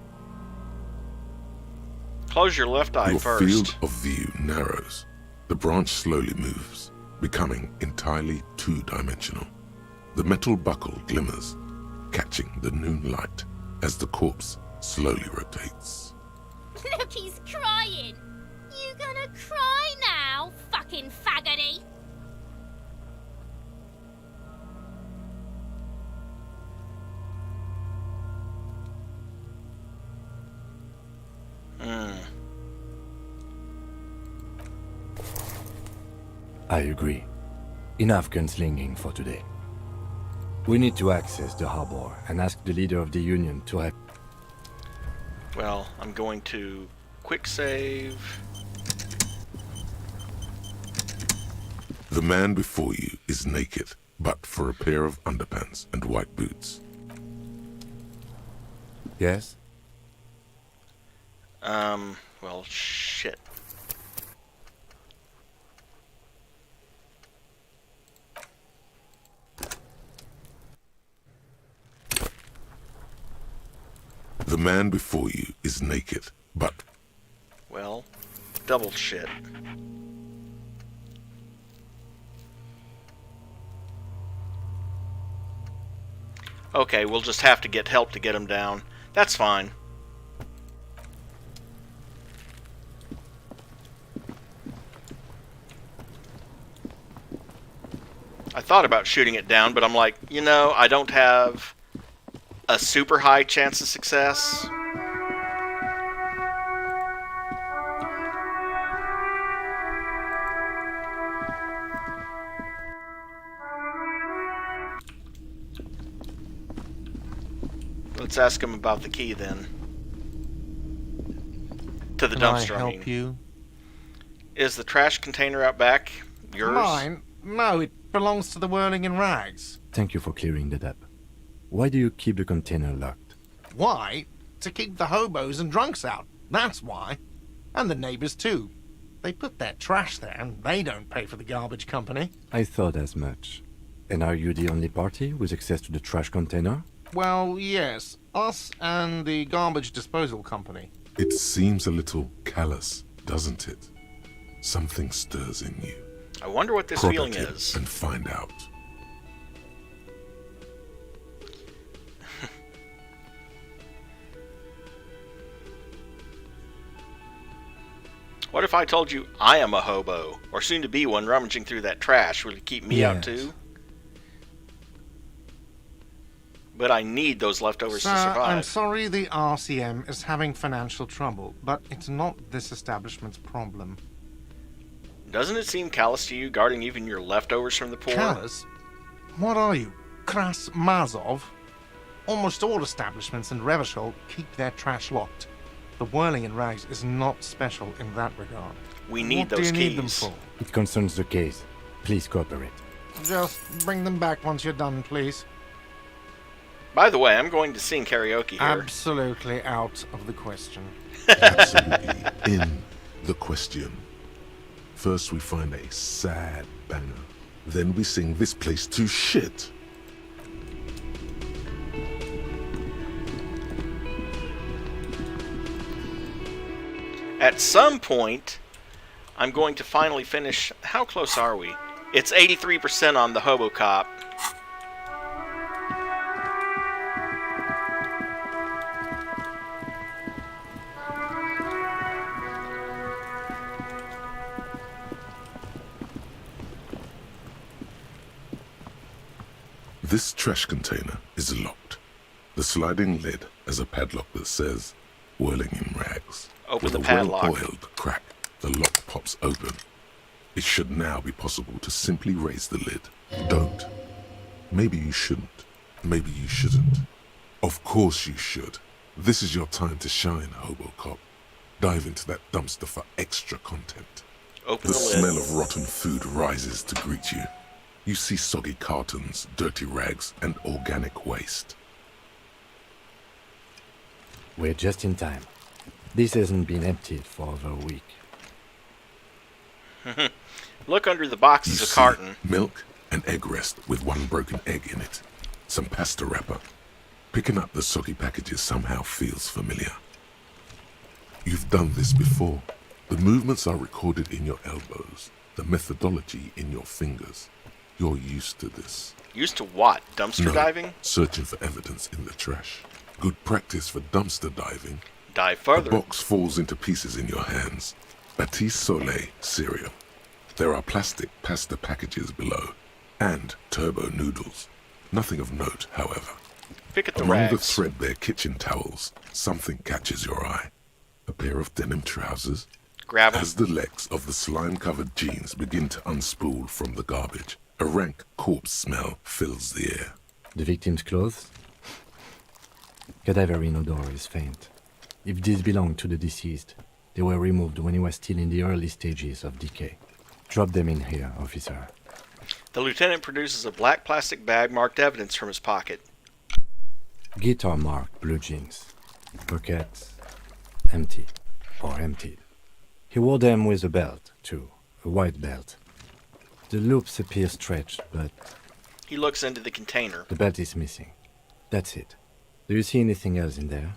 Close your left eye Your first. field of view narrows. The branch slowly moves, becoming entirely two-dimensional. The metal buckle glimmers, catching the noon light as the corpse slowly rotates. Look, he's crying. You gonna cry now, fucking faggoty? I agree. Enough gunslinging for today. We need to access the harbor and ask the leader of the Union to have... Well, I'm going to quick save. The man before you is naked, but for a pair of underpants and white boots. Yes? Well, shit. The man before you is naked, but... Well, double shit. Okay, we'll just have to get help to get him down. That's fine. I thought about shooting it down, but I'm like, you know, I don't have a super high chance of success. Let's ask him about the key then. To the Can dumpster, I help I mean. you? Is the trash container out back yours? Mine? No, it belongs to the Whirling in Rags. Thank you for clearing that up. Why do you keep the container locked? Why? To keep the hobos and drunks out. That's why. And the neighbors too. They put their trash there and they don't pay for the garbage company. I thought as much. And are you the only party with access to the trash container? Well, yes. Us and the garbage disposal company. It seems a little callous, doesn't it? Something stirs in you. I wonder what this Prod feeling at it is. and find out. What if I told you I am a hobo, or soon to be one, rummaging through that trash? Would it keep me out too? But I need those leftovers Sir, to survive. I'm sorry the RCM is having financial trouble, but it's not this establishment's problem. Doesn't it seem callous to you, guarding even your leftovers from the poor? Callous? What are you, Kras Mazov? Almost all establishments in Revachol keep their trash locked. The Whirling in Rags is not special in that regard. We need what those do you keys. need them for? It concerns the case. Please cooperate. Just bring them back once you're done, please. By the way, I'm going to sing karaoke here. Absolutely out of the question. Absolutely in the question. First we find a sad banger. Then we sing this place to shit. At some point, I'm going to finally finish. How close are we? It's 83% on the Hobo Cop. This trash container is locked. The sliding lid has a padlock that says, Whirling in Rags. Open With the a padlock. well-oiled crack, the lock pops open. It should now be possible to simply raise the lid. Don't. Maybe you shouldn't. Maybe you shouldn't. Of course you should. This is your time to shine, Hobo Cop. Dive into that dumpster for extra content. Open The the lid. smell of rotten food rises to greet you. You see soggy cartons, dirty rags, and organic waste. We're just in time. This hasn't been emptied for over a week. Look under the boxes You of see carton. milk, an egg rest with one broken egg in it, some pasta wrapper. Picking up the soggy packages somehow feels familiar. You've done this before. The movements are recorded in your elbows, the methodology in your fingers. You're used to this. Used to what? Dumpster No, diving? searching for evidence in the trash. Good practice for dumpster diving. Dive further. The box falls into pieces in your hands. Batiste Soleil cereal. There are plastic pasta packages below, and turbo noodles. Nothing of note, however. Pick at the Among the rags. threadbare kitchen towels, something catches your eye. A pair of denim trousers. Grab 'em. As the legs of the slime-covered jeans begin to unspool from the garbage, a rank corpse smell fills the air. The victim's clothes? Cadaverine odor is faint. If these belong to the deceased, they were removed when he was still in the early stages of decay. Drop them in here, officer. The lieutenant produces a black plastic bag marked evidence from his pocket. Guitar marked blue jeans. Pockets empty or emptied. He wore them with a belt, too. A white belt. The loops appear stretched, but He looks into the container. the belt is missing. That's it. Do you see anything else in there?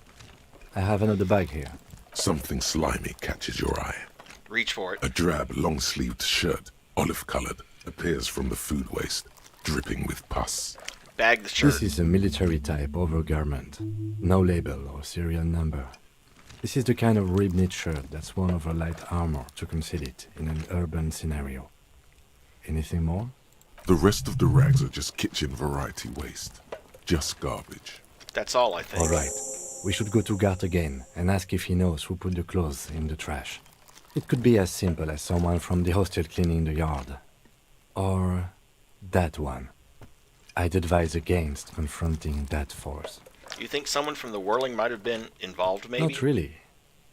I have another bag here. Something slimy catches your eye. Reach for it. A drab, long-sleeved shirt, olive-colored, appears from the food waste, dripping with pus. Bag the shirt. This is a military-type overgarment. No label or serial number. This is the kind of rib-knit shirt that's worn over light armor to conceal it in an urban scenario. Anything more? The rest of the rags are just kitchen variety waste. Just garbage. That's all, I think. All right. We should go to Gart again and ask if he knows who put the clothes in the trash. It could be as simple as someone from the hostel cleaning the yard. Or that one. I'd advise against confronting that force. You think someone from the whirling might have been involved, maybe? Not really.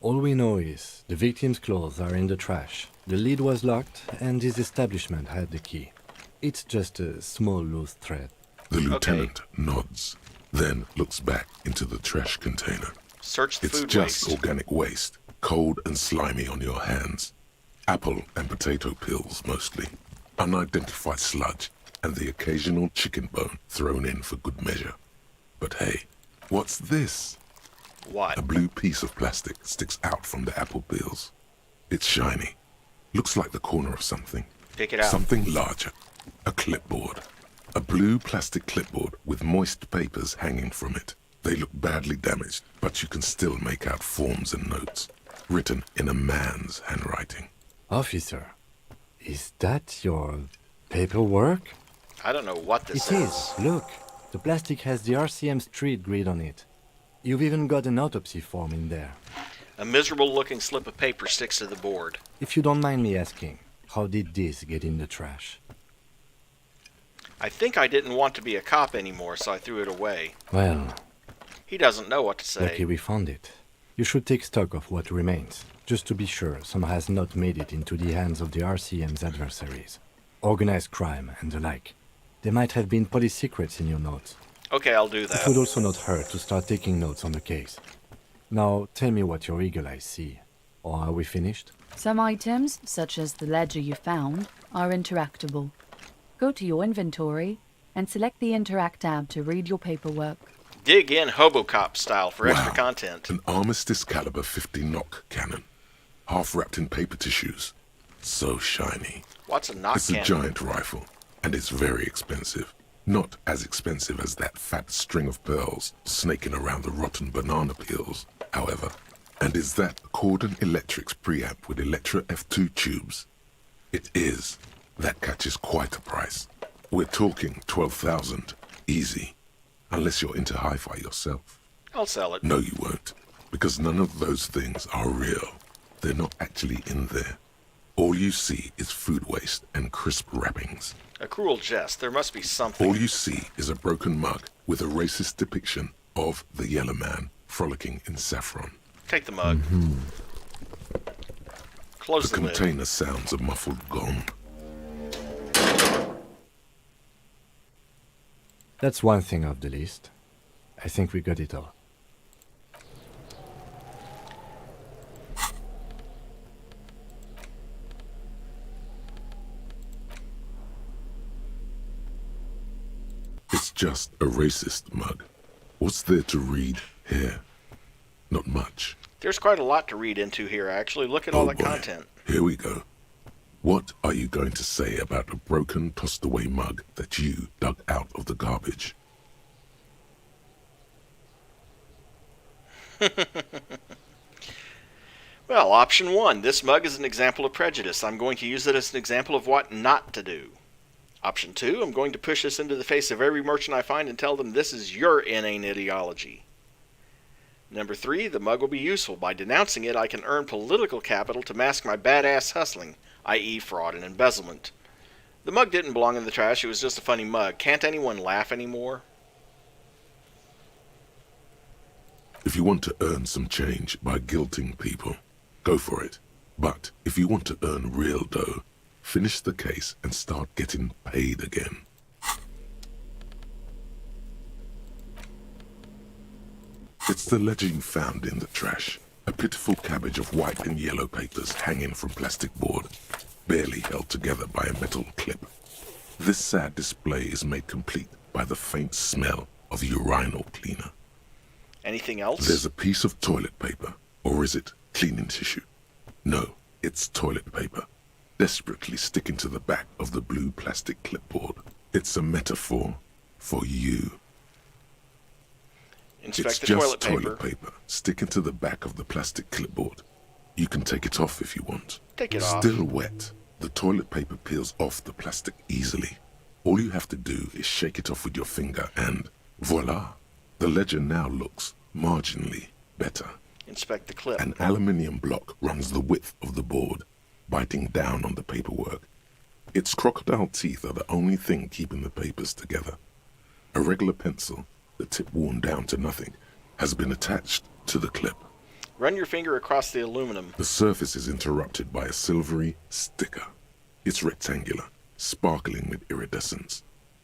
All we know is the victim's clothes are in the trash, the lid was locked, and his establishment had the key. It's just a small loose thread. The lieutenant nods, then looks back into the trash container. Search the It's food just waste. organic waste, cold and slimy on your hands. Apple and potato peels, mostly. Unidentified sludge, and the occasional chicken bone thrown in for good measure. But hey, what's this? What? A blue piece of plastic sticks out from the apple peels. It's shiny. Looks like the corner of something. Pick it out. Something larger. A clipboard. A blue plastic clipboard with moist papers hanging from it. They look badly damaged, but you can still make out forms and notes, written in a man's handwriting. Officer, is that your paperwork? I don't know what this It is. Look, the plastic has the RCM street grid on it. You've even got an autopsy form in there. A miserable-looking slip of paper sticks to the board. If you don't mind me asking, how did this get in the trash? I think I didn't want to be a cop anymore, so I threw it away. Well, He doesn't know what to say. lucky we found it. You should take stock of what remains, just to be sure some has not made it into the hands of the RCM's adversaries. Organized crime and the like. There might have been police secrets in your notes. Okay, I'll do It that. would also not hurt to start taking notes on the case. Now, tell me what your eagle eyes see. Or are we finished? Some items, such as the ledger you found, are interactable. Go to your inventory and select the Interact tab to read your paperwork. Dig in Hobocop style for extra Wow. content. An Armistice caliber 50 knock cannon, half wrapped in paper tissues. So shiny. What's a knock It's cannon? a giant rifle, and it's very expensive. Not as expensive as that fat string of pearls snaking around the rotten banana peels, however. And is that a Cordon Electric's preamp with Electra F2 tubes? It is. That catches quite a price. We're talking 12,000, easy. Unless you're into hi-fi yourself. I'll sell it. No, you won't. Because none of those things are real. They're not actually in there. All you see is food waste and crisp wrappings. A cruel jest. There must be something. All you see is a broken mug with a racist depiction of the yellow man frolicking in saffron. Take the mug. Close The the lid. container sounds a muffled gong. That's one thing off the list. I think we got it all. It's just a racist mug. What's there to read here? Not much. There's quite a lot to read into here, actually. Look at all the boy. content. Here we go. What are you going to say about a broken, tossed-away mug that you dug out of the garbage? Well, option one. This mug is an example of prejudice. I'm going to use it as an example of what not to do. Option two. I'm going to push this into the face of every merchant I find and tell them this is your inane ideology. Number three. The mug will be useful. By denouncing it, I can earn political capital to mask my badass hustling, i.e. fraud and embezzlement. The mug didn't belong in the trash. It was just a funny mug. Can't anyone laugh anymore? If you want to earn some change by guilting people, go for it. But if you want to earn real dough, finish the case and start getting paid again. It's the ledger you found in the trash. A pitiful cabbage of white and yellow papers hanging from plastic board, barely held together by a metal clip. This sad display is made complete by the faint smell of urinal cleaner. Anything else? There's a piece of toilet paper, or is it cleaning tissue? No, it's toilet paper, desperately sticking to the back of the blue plastic clipboard. It's a metaphor for you. Inspect It's the just toilet paper. paper sticking to the back of the plastic clipboard. You can take it off if you want. Take it off. Still wet. The toilet paper peels off the plastic easily. All you have to do is shake it off with your finger and voila. The ledger now looks marginally better. Inspect the clip. An aluminium block runs the width of the board, biting down on the paperwork. Its crocodile teeth are the only thing keeping the papers together. A regular pencil the tip worn down to nothing, has been attached to the clip. Run your finger across the aluminum. The surface is interrupted by a silvery sticker. It's rectangular, sparkling with iridescence.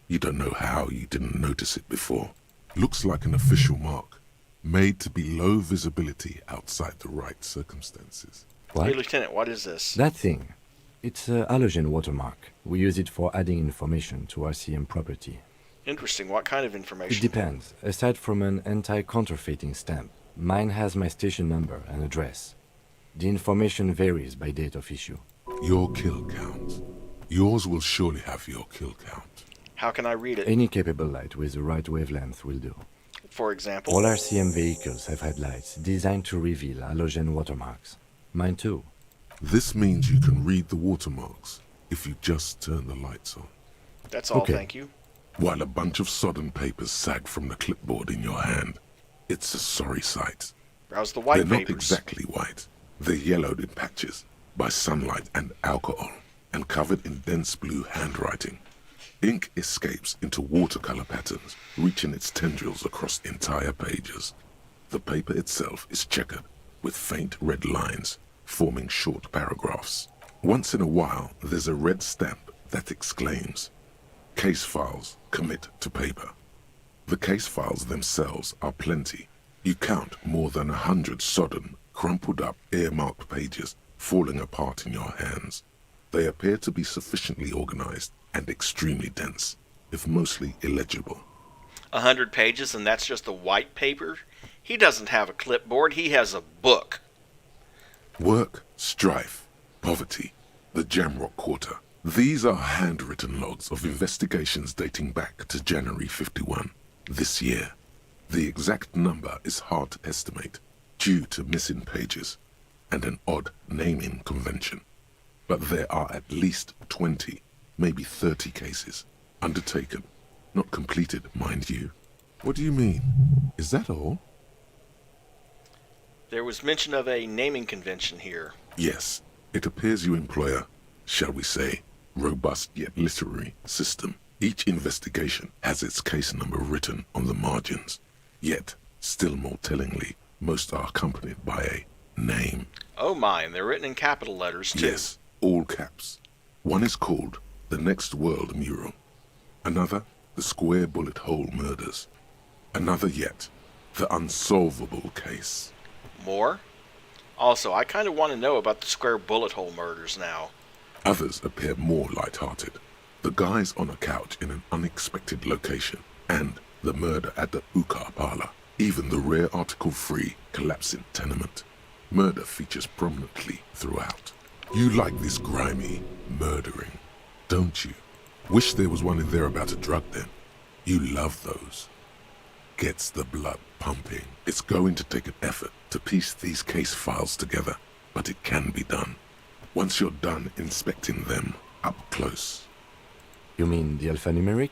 You don't know how you didn't notice it before. Looks like an official mark, made to be low visibility outside the right circumstances. Hey, What? Lieutenant, what is this? That thing. It's a halogen watermark. We use it for adding information to RCM property. Interesting. What kind of It information? depends. Aside from an anti-counterfeiting stamp, mine has my station number and address. The information varies by date of issue. Your kill count. Yours will surely have your kill count. How can I read it? Any capable light with the right wavelength will do. For example? All RCM vehicles have had lights designed to reveal halogen watermarks. Mine too. This means you can read the watermarks if you just turn the lights on. That's all, Okay. thank you. While a bunch of sodden papers sag from the clipboard in your hand, it's a sorry sight. Browse the white They're papers. not exactly white. They're yellowed in patches by sunlight and alcohol, and covered in dense blue handwriting. Ink escapes into watercolor patterns, reaching its tendrils across entire pages. The paper itself is checkered with faint red lines, forming short paragraphs. Once in a while, there's a red stamp that exclaims, "Case files commit to paper." The case files themselves are plenty. You count more than 100 sodden, crumpled up, earmarked pages falling apart in your hands. They appear to be sufficiently organized and extremely dense, if mostly illegible. 100 pages, and that's just the white paper? He doesn't have a clipboard, he has a book. Work, strife, poverty, the Jamrock Quarter. These are handwritten logs of investigations dating back to January 51, this year. The exact number is hard to estimate, due to missing pages and an odd naming convention. But there are at least 20, maybe 30 cases, undertaken, not completed, mind you. What do you mean? Is that all? There was mention of a naming convention here. Yes, it appears you employ a, shall we say, robust yet literary system. Each investigation has its case number written on the margins. Yet, still more tellingly, most are accompanied by a name. Oh my, and they're written in capital letters too. Yes, all caps. One is called The Next World Mural. Another, The Square Bullet Hole Murders. Another yet, The Unsolvable Case. More? Also, I kind of want to know about the Square Bullet Hole murders now. Others appear more light-hearted. The guys on a couch in an unexpected location, and the murder at the Ukar Parlor. Even the rare article-free collapsing tenement. Murder features prominently throughout. You like this grimy murdering, don't you? Wish there was one in there about a drug den. You love those. Gets the blood pumping. It's going to take an effort to piece these case files together, but it can be done. Once you're done inspecting them up close. You mean the alphanumeric?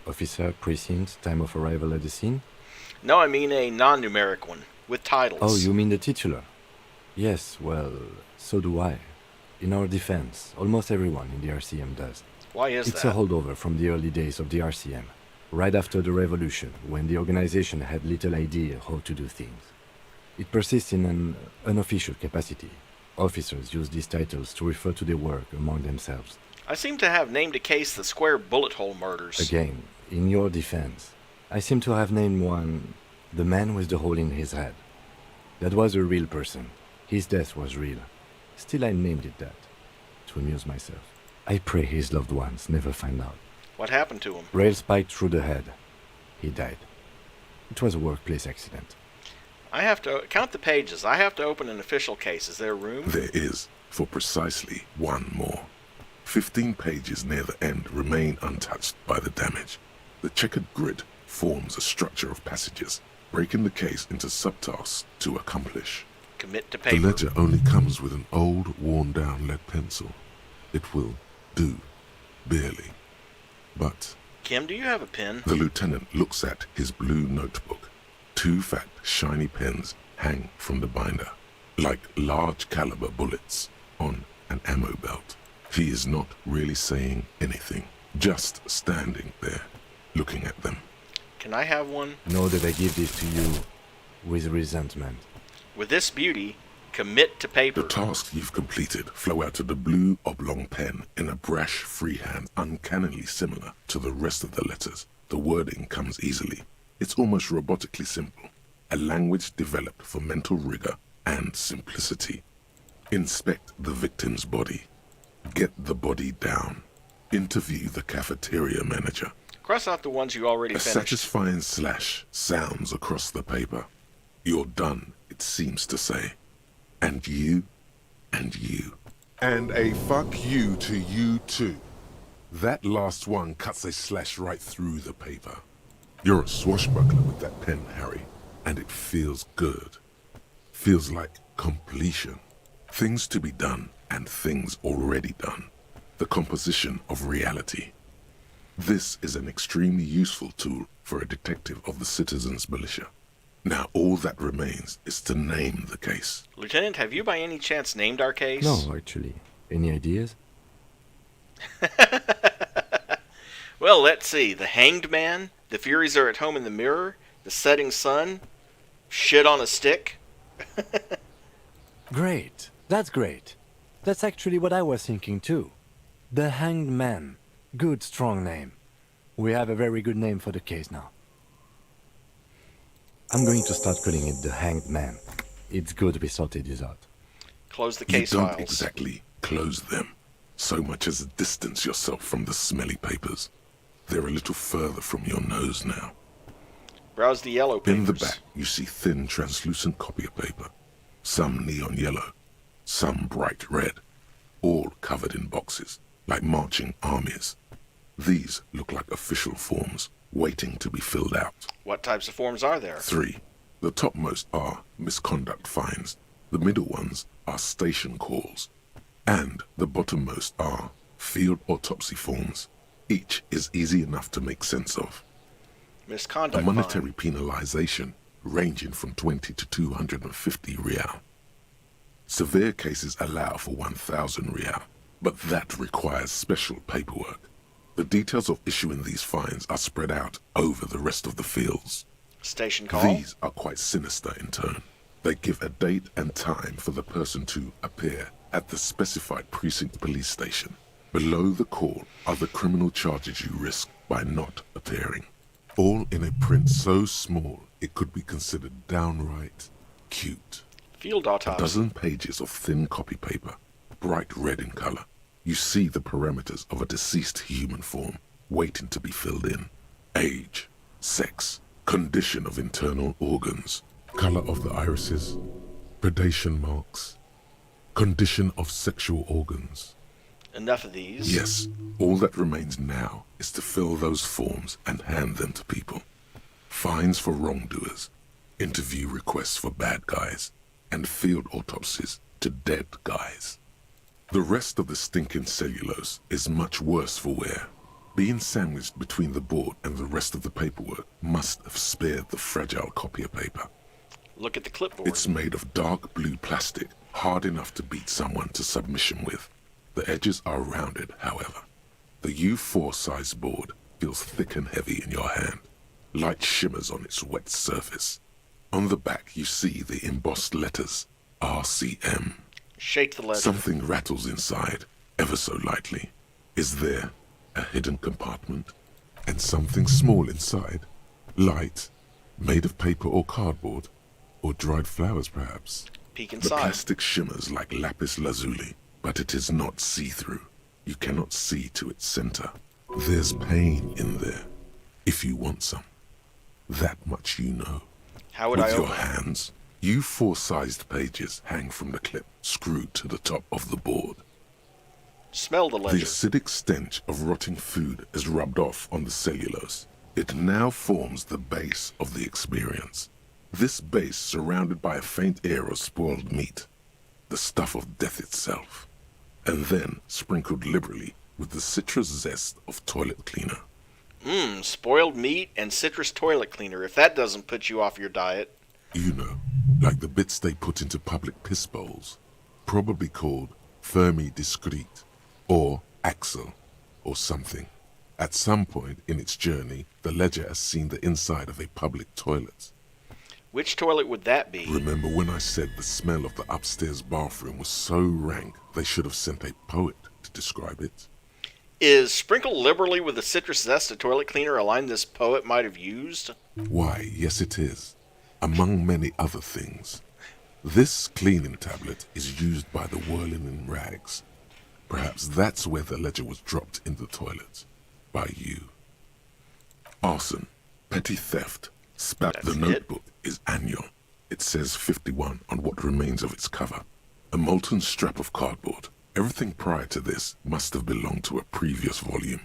Officer, precinct, time of arrival at the scene? No, I mean a non-numeric one, with titles. Oh, you mean the titular? Yes, well, so do I. In our defense, almost everyone in the RCM does. Why is It's that? a holdover from the early days of the RCM, right after the revolution, when the organization had little idea how to do things. It persists in an unofficial capacity. Officers use these titles to refer to their work among themselves. I seem to have named a case the Square Bullet Hole murders. Again, in your defense, I seem to have named one the man with the hole in his head. That was a real person. His death was real. Still, I named it that, to amuse myself. I pray his loved ones never find out. What happened to him? Rail spiked through the head. He died. It was a workplace accident. I have to count the pages. I have to open an official case. Is there room? There is, for precisely one more. 15 pages near the end remain untouched by the damage. The checkered grid forms a structure of passages, breaking the case into subtasks to accomplish. Commit to The paper. ledger only comes with an old, worn-down lead pencil. It will do, barely. But Kim, do you have a pen? the lieutenant looks at his blue notebook. 2 fat, shiny pens hang from the binder, like large-caliber bullets on an ammo belt. He is not really saying anything, just standing there, looking at them. Can I have one? Know that I give this to you with resentment. With this beauty, commit to paper. The tasks you've completed flow out of the blue oblong pen in a brash freehand uncannily similar to the rest of the letters. The wording comes easily. It's almost robotically simple. A language developed for mental rigor and simplicity. Inspect the victim's body. Get the body down. Interview the cafeteria manager. Cross out the ones you already A finished. satisfying slash sounds across the paper. You're done, it seems to say. And you, and you. And a fuck you to you too. That last one cuts a slash right through the paper. You're a swashbuckler with that pen, Harry, and it feels good. Feels like completion. Things to be done and things already done. The composition of reality. This is an extremely useful tool for a detective of the citizens' militia. Now all that remains is to name the case. Lieutenant, have you by any chance named our case? No, actually. Any ideas? Well, let's see. The Hanged Man, The Furies Are at Home in the Mirror, The Setting Sun, Shit on a Stick. Great. That's great. That's actually what I was thinking too. The Hanged Man. Good, strong name. We have a very good name for the case now. I'm going to start calling it the Hanged Man. It's good we sorted this out. Close the You case don't files. exactly close them, so much as distance yourself from the smelly papers. They're a little further from your nose now. Browse the yellow papers. In the back, you see thin, translucent copy of paper. Some neon yellow, some bright red, all covered in boxes, like marching armies. These look like official forms, waiting to be filled out. What types of forms are there? 3. The topmost are misconduct fines. The middle ones are station calls. And the bottommost are field autopsy forms. Each is easy enough to make sense of. Misconduct A monetary penalization ranging from 20 to 250 real. Severe cases allow for 1,000 real, but that requires special paperwork. The details of issuing these fines are spread out over the rest of the fields. Station call. These are quite sinister in tone. They give a date and time for the person to appear at the specified precinct police station. Below the call are the criminal charges you risk by not appearing. All in a print so small it could be considered downright cute. Field A autopsy. dozen pages of thin copy paper, bright red in color. You see the parameters of a deceased human form waiting to be filled in. Age, sex, condition of internal organs, color of the irises, predation marks, condition of sexual organs. Enough of these. Yes, all that remains now is to fill those forms and hand them to people. Fines for wrongdoers, interview requests for bad guys, and field autopsies to dead guys. The rest of the stinking cellulose is much worse for wear. Being sandwiched between the board and the rest of the paperwork must have spared the fragile copier paper. Look at the clipboard. It's made of dark blue plastic, hard enough to beat someone to submission with. The edges are rounded, however. The U4 size board feels thick and heavy in your hand. Light shimmers on its wet surface. On the back you see the embossed letters, RCM. Shake the letter. Something rattles inside, ever so lightly. Is there a hidden compartment? And something small inside? Light, made of paper or cardboard? Or dried flowers, perhaps? Peek The inside. plastic shimmers like lapis lazuli, but it is not see-through. You cannot see to its center. There's pain in there, if you want some. That much you know. How would With I your open it? hands, U4-sized pages hang from the clip, screwed to the top of the board. Smell the The ledger. acidic stench of rotting food is rubbed off on the cellulose. It now forms the base of the experience. This base surrounded by a faint air of spoiled meat, the stuff of death itself, and then sprinkled liberally with the citrus zest of toilet cleaner. Spoiled meat and citrus toilet cleaner. If that doesn't put you off your diet. You know, like the bits they put into public piss bowls, probably called Fermi Discrete, or Axel, or something. At some point in its journey, the ledger has seen the inside of a public toilet. Which toilet would that be? Remember when I said the smell of the upstairs bathroom was so rank they should have sent a poet to describe it? Is sprinkled liberally with the citrus zest a toilet cleaner a line this poet might have used? Why, yes it is. Among many other things. This cleaning tablet is used by the whirling in rags. Perhaps that's where the ledger was dropped in the toilet. By you. Arson, petty theft, the notebook is annual. It says 51 on what remains of its cover. A molten strap of cardboard. Everything prior to this must have belonged to a previous volume.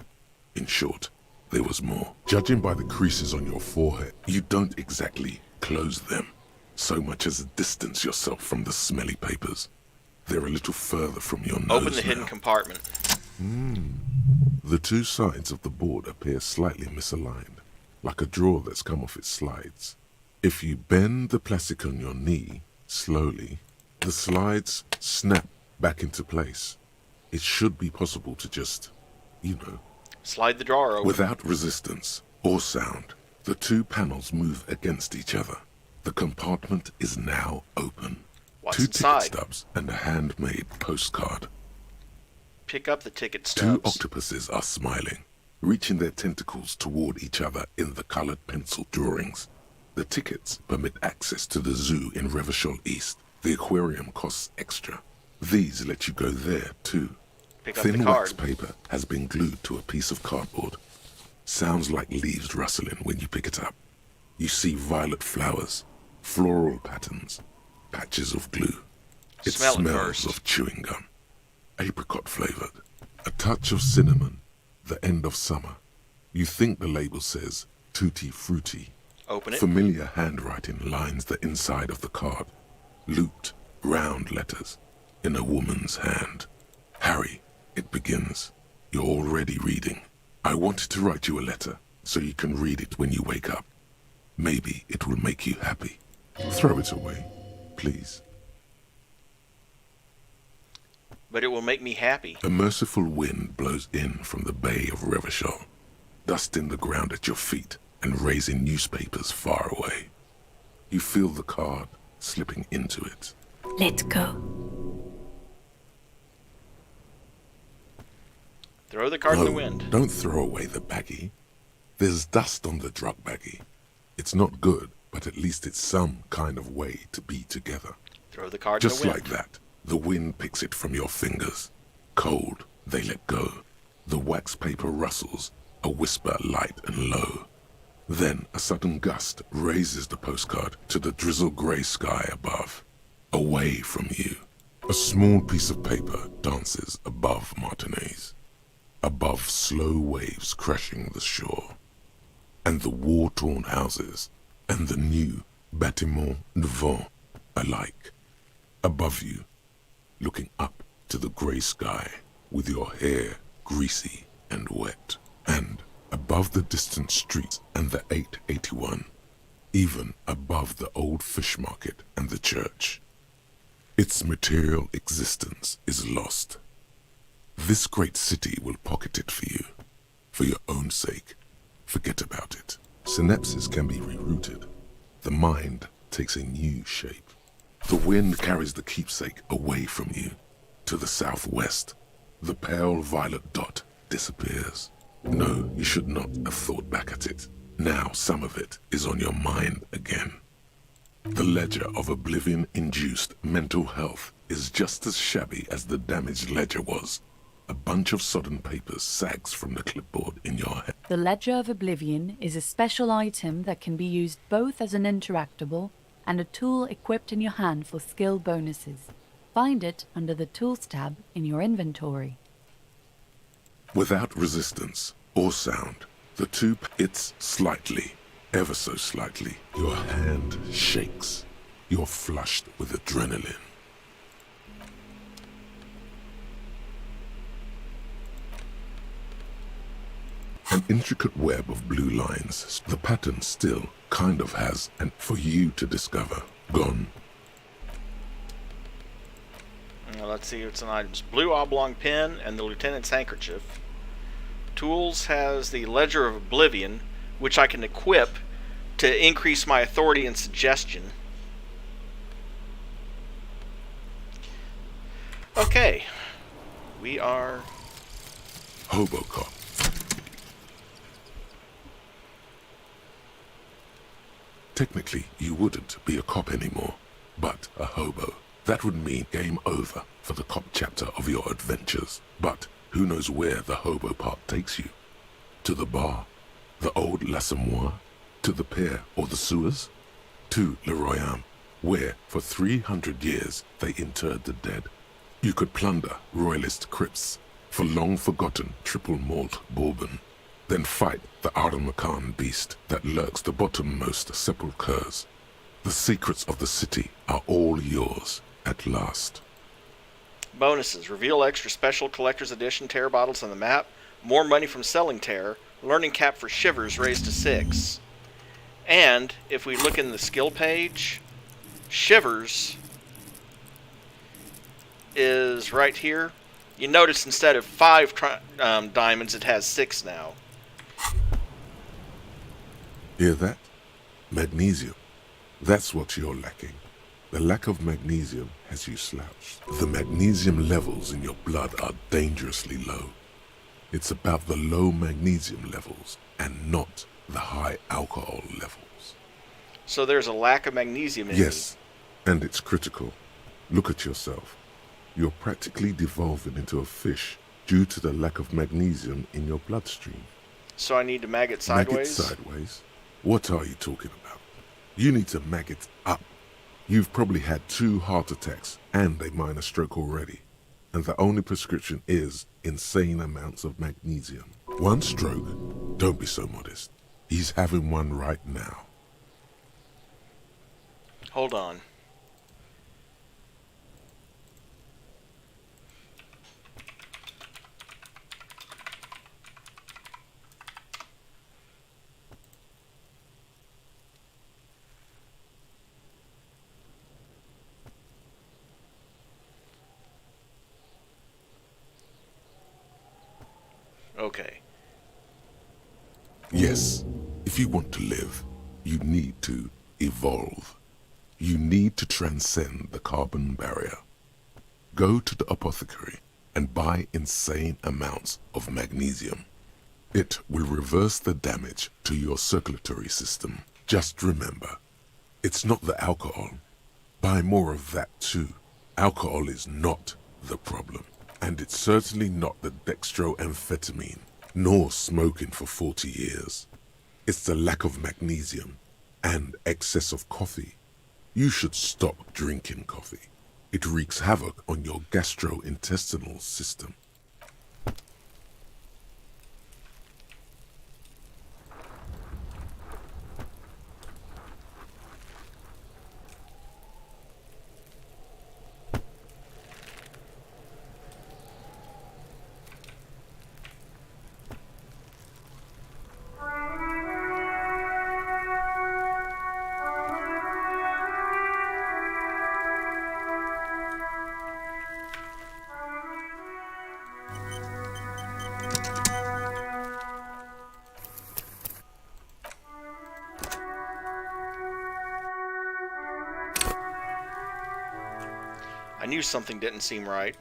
In short, there was more. Judging by the creases on your forehead, you don't exactly close them, so much as distance yourself from the smelly papers. They're a little further from your nose. Open the hidden compartment. The two sides of the board appear slightly misaligned, like a drawer that's come off its slides. If you bend the plastic on your knee, slowly, the slides snap back into place. It should be possible to just, slide the drawer open. Without resistance or sound, the two panels move against each other. The compartment is now open. What's two inside? ticket stubs and a handmade postcard. Pick up the ticket stubs. Two octopuses are smiling, reaching their tentacles toward each other in the colored pencil drawings. The tickets permit access to the zoo in Revachol East. The aquarium costs extra. These let you go there, too. Pick up Thin the card. wax paper has been glued to a piece of cardboard. Sounds like leaves rustling when you pick it up. You see violet flowers, floral patterns, patches of glue. It Smell it smells first. of chewing gum. Apricot flavored. A touch of cinnamon. The end of summer. You think the label says tutti frutti. Open it. Familiar handwriting lines the inside of the card. Looped, round letters. In a woman's hand. Harry, it begins. You're already reading. I wanted to write you a letter so you can read it when you wake up. Maybe it will make you happy. Throw it away, please. But it will make me happy. A merciful wind blows in from the bay of Revachol, dusting the ground at your feet and raising newspapers far away. You feel the card slipping into it. Let's go. Throw the card in the No, wind. don't throw away the baggie. There's dust on the drug baggie. It's not good, but at least it's some kind of way to be together. Throw the card Just in the wind. like that, the wind picks it from your fingers. Cold, they let go. The wax paper rustles, a whisper light and low. Then a sudden gust raises the postcard to the drizzle-grey sky above. Away from you. A small piece of paper dances above Martinez. Above slow waves crashing the shore. And the war-torn houses, and the new bâtiments devant alike. Above you, looking up to the grey sky, with your hair greasy and wet. And above the distant streets and the 881, even above the old fish market and the church. Its material existence is lost. This great city will pocket it for you, for your own sake. Forget about it. Synapses can be rerouted. The mind takes a new shape. The wind carries the keepsake away from you, to the southwest. The pale violet dot disappears. No, you should not have thought back at it. Now some of it is on your mind again. The ledger of oblivion-induced mental health is just as shabby as the damaged ledger was. A bunch of sodden papers sags from the clipboard in your head. The Ledger of Oblivion is a special item that can be used both as an interactable and a tool equipped in your hand for skill bonuses. Find it under the Tools tab in your inventory. Without resistance or sound, it's slightly, ever so slightly. Your hand shakes. You're flushed with adrenaline. An intricate web of blue lines. The pattern still kind of has, and for you to discover, gone. Now let's see what's in items. Blue oblong pen and the lieutenant's handkerchief. Tools has the Ledger of Oblivion, which I can equip to increase my authority and suggestion. Okay. We are... Hobocop. Technically, you wouldn't be a cop anymore, but a hobo. That would mean game over for the cop chapter of your adventures. But who knows where the hobo part takes you? To the bar? The old L'Assommoir? To the pier or the sewers? To Le Royaume, where for 300 years they interred the dead. You could plunder royalist crypts for long-forgotten triple malt bourbon, then fight the Aramakan beast that lurks the bottommost sepulchres. The secrets of the city are all yours at last. Bonuses. Reveal extra special collector's edition terror bottles on the map. More money from selling terror. Learning cap for Shivers raised to 6. And, if we look in the skill page, Shivers is right here. You notice instead of 5 diamonds, it has 6 now. Hear that? Magnesium. That's what you're lacking. The lack of magnesium has you slouched. The magnesium levels in your blood are dangerously low. It's about the low magnesium levels and not the high alcohol levels. So there's a lack of magnesium in Yes, and it's critical. Look at yourself. You're practically devolving into a fish due to the lack of magnesium in your bloodstream. So I need to mag it sideways? Mag it sideways? What are you talking about? You need to mag it up. You've probably had 2 heart attacks and a minor stroke already. And the only prescription is insane amounts of magnesium. 1 stroke? Don't be so modest. He's having one right now. Hold on. Okay. Yes, if you want to live, you need to evolve. You need to transcend the carbon barrier. Go to the apothecary and buy insane amounts of magnesium. It will reverse the damage to your circulatory system. Just remember, it's not the alcohol. Buy more of that too. Alcohol is not the problem. And it's certainly not the dextroamphetamine, nor smoking for 40 years. It's the lack of magnesium and excess of coffee. You should stop drinking coffee. It wreaks havoc on your gastrointestinal system. I knew something didn't seem right.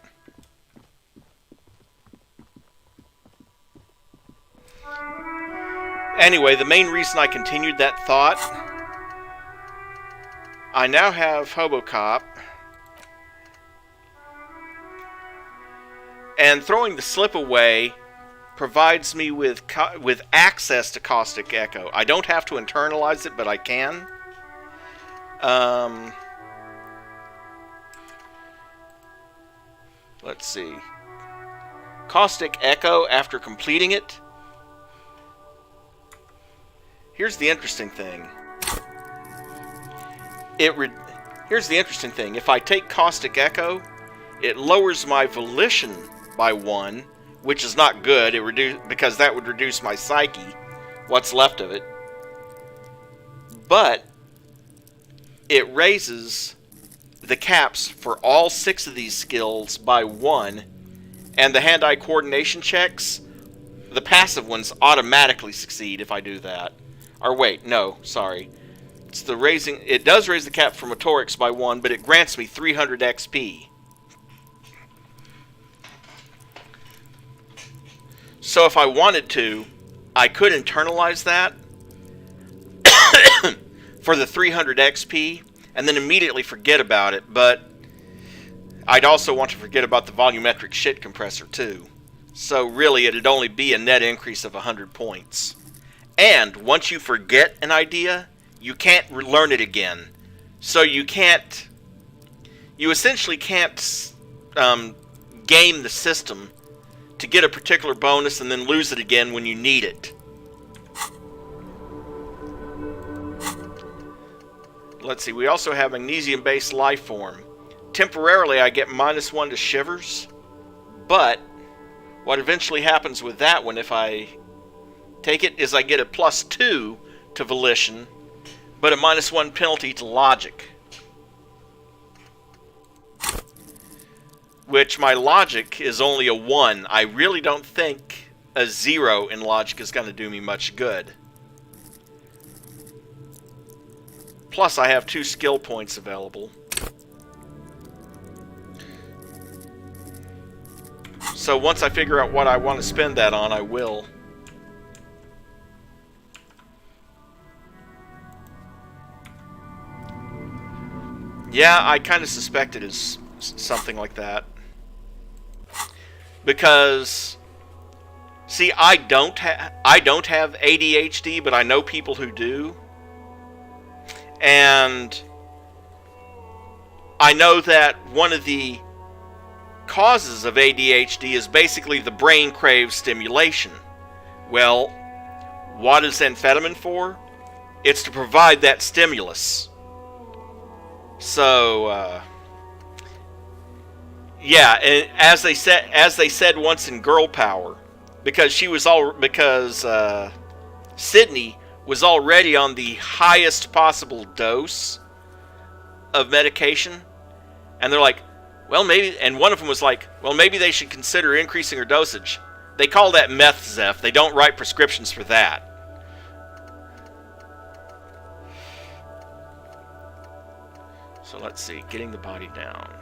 Anyway, the main reason I continued that thought, I now have Hobocop, and throwing the slip away provides me with access to Caustic Echo. I don't have to internalize it, but I can. Let's see. Caustic Echo after completing it. Here's the interesting thing. Here's the interesting thing. If I take Caustic Echo, it lowers my volition by 1, which is not good. Because that would reduce my psyche, what's left of it. But it raises the caps for all 6 of these skills by 1, and the hand-eye coordination checks the passive ones automatically succeed if I do that. Or wait, no, sorry. It's the raising. It does raise the cap for motorics by 1, but it grants me 300 XP. So if I wanted to, I could internalize that for the 300 XP and then immediately forget about it, but I'd also want to forget about the volumetric shit compressor too. So really it'd only be a net increase of 100 points. And once you forget an idea, you can't learn it again. So you essentially can't game the system to get a particular bonus and then lose it again when you need it. Let's see, we also have magnesium-based life form. Temporarily I get -1 to shivers, but what eventually happens with that one if I take it is I get a +2 to volition, but a -1 penalty to logic. Which my logic is only a 1. I really don't think a 0 in logic is going to do me much good. Plus I have 2 skill points available. So once I figure out what I want to spend that on, I will. Yeah, I kind of suspected it's something like that. Because, see, I don't have ADHD, but I know people who do. And I know that one of the causes of ADHD is basically the brain craves stimulation. Well, what is amphetamine for? It's to provide that stimulus. So, yeah, and as they said once in Girl Power, because Sydney was already on the highest possible dose of medication, and they're like, well, maybe, and one of them was like, well, maybe they should consider increasing her dosage. They call that meth, Zeph. They don't write prescriptions for that. So let's see, getting the body down.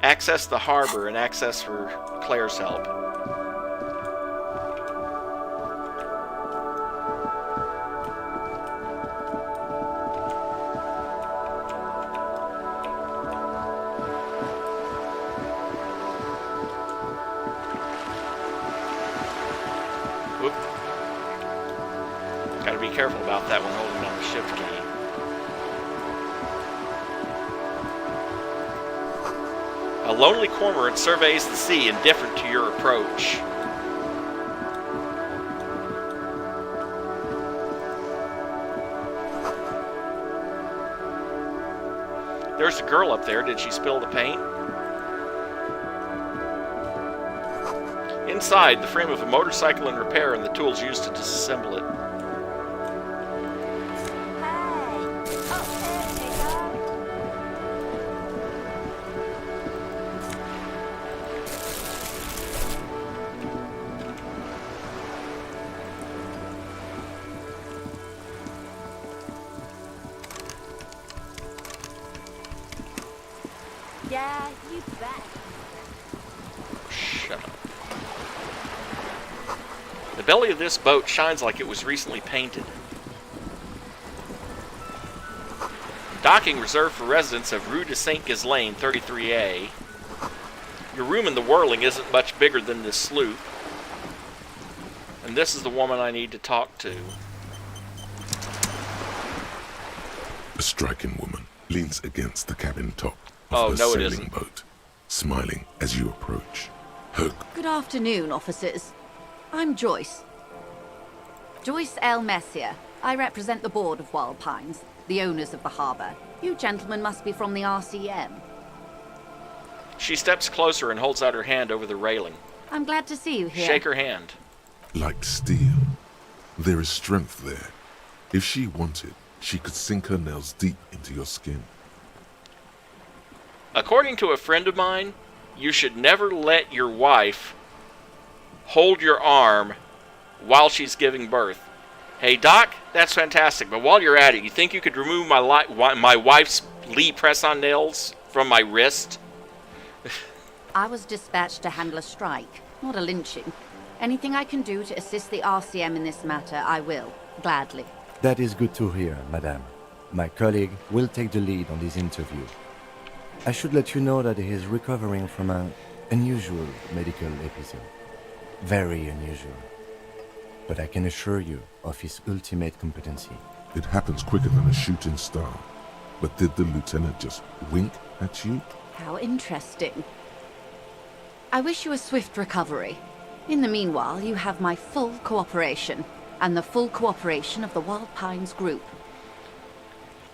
Access the harbor and access for Claire's help. Whoop. Gotta be careful about that when holding down the shift key. A lonely cormorant surveys the sea, indifferent to your approach. There's a girl up there. Did she spill the paint? Inside, the frame of a motorcycle in repair and the tools used to disassemble it. Yeah, you bet. Shut up. The belly of this boat shines like it was recently painted. Docking reserved for residents of Rue de Saint-Ghislain, 33A. Your room in the Whirling isn't much bigger than this sloop. And this is the woman I need to talk to. A striking woman leans against the cabin top of her sailing boat, smiling as you approach. Her... Good afternoon, officers. I'm Joyce. Joyce L. Messier. I represent the board of Wild Pines, the owners of the harbour. You gentlemen must be from the RCM. She steps closer and holds out her hand over the railing. I'm glad to see you here. Shake her hand. Like steel, there is strength there. If she wanted, she could sink her nails deep into your skin. According to a friend of mine, you should never let your wife hold your arm while she's giving birth. Hey, Doc, that's fantastic, but while you're at it, you think you could remove my wife's Lee press-on nails from my wrist? I was dispatched to handle a strike, not a lynching. Anything I can do to assist the RCM in this matter, I will, gladly. That is good to hear, madame. My colleague will take the lead on this interview. I should let you know that he is recovering from an unusual medical episode. Very unusual. But I can assure you of his ultimate competency. It happens quicker than a shooting star. But did the lieutenant just wink at you? How interesting. I wish you a swift recovery. In the meanwhile, you have my full cooperation, and the full cooperation of the Wild Pines group.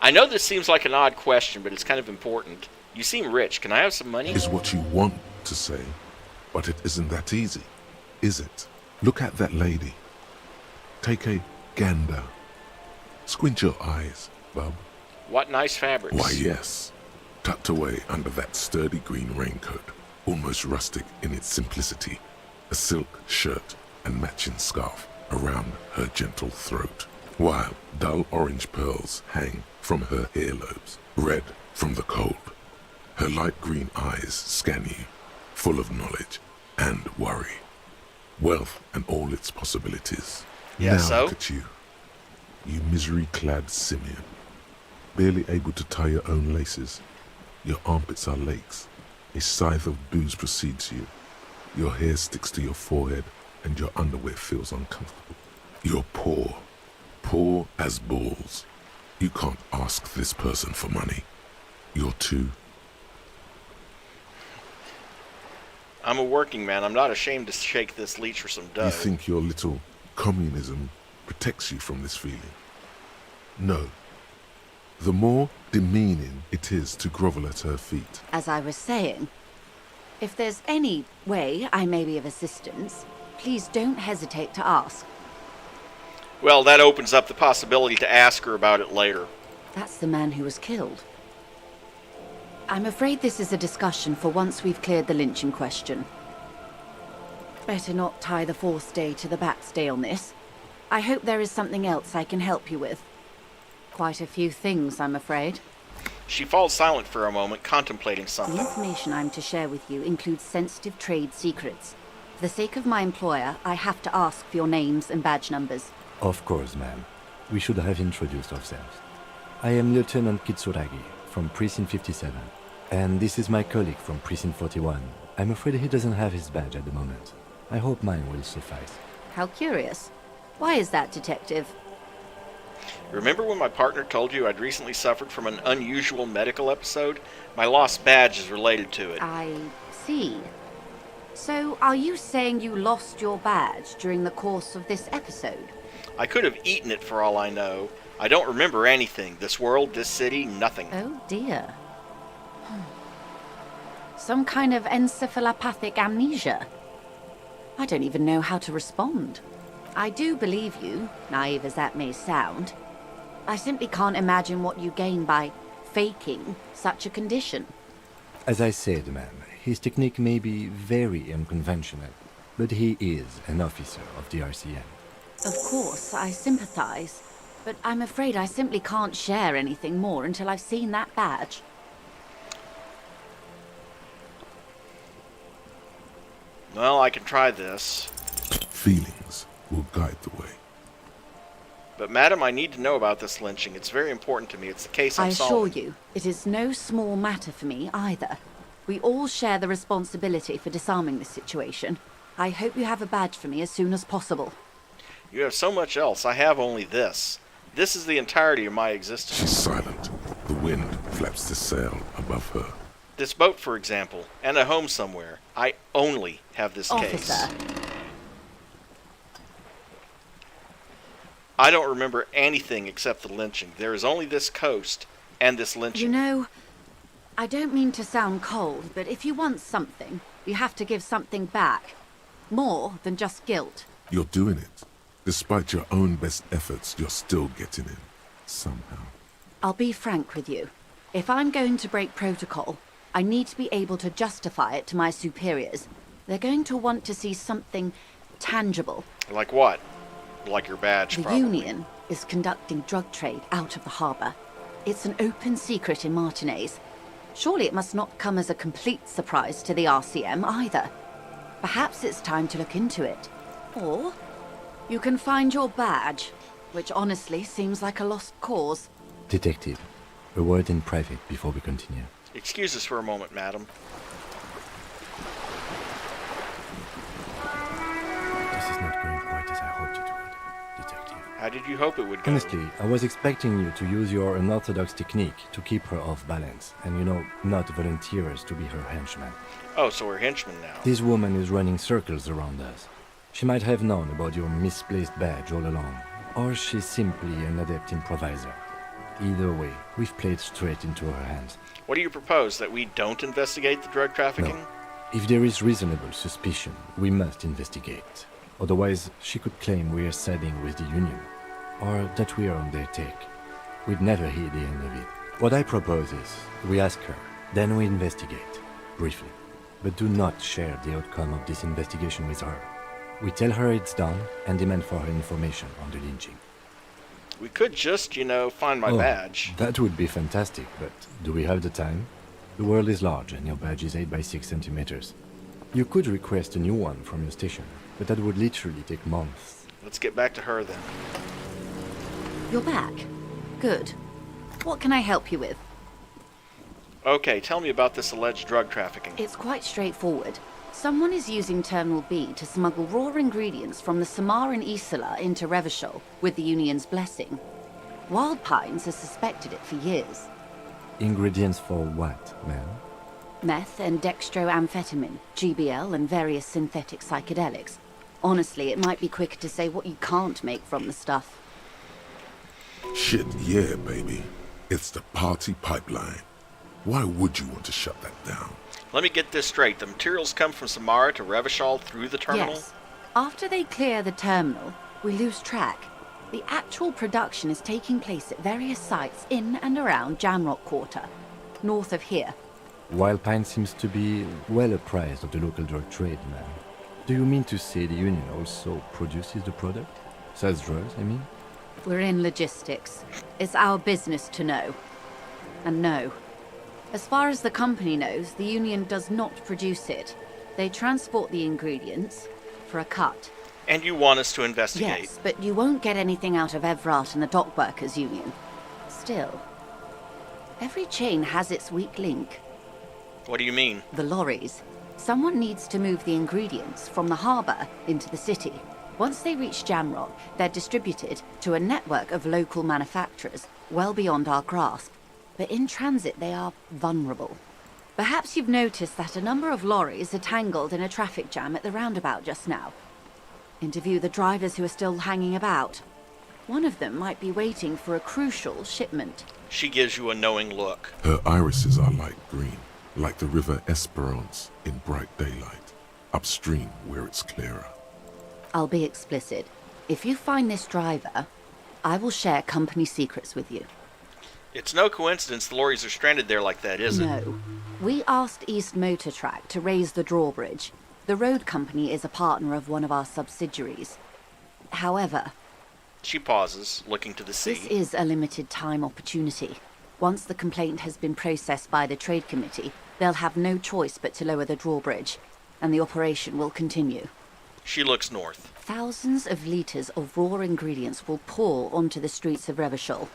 I know this seems like an odd question, but it's kind of important. You seem rich. Can I have some money? Is what you want to say, but it isn't that easy, is it? Look at that lady. Take a gander. Squint your eyes, bub. What nice fabrics. Why, yes. Tucked away under that sturdy green raincoat, almost rustic in its simplicity, a silk shirt and matching scarf around her gentle throat, while dull orange pearls hang from her earlobes, red from the cold. Her light green eyes scan you, full of knowledge and worry. Wealth and all its possibilities. Yeah, now so? Look at you. You misery-clad simian. Barely able to tie your own laces. Your armpits are lakes. A scythe of booze precedes you. Your hair sticks to your forehead and your underwear feels uncomfortable. You're poor. Poor as balls. You can't ask this person for money. You're too... I'm a working man. I'm not ashamed to shake this leech for some dough. You think your little communism protects you from this feeling? No. The more demeaning it is to grovel at her feet. As I was saying, if there's any way I may be of assistance, please don't hesitate to ask. Well, that opens up the possibility to ask her about it later. That's the man who was killed. I'm afraid this is a discussion for once we've cleared the lynching question. Better not tie the fourth day to the backstay on this. I hope there is something else I can help you with. Quite a few things, I'm afraid. She falls silent for a moment, contemplating something. The information I'm to share with you includes sensitive trade secrets. For the sake of my employer, I have to ask for your names and badge numbers. Of course, ma'am. We should have introduced ourselves. I am Lieutenant Kitsuragi from Precinct 57. And this is my colleague from Precinct 41. I'm afraid he doesn't have his badge at the moment. I hope mine will suffice. How curious. Why is that, Detective? Remember when my partner told you I'd recently suffered from an unusual medical episode? My lost badge is related to it. I see. So, are you saying you lost your badge during the course of this episode? I could have eaten it for all I know. I don't remember anything. This world, this city, nothing. Oh dear. Some kind of encephalopathic amnesia. I don't even know how to respond. I do believe you, naive as that may sound. I simply can't imagine what you gain by faking such a condition. As I said, ma'am, his technique may be very unconventional, but he is an officer of the RCM. Of course, I sympathize, but I'm afraid I simply can't share anything more until I've seen that badge. Well, I can try this. Feelings will guide the way. But, madam, I need to know about this lynching. It's very important to me. It's the case I'm I solving. assure you, it is no small matter for me either. We all share the responsibility for disarming this situation. I hope you have a badge for me as soon as possible. You have so much else. I have only this. This is the entirety of my existence. She's silent. The wind flaps the sail above her. This boat, for example, and a home somewhere. I only have this case. Officer. I don't remember anything except the lynching. There is only this coast and this lynching. You know, I don't mean to sound cold, but if you want something, you have to give something back. More than just guilt. You're doing it. Despite your own best efforts, you're still getting in. Somehow. I'll be frank with you. If I'm going to break protocol, I need to be able to justify it to my superiors. They're going to want to see something tangible. Like what? Like your badge, The probably. Union is conducting drug trade out of the harbour. It's an open secret in Martinez. Surely it must not come as a complete surprise to the RCM either. Perhaps it's time to look into it. Or you can find your badge, which honestly seems like a lost cause. Detective, a word in private before we continue. Excuse us for a moment, madam. This is not going quite as I hoped it would, Detective. How did you hope it would go? Honestly, I was expecting you to use your unorthodox technique to keep her off balance, and not volunteer us to be her henchman. Oh, so we're henchmen now. This woman is running circles around us. She might have known about your misplaced badge all along, or she's simply an adept improviser. Either way, we've played straight into her hands. What do you propose, that we don't investigate the drug trafficking? No. If there is reasonable suspicion, we must investigate. Otherwise, she could claim we are siding with the Union, or that we are on their take. We'd never hear the end of it. What I propose is, we ask her, then we investigate, briefly. But do not share the outcome of this investigation with her. We tell her it's done and demand for her information on the lynching. We could just, find my badge. That would be fantastic, but do we have the time? The world is large and your badge is 8 by 6 centimeters. You could request a new one from your station, but that would literally take months. Let's get back to her then. You're back. Good. What can I help you with? Okay, tell me about this alleged drug trafficking. It's quite straightforward. Someone is using Terminal B to smuggle raw ingredients from the Samar and Isola into Revachol with the Union's blessing. Wild Pines has suspected it for years. Ingredients for what, ma'am? Meth and dextroamphetamine, GBL, and various synthetic psychedelics. Honestly, it might be quicker to say what you can't make from the stuff. Shit, yeah, baby. It's the party pipeline. Why would you want to shut that down? Let me get this straight. The materials come from Samara to Revachol through the terminal? Yes. After they clear the terminal, we lose track. The actual production is taking place at various sites in and around Jamrock Quarter, north of here. Wild Pine seems to be well apprised of the local drug trade, ma'am. Do you mean to say the Union also produces the product? Sells drugs, I mean? We're in logistics. It's our business to know. And no. As far as the company knows, the Union does not produce it. They transport the ingredients for a cut. And you want us to investigate? Yes, but you won't get anything out of Evrat and the Dockworkers Union. Still, every chain has its weak link. What do you mean? The lorries. Someone needs to move the ingredients from the harbour into the city. Once they reach Jamrock, they're distributed to a network of local manufacturers, well beyond our grasp. But in transit, they are vulnerable. Perhaps you've noticed that a number of lorries are tangled in a traffic jam at the roundabout just now. Interview the drivers who are still hanging about. One of them might be waiting for a crucial shipment. She gives you a knowing look. Her irises are light green, like the river Esperance in bright daylight, upstream where it's clearer. I'll be explicit. If you find this driver, I will share company secrets with you. It's no coincidence the lorries are stranded there like that, is it? No. We asked East Motor Track to raise the drawbridge. The road company is a partner of one of our subsidiaries. However... She pauses, looking to the sea. This is a limited time opportunity. Once the complaint has been processed by the Trade Committee, they'll have no choice but to lower the drawbridge, and the operation will continue. She looks north. Thousands of litres of raw ingredients will pour onto the streets of Revachol.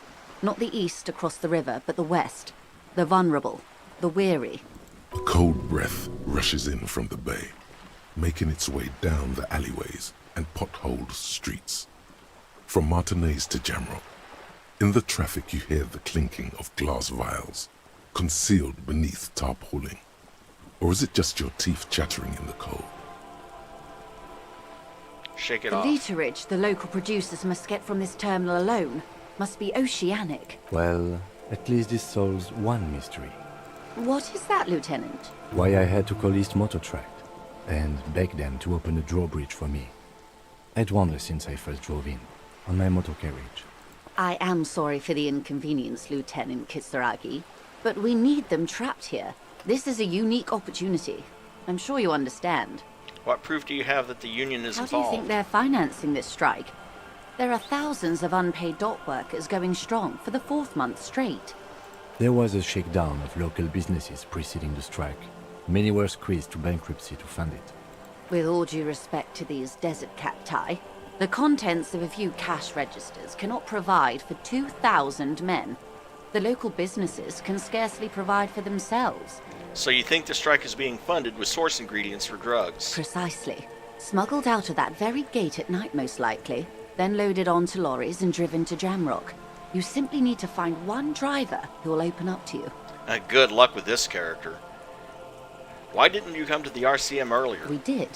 Not the east across the river, but the west. The vulnerable, the weary. The cold breath rushes in from the bay, making its way down the alleyways and potholed streets. From Martinez to Jamrock, in the traffic you hear the clinking of glass vials, concealed beneath tarpaulin. Or is it just your teeth chattering in the cold? Shake it the off. The literage the local producers must get from this terminal alone must be oceanic. Well, at least this solves one mystery. What is that, Lieutenant? Why I had to call East Motor Track and beg them to open the drawbridge for me. I'd wondered since I first drove in, on my motor carriage. I am sorry for the inconvenience, Lieutenant Kisaragi, but we need them trapped here. This is a unique opportunity. I'm sure you understand. What proof do you have that the Union is How involved? do you think they're financing this strike? There are thousands of unpaid dock workers going strong for the 4th month straight. There was a shakedown of local businesses preceding the strike. Many were squeezed to bankruptcy to fund it. With all due respect to these desert cacti, the contents of a few cash registers cannot provide for 2,000 men. The local businesses can scarcely provide for themselves. So you think the strike is being funded with source ingredients for drugs? Precisely. Smuggled out of that very gate at night, most likely, then loaded onto lorries and driven to Jamrock. You simply need to find one driver who will open up to you. Good luck with this character. Why didn't you come to the RCM earlier? We did.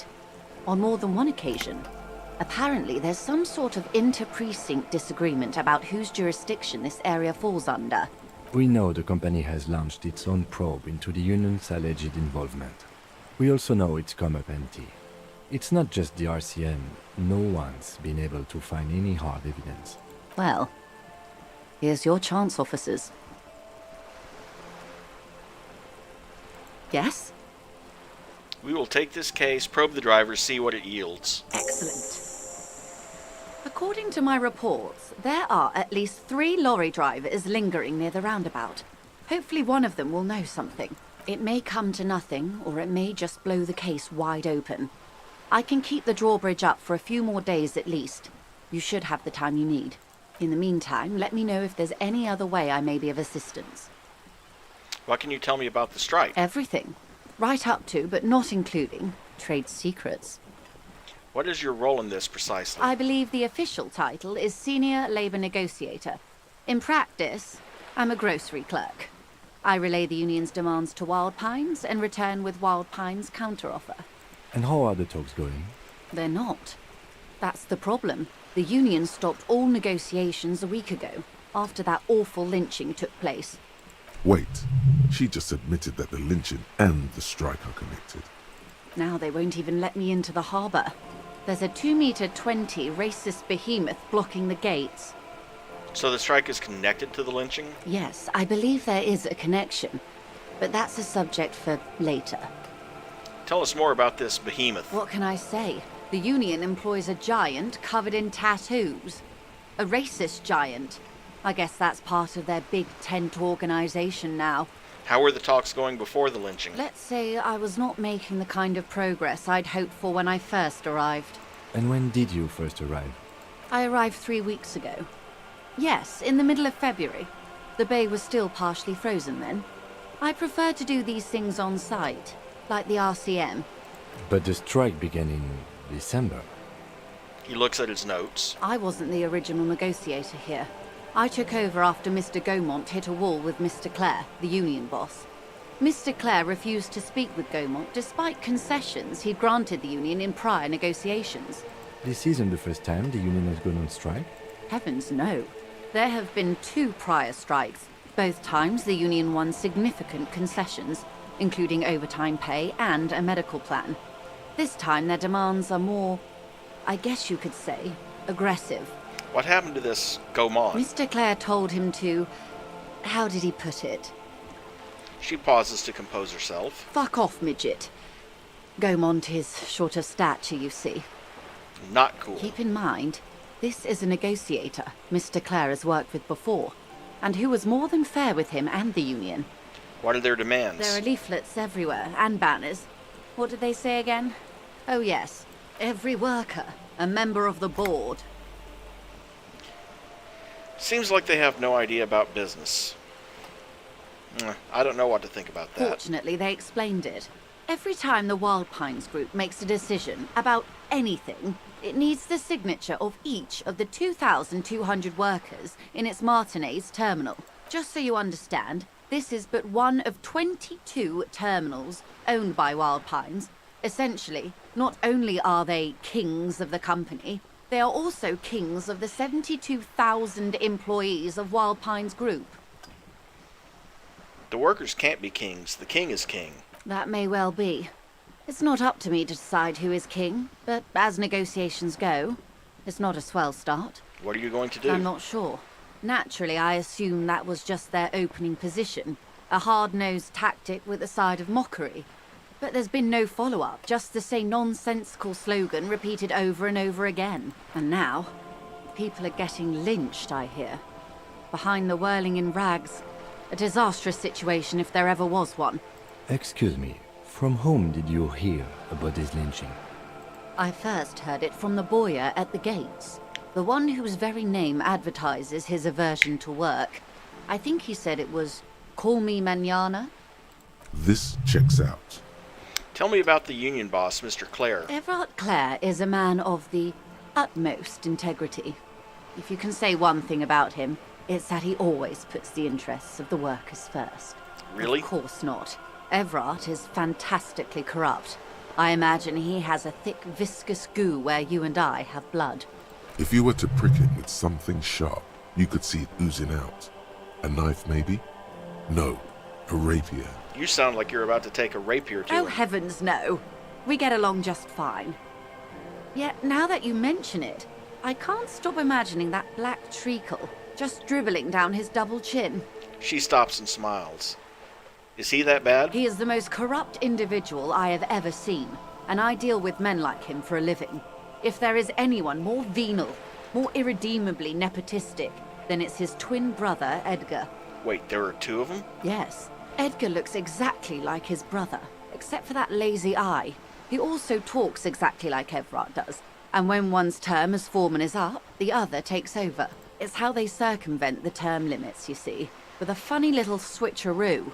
On more than one occasion. Apparently, there's some sort of inter-precinct disagreement about whose jurisdiction this area falls under. We know the company has launched its own probe into the union's alleged involvement. We also know it's come up empty. It's not just the RCM. No one's been able to find any hard evidence. Well, here's your chance, officers. Yes? We will take this case, probe the driver, see what it yields. Excellent. According to my reports, there are at least 3 lorry drivers lingering near the roundabout. Hopefully one of them will know something. It may come to nothing, or it may just blow the case wide open. I can keep the drawbridge up for a few more days at least. You should have the time you need. In the meantime, let me know if there's any other way I may be of assistance. What can you tell me about the strike? Everything. Right up to, but not including, trade secrets. What is your role in this precisely? I believe the official title is Senior Labor Negotiator. In practice, I'm a grocery clerk. I relay the union's demands to Wild Pines and return with Wild Pines' counteroffer. And how are the talks going? They're not. That's the problem. The union stopped all negotiations a week ago, after that awful lynching took place. Wait, she just admitted that the lynching and the strike are connected. Now they won't even let me into the harbour. There's a 2-meter-20 racist behemoth blocking the gates. So the strike is connected to the lynching? Yes, I believe there is a connection. But that's a subject for later. Tell us more about this behemoth. What can I say? The union employs a giant covered in tattoos. A racist giant. I guess that's part of their big tent organization now. How were the talks going before the lynching? Let's say I was not making the kind of progress I'd hoped for when I first arrived. And when did you first arrive? I arrived 3 weeks ago. Yes, in the middle of February. The bay was still partially frozen then. I prefer to do these things on site, like the RCM. But the strike began in December. He looks at his notes. I wasn't the original negotiator here. I took over after Mr. Gaumont hit a wall with Mr. Clare, the union boss. Mr. Clare refused to speak with Gaumont despite concessions he'd granted the union in prior negotiations. This isn't the first time the union has gone on strike? Heavens no. There have been 2 prior strikes. Both times the union won significant concessions, including overtime pay and a medical plan. This time their demands are more, I guess you could say, aggressive. What happened to this Gaumont? Mr. Clare told him to... how did he put it? She pauses to compose herself. Fuck off, midget. Gaumont is short of stature, you see. Not cool. Keep in mind, this is a negotiator Mr. Clare has worked with before, and who was more than fair with him and the union. What are their demands? There are leaflets everywhere, and banners. What did they say again? Oh yes, every worker, a member of the board. Seems like they have no idea about business. I don't know what to think about that. Fortunately, they explained it. Every time the Wild Pines group makes a decision about anything, it needs the signature of each of the 2,200 workers in its Martinez terminal. Just so you understand, this is but one of 22 terminals owned by Wild Pines. Essentially, not only are they kings of the company, they are also kings of the 72,000 employees of Wild Pines Group. The workers can't be kings. The king is king. That may well be. It's not up to me to decide who is king, but as negotiations go, it's not a swell start. What are you going to do? I'm not sure. Naturally, I assume that was just their opening position, a hard-nosed tactic with a side of mockery. But there's been no follow-up, just the same nonsensical slogan repeated over and over again. And now, people are getting lynched, I hear. Behind the whirling in rags. A disastrous situation if there ever was one. Excuse me, from whom did you hear about this lynching? I first heard it from the boyer at the gates. The one whose very name advertises his aversion to work. I think he said it was, "Call me mañana." This checks out. Tell me about the union boss, Mr. Clare. Everard Clare is a man of the utmost integrity. If you can say one thing about him, it's that he always puts the interests of the workers first. Really? Of course not. Everard is fantastically corrupt. I imagine he has a thick, viscous goo where you and I have blood. If you were to prick him with something sharp, you could see it oozing out. A knife, maybe? No, a rapier. You sound like you're about to take a rapier to Oh, him. heavens no. We get along just fine. Yet, now that you mention it, I can't stop imagining that black treacle just dribbling down his double chin. She stops and smiles. Is he that bad? He is the most corrupt individual I have ever seen, and I deal with men like him for a living. If there is anyone more venal, more irredeemably nepotistic, then it's his twin brother, Edgar. Wait, there are two of them? Yes. Edgar looks exactly like his brother, except for that lazy eye. He also talks exactly like Everard does, and when one's term as foreman is up, the other takes over. It's how they circumvent the term limits, you see, with a funny little switcheroo.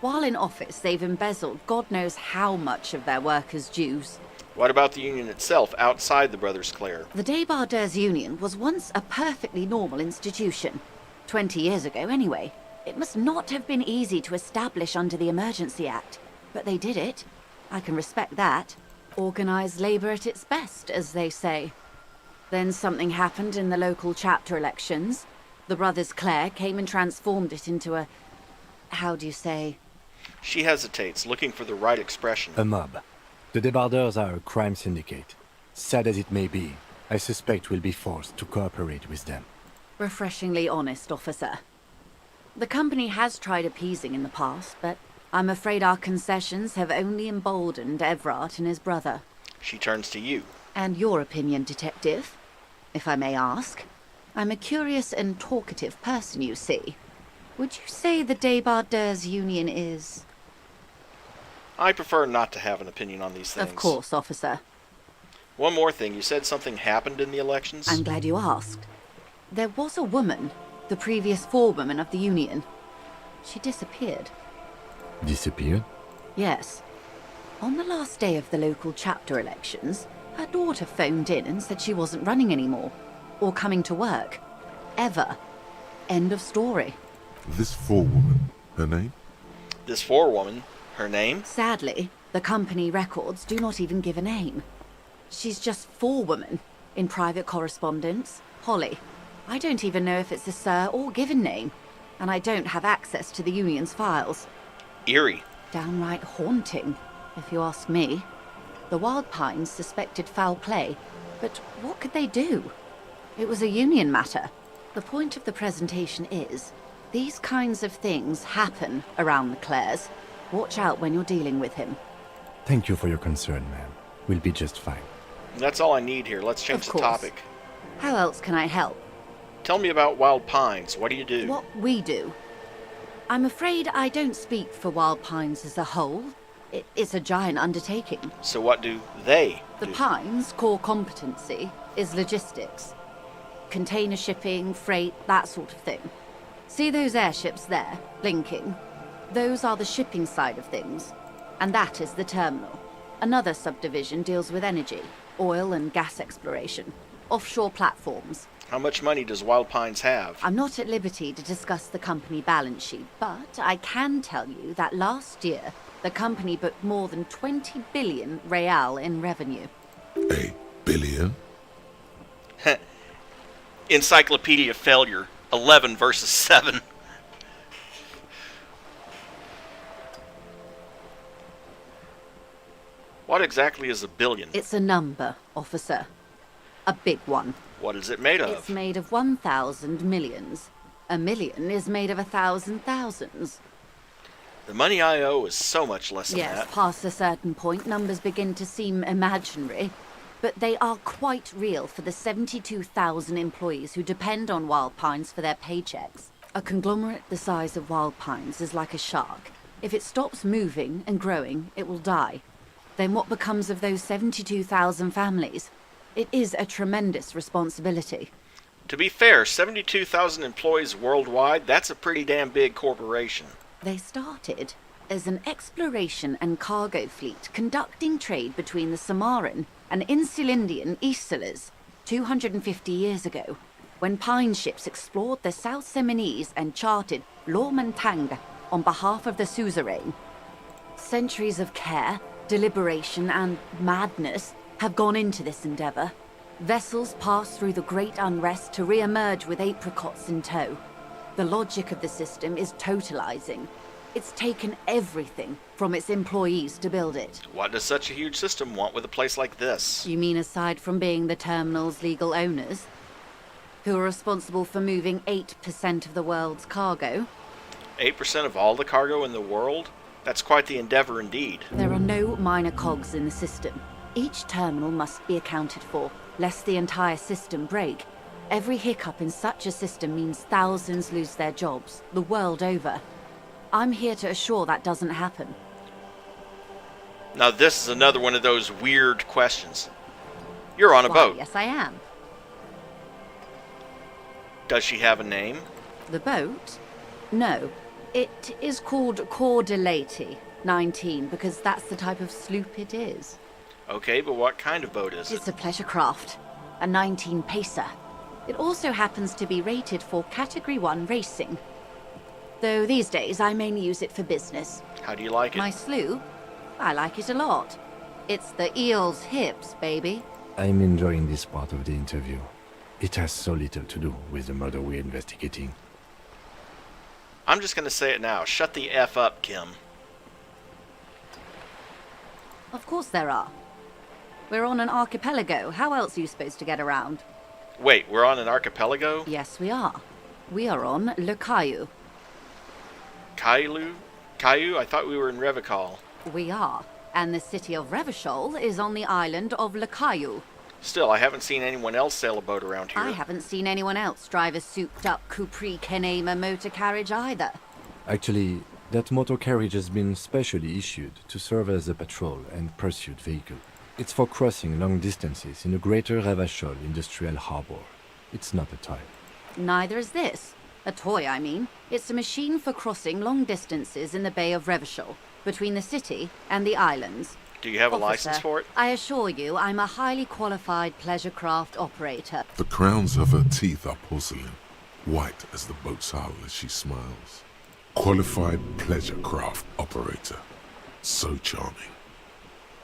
While in office, they've embezzled God knows how much of their workers' dues. What about the union itself, outside the Brothers Clare? The Débardeurs Union was once a perfectly normal institution. 20 years ago, anyway. It must not have been easy to establish under the Emergency Act, but they did it. I can respect that. Organised labour at its best, as they say. Then something happened in the local chapter elections. The Brothers Clare came and transformed it into a... how do you say? She hesitates, looking for the right expression. A mob. The Débardeurs are a crime syndicate. Sad as it may be, I suspect we'll be forced to cooperate with them. Refreshingly honest, officer. The company has tried appeasing in the past, but I'm afraid our concessions have only emboldened Everard and his brother. She turns to you. And your opinion, detective, if I may ask. I'm a curious and talkative person, you see. Would you say the Débardeurs Union is... I prefer not to have an opinion on these things. Of course, officer. One more thing, you said something happened in the elections? I'm glad you asked. There was a woman, the previous forewoman of the Union. She disappeared. Disappeared? Yes. On the last day of the local chapter elections, her daughter phoned in and said she wasn't running anymore, or coming to work. Ever. End of story. This forewoman, her name? This forewoman, her name? Sadly, the company records do not even give a name. She's just forewoman in private correspondence, Holly. I don't even know if it's a sir or given name, and I don't have access to the union's files. Eerie. Downright haunting, if you ask me. The Wild Pines suspected foul play, but what could they do? It was a union matter. The point of the presentation is, these kinds of things happen around the Clares. Watch out when you're dealing with him. Thank you for your concern, ma'am. We'll be just fine. That's all I need here. Let's change the topic. How else can I help? Tell me about Wild Pines. What do you do? What we do? I'm afraid I don't speak for Wild Pines as a whole. It's a giant undertaking. So what do they do? The Pines' core competency is logistics. Container shipping, freight, that sort of thing. See those airships there, blinking? Those are the shipping side of things. And that is the terminal. Another subdivision deals with energy, oil and gas exploration, offshore platforms. How much money does Wild Pines have? I'm not at liberty to discuss the company balance sheet, but I can tell you that last year, the company booked more than 20 billion real in revenue. A billion? Encyclopedia failure. 11 versus 7. What exactly is a billion? It's a number, officer. A big one. What is it made of? It's made of 1,000 millions. A million is made of 1,000 thousands. The money I owe is so much less than that. Yes, past a certain point, numbers begin to seem imaginary. but they are quite real for the 72,000 employees who depend on Wild Pines for their paychecks. A conglomerate the size of Wild Pines is like a shark. If it stops moving and growing, it will die. Then what becomes of those 72,000 families? It is a tremendous responsibility. To be fair, 72,000 employees worldwide, that's a pretty damn big corporation. They started as an exploration and cargo fleet conducting trade between the Samaran and Insulindian Isolas 250 years ago, when pine ships explored the South Seminese and charted Lomantang on behalf of the suzerain. Centuries of care, deliberation, and madness have gone into this endeavor. Vessels pass through the great unrest to re-emerge with apricots in tow. The logic of the system is totalizing. It's taken everything from its employees to build it. What does such a huge system want with a place like this? You mean aside from being the terminal's legal owners, who are responsible for moving 8% of the world's cargo? 8% of all the cargo in the world? That's quite the endeavor indeed. There are no minor cogs in the system. Each terminal must be accounted for, lest the entire system break. Every hiccup in such a system means thousands lose their jobs, the world over. I'm here to assure that doesn't happen. Now this is another one of those weird questions. You're on a boat. Yes, I am. Does she have a name? The boat? No. It is called Cordelati 19 because that's the type of sloop it is. Okay, but what kind of boat is it? It's a pleasure craft, a 19 pacer. It also happens to be rated for Category 1 racing. Though these days I mainly use it for business. How do you like it? My sloop? I like it a lot. It's the eel's hips, baby. I'm enjoying this part of the interview. It has so little to do with the murder we're investigating. I'm just gonna say it now. Shut the F up, Kim. Of course there are. We're on an archipelago. How else are you supposed to get around? Wait, we're on an archipelago? Yes, we are. We are on Le Caillou. Caillou? Caillou? I thought we were in Revachol. We are. And the city of Revachol is on the island of Le Caillou. Still, I haven't seen anyone else sail a boat around here. I haven't seen anyone else drive a souped-up Capri Kenema motor carriage either. Actually, that motor carriage has been specially issued to serve as a patrol and pursuit vehicle. It's for crossing long distances in the greater Revachol industrial harbor. It's not a toy. Neither is this. A toy, I mean. It's a machine for crossing long distances in the Bay of Revachol, between the city and the islands. Do you have a Officer, license for it? I assure you, I'm a highly qualified pleasure craft operator. The crowns of her teeth are porcelain, white as the boat's hull as she smiles. Qualified pleasure craft operator. So charming.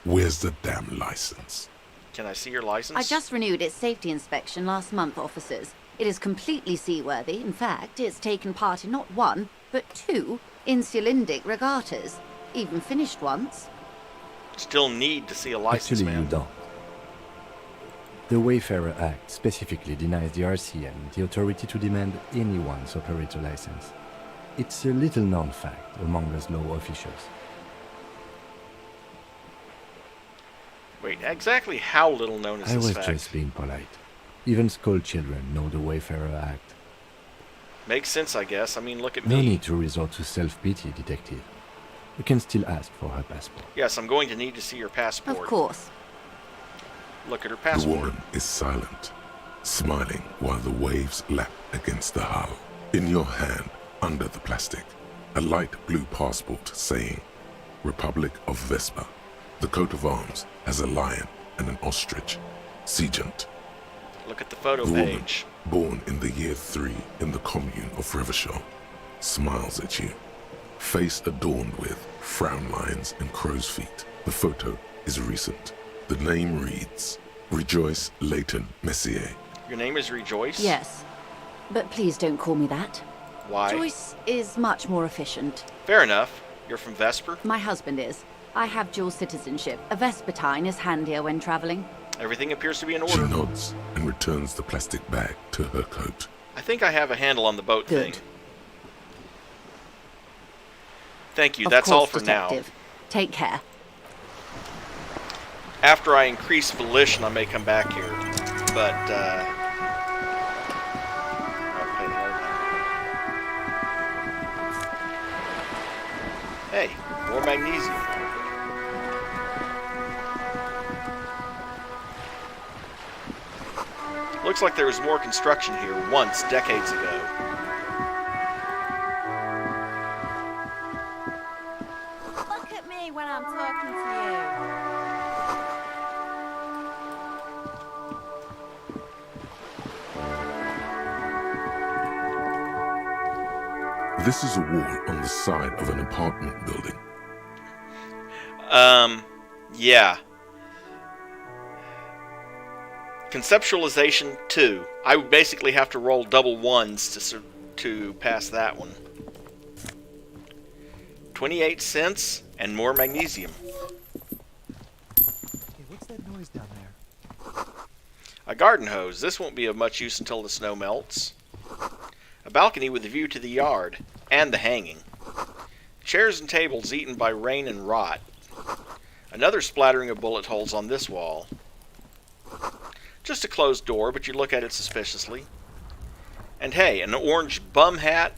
Where's the damn license? Can I see your license? I just renewed its safety inspection last month, officers. It is completely seaworthy. In fact, it's taken part in not one, but 2 insulindic regattas. Even finished once. Still need to see a license, Actually, man. you don't. The Wayfarer Act specifically denies the RCM the authority to demand anyone's operator license. It's a little-known fact among us law officials. Wait, exactly how little known is I this was fact? just being polite. Even school children know the Wayfarer Act. Makes sense, I guess. I mean, look at No me. need to resort to self-pity, detective. You can still ask for her passport. Yes, I'm going to need to see your passport. Of course. Look at her The passport. woman is silent, smiling while the waves lap against the hull. In your hand, under the plastic, a light blue passport saying, Republic of Vespa. The coat of arms has a lion and an ostrich. Seagent. Look at the photo The woman, page. born in the year 3 in the commune of Revachol, smiles at you. Face adorned with frown lines and crow's feet. The photo is recent. The name reads, Rejoice Leighton Messier. Your name is Rejoice? Yes. But please don't call me that. Why? Joyce is much more efficient. Fair enough. You're from Vesper? My husband is. I have dual citizenship. A Vespertine is handier when traveling. Everything appears to be in She order. nods and returns the plastic bag to her coat. I think I have a handle on the boat Good. thing. Thank you. Of That's all course, for detective. now. Take care. After I increase volition, I may come back here. But, hey, more magnesium. Looks like there was more construction here once, decades ago. Look at me when I'm talking to you. This is a wall on the side of an apartment building. Yeah. Conceptualization 2. I would basically have to roll double ones to pass that one. 28 cents and more magnesium. Hey, what's that noise down there? A garden hose. This won't be of much use until the snow melts. A balcony with a view to the yard and the hanging. Chairs and tables eaten by rain and rot. Another splattering of bullet holes on this wall. Just a closed door, but you look at it suspiciously. And hey, an orange bum hat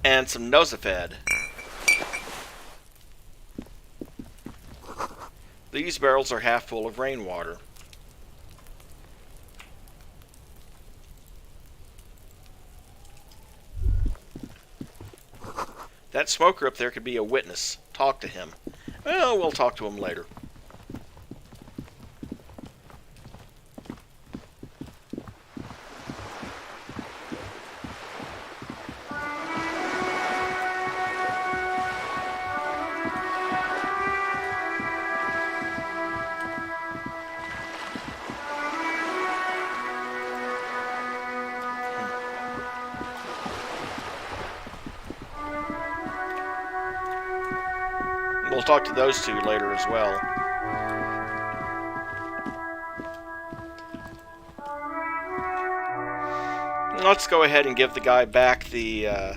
and some Nosafed. These barrels are half full of rainwater. That smoker up there could be a witness. Talk to him. Well, we'll talk to him later. We'll talk to those two later as well. Let's go ahead and give the guy back the a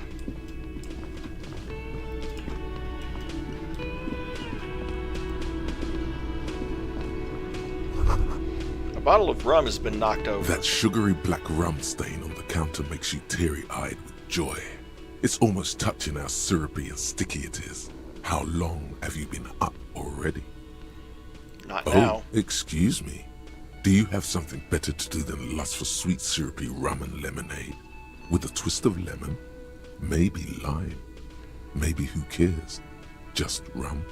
bottle of rum has been knocked over. That sugary black rum stain on the counter makes you teary-eyed with joy. It's almost touching how syrupy and sticky it is. How long have you been up already? Not now. Excuse me. Do you have something better to do than lust for sweet syrupy rum and lemonade? With a twist of lemon? Maybe lime? Maybe who cares? Just rum?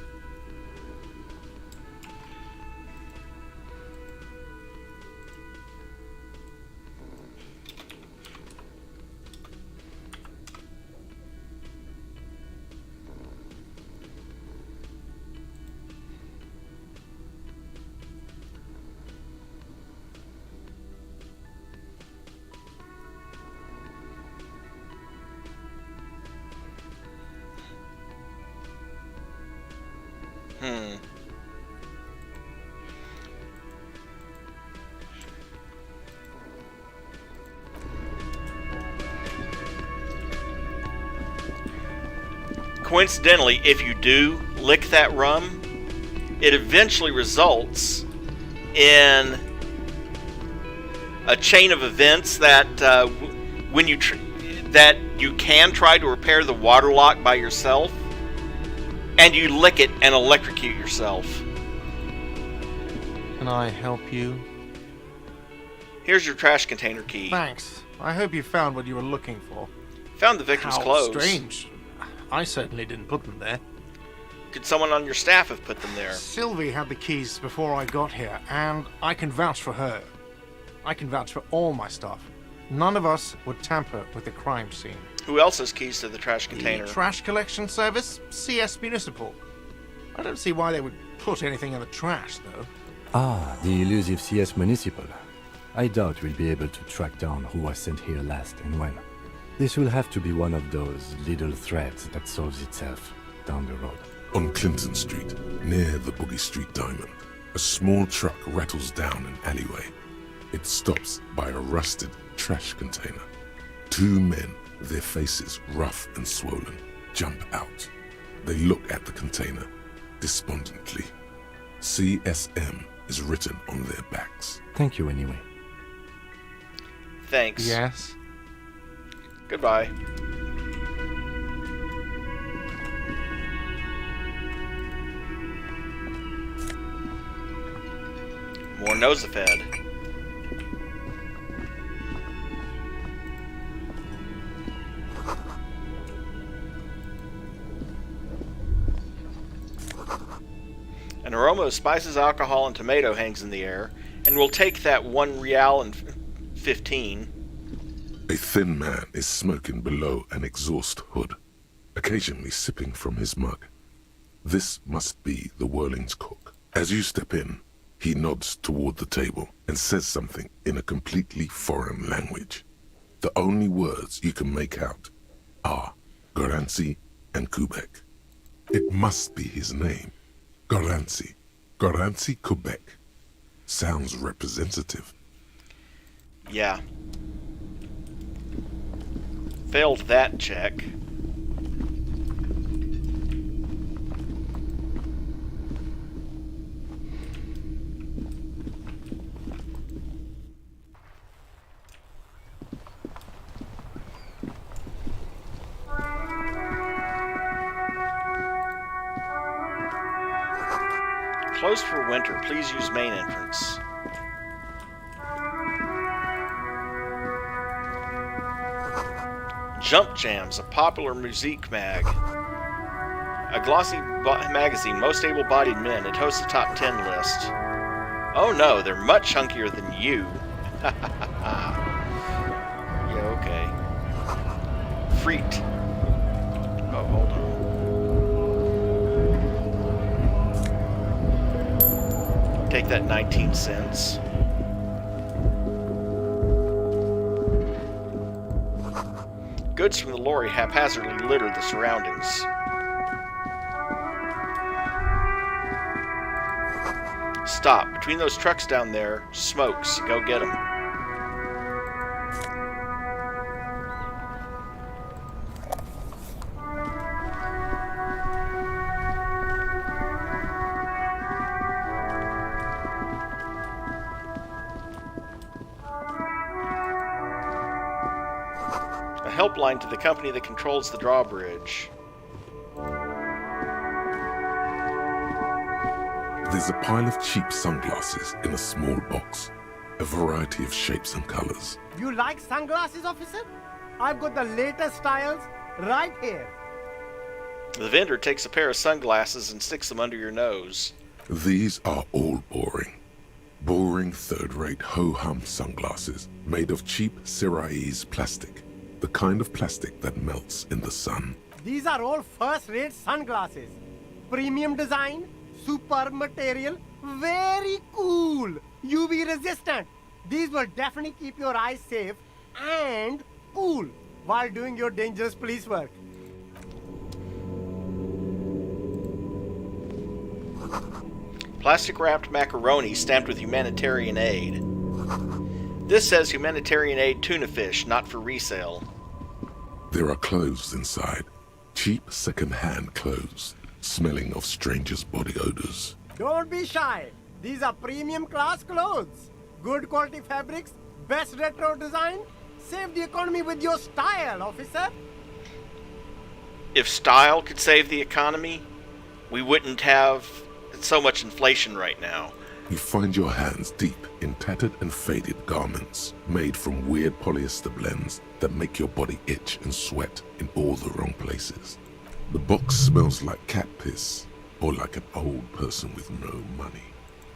Coincidentally, if you do lick that rum, it eventually results in a chain of events that when you that you can try to repair the water lock by yourself, and you lick it and electrocute yourself. Can I help you? Here's your trash container key. Thanks. I hope you found what you were looking for. Found the victim's clothes. Strange. I certainly didn't put them there. Could someone on your staff have put them there? Sylvie had the keys before I got here, and I can vouch for her. I can vouch for all my staff. None of us would tamper with the crime scene. Who else has keys to the trash container? The trash collection service? CS Municipal. I don't see why they would put anything in the trash, though. Ah, the elusive CS Municipal. I doubt we'll be able to track down who was sent here last and when. This will have to be one of those little threads that solves itself down the road. On Clinton Street, near the Boogie Street Diamond, a small truck rattles down an alleyway. It stops by a rusted trash container. Two men, their faces rough and swollen, jump out. They look at the container despondently. CSM is written on their backs. Thank you anyway. Thanks. Yes. Goodbye. More Nosafed. An aroma of spices, alcohol, and tomato hangs in the air, and we'll take that 1 real and 15. A thin man is smoking below an exhaust hood, occasionally sipping from his mug. This must be the Whirling's cook. As you step in, he nods toward the table and says something in a completely foreign language. The only words you can make out are Garancy and Quebec. It must be his name. Garancy. Garancy Quebec. Sounds representative. Yeah. Failed that check. Closed for winter. Please use main entrance. Jump Jams, a popular musique mag. A glossy magazine, most able-bodied men. It hosts a top 10 list. Oh no, they're much hunkier than you. Yeah, okay. Freaked. Oh, hold on. Take that 19 cents. Goods from the lorry haphazardly litter the surroundings. Stop. Between those trucks down there, smokes. Go get them. Helpline to the company that controls the drawbridge. There's a pile of cheap sunglasses in a small box, a variety of shapes and colors. You like sunglasses, officer? I've got the latest styles right here. The vendor takes a pair of sunglasses and sticks them under your nose. These are all boring. Boring third-rate ho-hum sunglasses made of cheap Syrahese plastic. The kind of plastic that melts in the sun. These are all first-rate sunglasses. Premium design, superb material, very cool. UV resistant. These will definitely keep your eyes safe and cool while doing your dangerous police work. Plastic-wrapped macaroni stamped with humanitarian aid. This says humanitarian aid tuna fish, not for resale. There are clothes inside. Cheap second-hand clothes, smelling of strangers' body odors. Don't be shy. These are premium class clothes. Good quality fabrics, best retro design. Save the economy with your style, officer. If style could save the economy, we wouldn't have so much inflation right now. You find your hands deep in tattered and faded garments made from weird polyester blends that make your body itch and sweat in all the wrong places. The box smells like cat piss or like an old person with no money.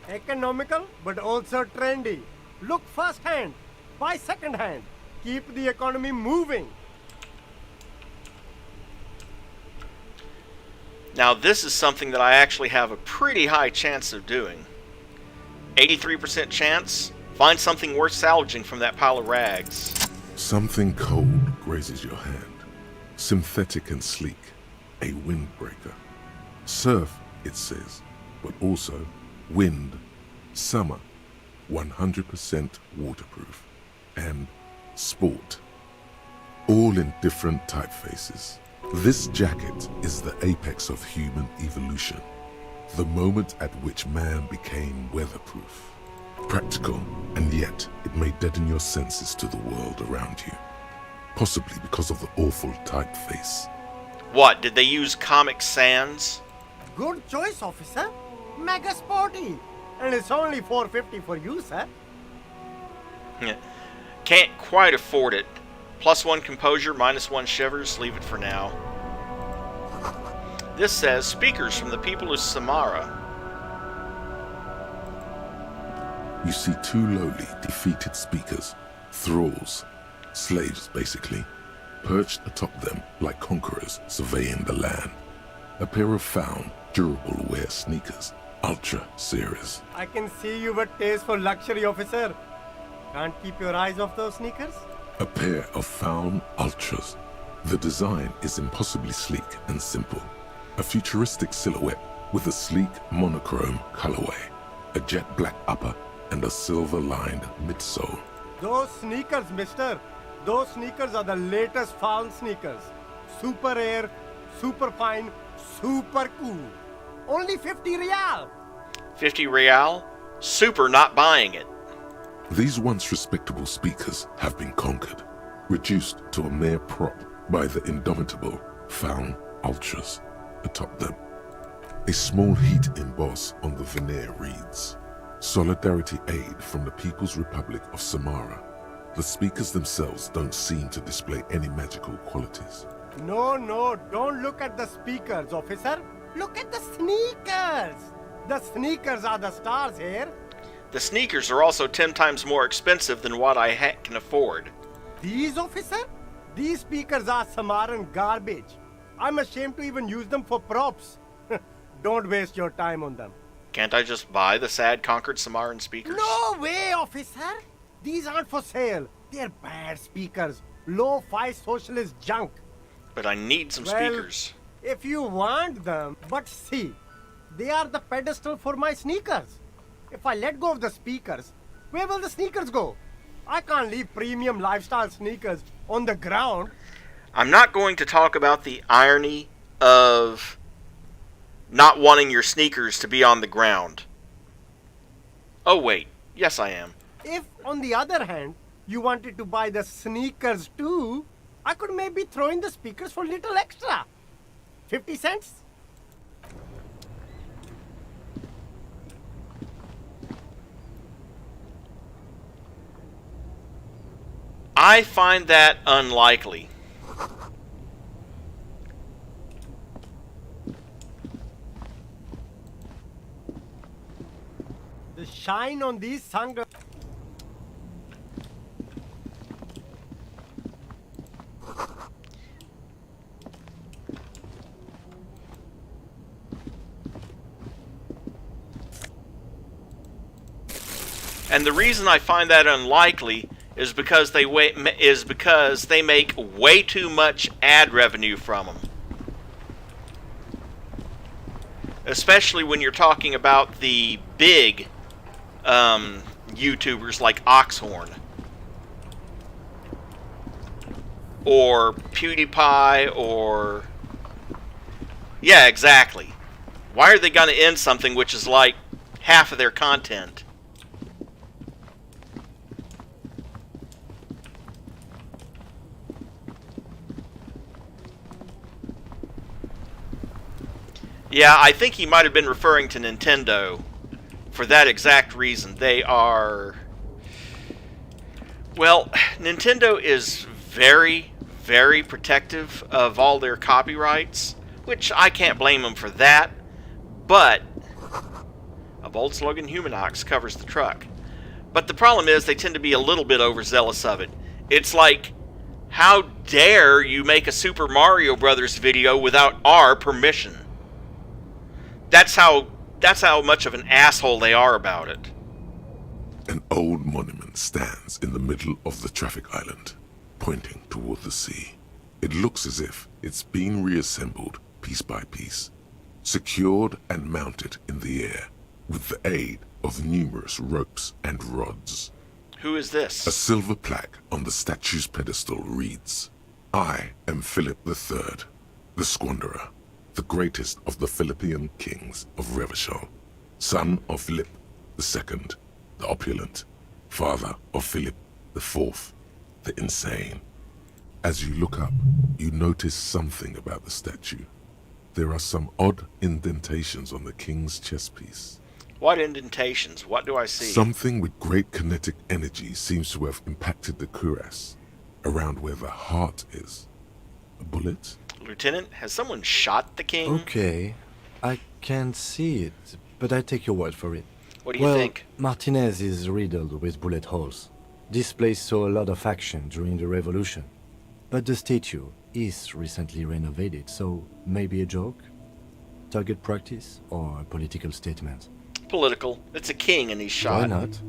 Economical, but also trendy. Look first-hand, buy second-hand. Keep the economy moving. Now this is something that I actually have a pretty high chance of doing. 83% chance, find something worth salvaging from that pile of rags. Something cold grazes your hand. Synthetic and sleek. A windbreaker. Surf, it says, but also wind, summer, 100% waterproof, and sport. All in different typefaces. This jacket is the apex of human evolution. The moment at which man became weatherproof. Practical, and yet it may deaden your senses to the world around you. Possibly because of the awful typeface. What, did they use Comic Sans? Good choice, officer. Mega sporty. And it's only $4.50 for you, sir. Can't quite afford it. +1 composure, -1 shivers. Leave it for now. This says, speakers from the people of Samara. You see two lowly, defeated speakers, thralls, slaves basically, perched atop them like conquerors surveying the land. A pair of found, durable wear sneakers, Ultra series. I can see you with taste for luxury, officer. Can't keep your eyes off those sneakers? A pair of found Ultras. The design is impossibly sleek and simple. A futuristic silhouette with a sleek monochrome colorway, a jet black upper, and a silver-lined midsole. Those sneakers, mister. Those sneakers are the latest found sneakers. Super air, super fine, super cool. Only 50 real. 50 real? Super not buying it. These once respectable speakers have been conquered, reduced to a mere prop by the indomitable found Ultras atop them. A small heat emboss on the veneer reads, Solidarity Aid from the People's Republic of Samara. The speakers themselves don't seem to display any magical qualities. No, don't look at the speakers, officer. Look at the sneakers. The sneakers are the stars here. The sneakers are also 10 times more expensive than what I can afford. These, officer? These speakers are Samaran garbage. I'm ashamed to even use them for props. Don't waste your time on them. Can't I just buy the sad conquered Samaran speakers? No way, officer. These aren't for sale. They're bad speakers. Low-fi socialist junk. But I need some speakers. If you want them, but see, they are the pedestal for my sneakers. If I let go of the speakers, where will the sneakers go? I can't leave premium lifestyle sneakers on the ground. I'm not going to talk about the irony of not wanting your sneakers to be on the ground. Oh wait, yes I am. If, on the other hand, you wanted to buy the sneakers too, I could maybe throw in the speakers for little extra. 50 cents? I find that unlikely. The shine on these sunglasses. And the reason I find that unlikely is because they make way too much ad revenue from them. Especially when you're talking about the big YouTubers like Oxhorn or PewDiePie or... Yeah, exactly. Why are they going to end something which is like half of their content? Yeah, I think he might have been referring to Nintendo for that exact reason. They are... Well, Nintendo is very, very protective of all their copyrights, which I can't blame them for that, but a bold slogan Humanox covers the truck. But the problem is they tend to be a little bit overzealous of it. It's like, how dare you make a Super Mario Brothers video without our permission? That's how much of an asshole they are about it. An old monument stands in the middle of the traffic island, pointing toward the sea. It looks as if it's been reassembled piece by piece, secured and mounted in the air with the aid of numerous ropes and rods. Who is this? A silver plaque on the statue's pedestal reads, I am Philip III, the Squanderer. the greatest of the Philippian kings of Revachol, son of Philip II, the opulent, father of Philip IV, the insane. As you look up, you notice something about the statue. There are some odd indentations on the king's chest piece. What indentations? What do I see? Something with great kinetic energy seems to have impacted the cuirass, around where the heart is. A bullet? Lieutenant, has someone shot the king? Okay, I can't see it, but I take your word for it. What do you think? Martinez is riddled with bullet holes. This place saw a lot of action during the revolution. But the statue is recently renovated, so maybe a joke? Target practice or a political statement? Political. It's a king and he's shot. Why not?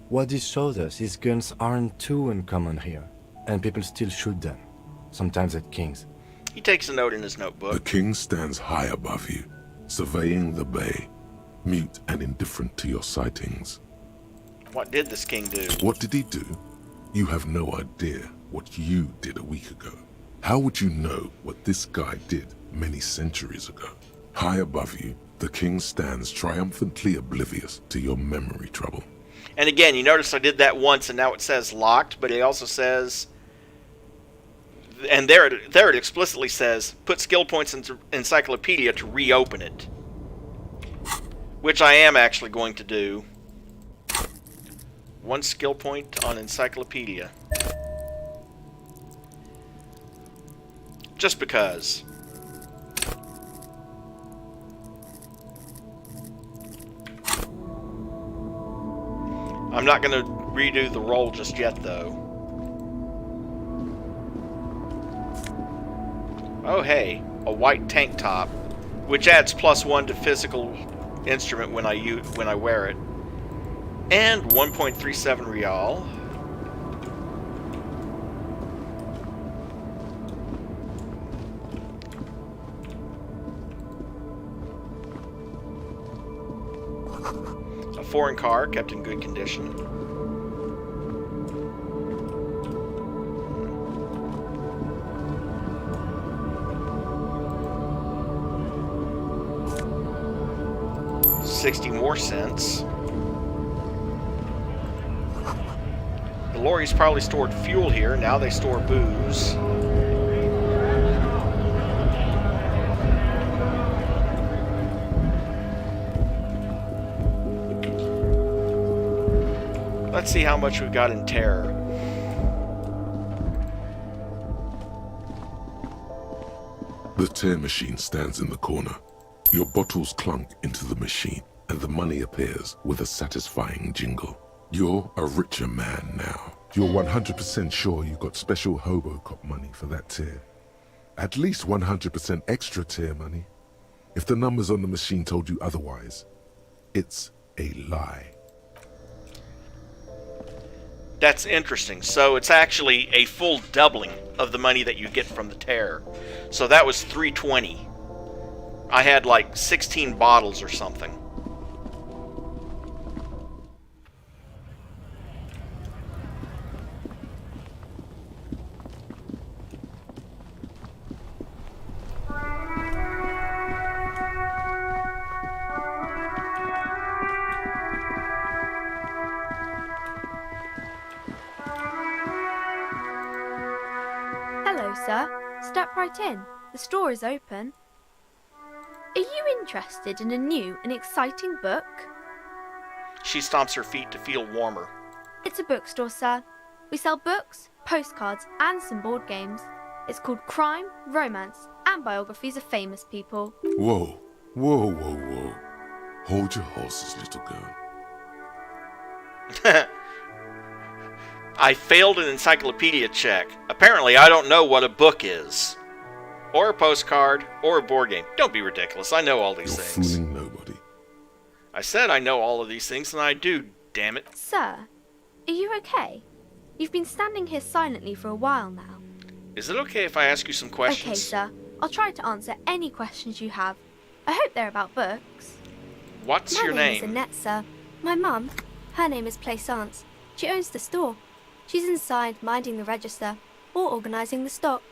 What this shows us is guns aren't too uncommon here, and people still shoot them, sometimes at kings. He takes a note in his notebook. The king stands high above you, surveying the bay, mute and indifferent to your sightings. What did this king do? What did he do? You have no idea what you did a week ago. How would you know what this guy did many centuries ago? High above you, the king stands triumphantly oblivious to your memory trouble. And again, you notice I did that once and now it says locked, but it also says, and there it explicitly says, put skill points into encyclopedia to reopen it. Which I am actually going to do. 1 skill point on encyclopedia. Just because. I'm not going to redo the roll just yet, though. Oh, hey, a white tank top, which adds +1 to physical instrument when I wear it, and 1.37 real. A foreign car kept in good condition. $60 more cents. The lorries probably stored fuel here. Now they store booze. Let's see how much we've got in terror. The tear machine stands in the corner. Your bottles clunk into the machine, and the money appears with a satisfying jingle. You're a richer man now. You're 100% sure you got special hobo-cop money for that tear. At least 100% extra tear money. If the numbers on the machine told you otherwise, it's a lie. That's interesting. So it's actually a full doubling of the money that you get from the tear. So that was $320. I had like 16 bottles or something. Hello, sir. Step right in. The store is open. Are you interested in a new and exciting book? She stomps her feet to feel warmer. It's a bookstore, sir. We sell books, postcards, and some board games. It's called Crime, Romance, and Biographies of Famous People. Whoa, whoa, whoa, whoa. Hold your horses, little girl. I failed an encyclopedia check. Apparently, I don't know what a book is. Or a postcard, or a board game. Don't be ridiculous. I know all these things. Fooling nobody. I said I know all of these things, and I do, damn it. Sir, are you okay? You've been standing here silently for a while now. Is it okay if I ask you some questions? Okay, sir. I'll try to answer any questions you have. I hope they're about books. What's your My name? name is Annette, sir. My mum, her name is Plaisance. She owns the store. She's inside minding the register or organising the stock.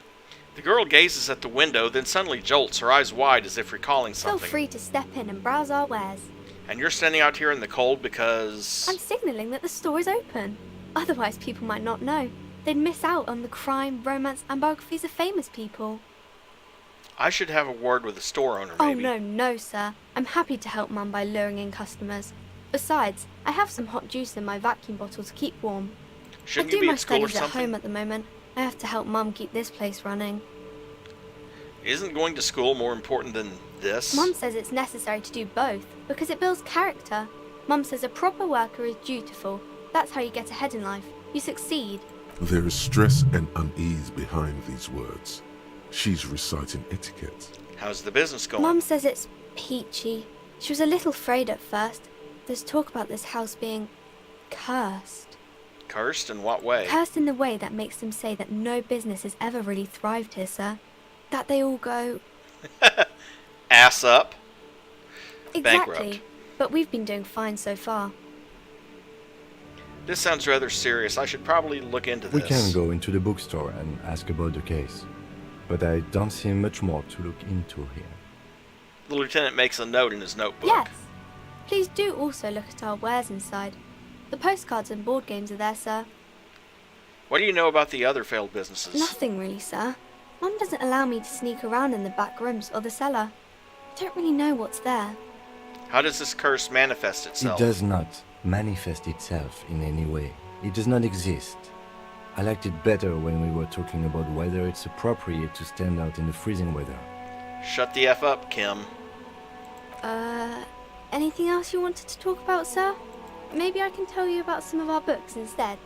The girl gazes at the window, then suddenly jolts, her eyes wide as if recalling Feel something. free to step in and browse our wares. And you're standing out here in the cold because... I'm signalling that the store is open. Otherwise, people might not know. They'd miss out on the crime, romance, and biographies of famous people. I should have a word with the store owner, maybe. Oh, no, sir. I'm happy to help Mum by luring in customers. Besides, I have some hot juice in my vacuum bottle to keep warm. Shouldn't I you do be my at school or studies at something? home at the moment. I have to help Mum keep this place running. Isn't going to school more important than this? Mum says it's necessary to do both because it builds character. Mum says a proper worker is dutiful. That's how you get ahead in life. You succeed. There is stress and unease behind these words. She's reciting etiquette. How's the business going? Mum says it's peachy. She was a little afraid at first. There's talk about this house being cursed. Cursed in what way? Cursed in the way that makes them say that no business has ever really thrived here, sir. That they all go... Ass up. Exactly. Bankrupt. But we've been doing fine so far. This sounds rather serious. I should probably look into this. We can go into the bookstore and ask about the case. But I don't see much more to look into here. The lieutenant makes a note in his notebook. Yes. Please do also look at our wares inside. The postcards and board games are there, sir. What do you know about the other failed businesses? Nothing really, sir. Mum doesn't allow me to sneak around in the back rooms or the cellar. I don't really know what's there. How does this curse manifest itself? It does not manifest itself in any way. It does not exist. I liked it better when we were talking about whether it's appropriate to stand out in the freezing weather. Shut the F up, Kim. Anything else you wanted to talk about, sir? Maybe I can tell you about some of our books instead.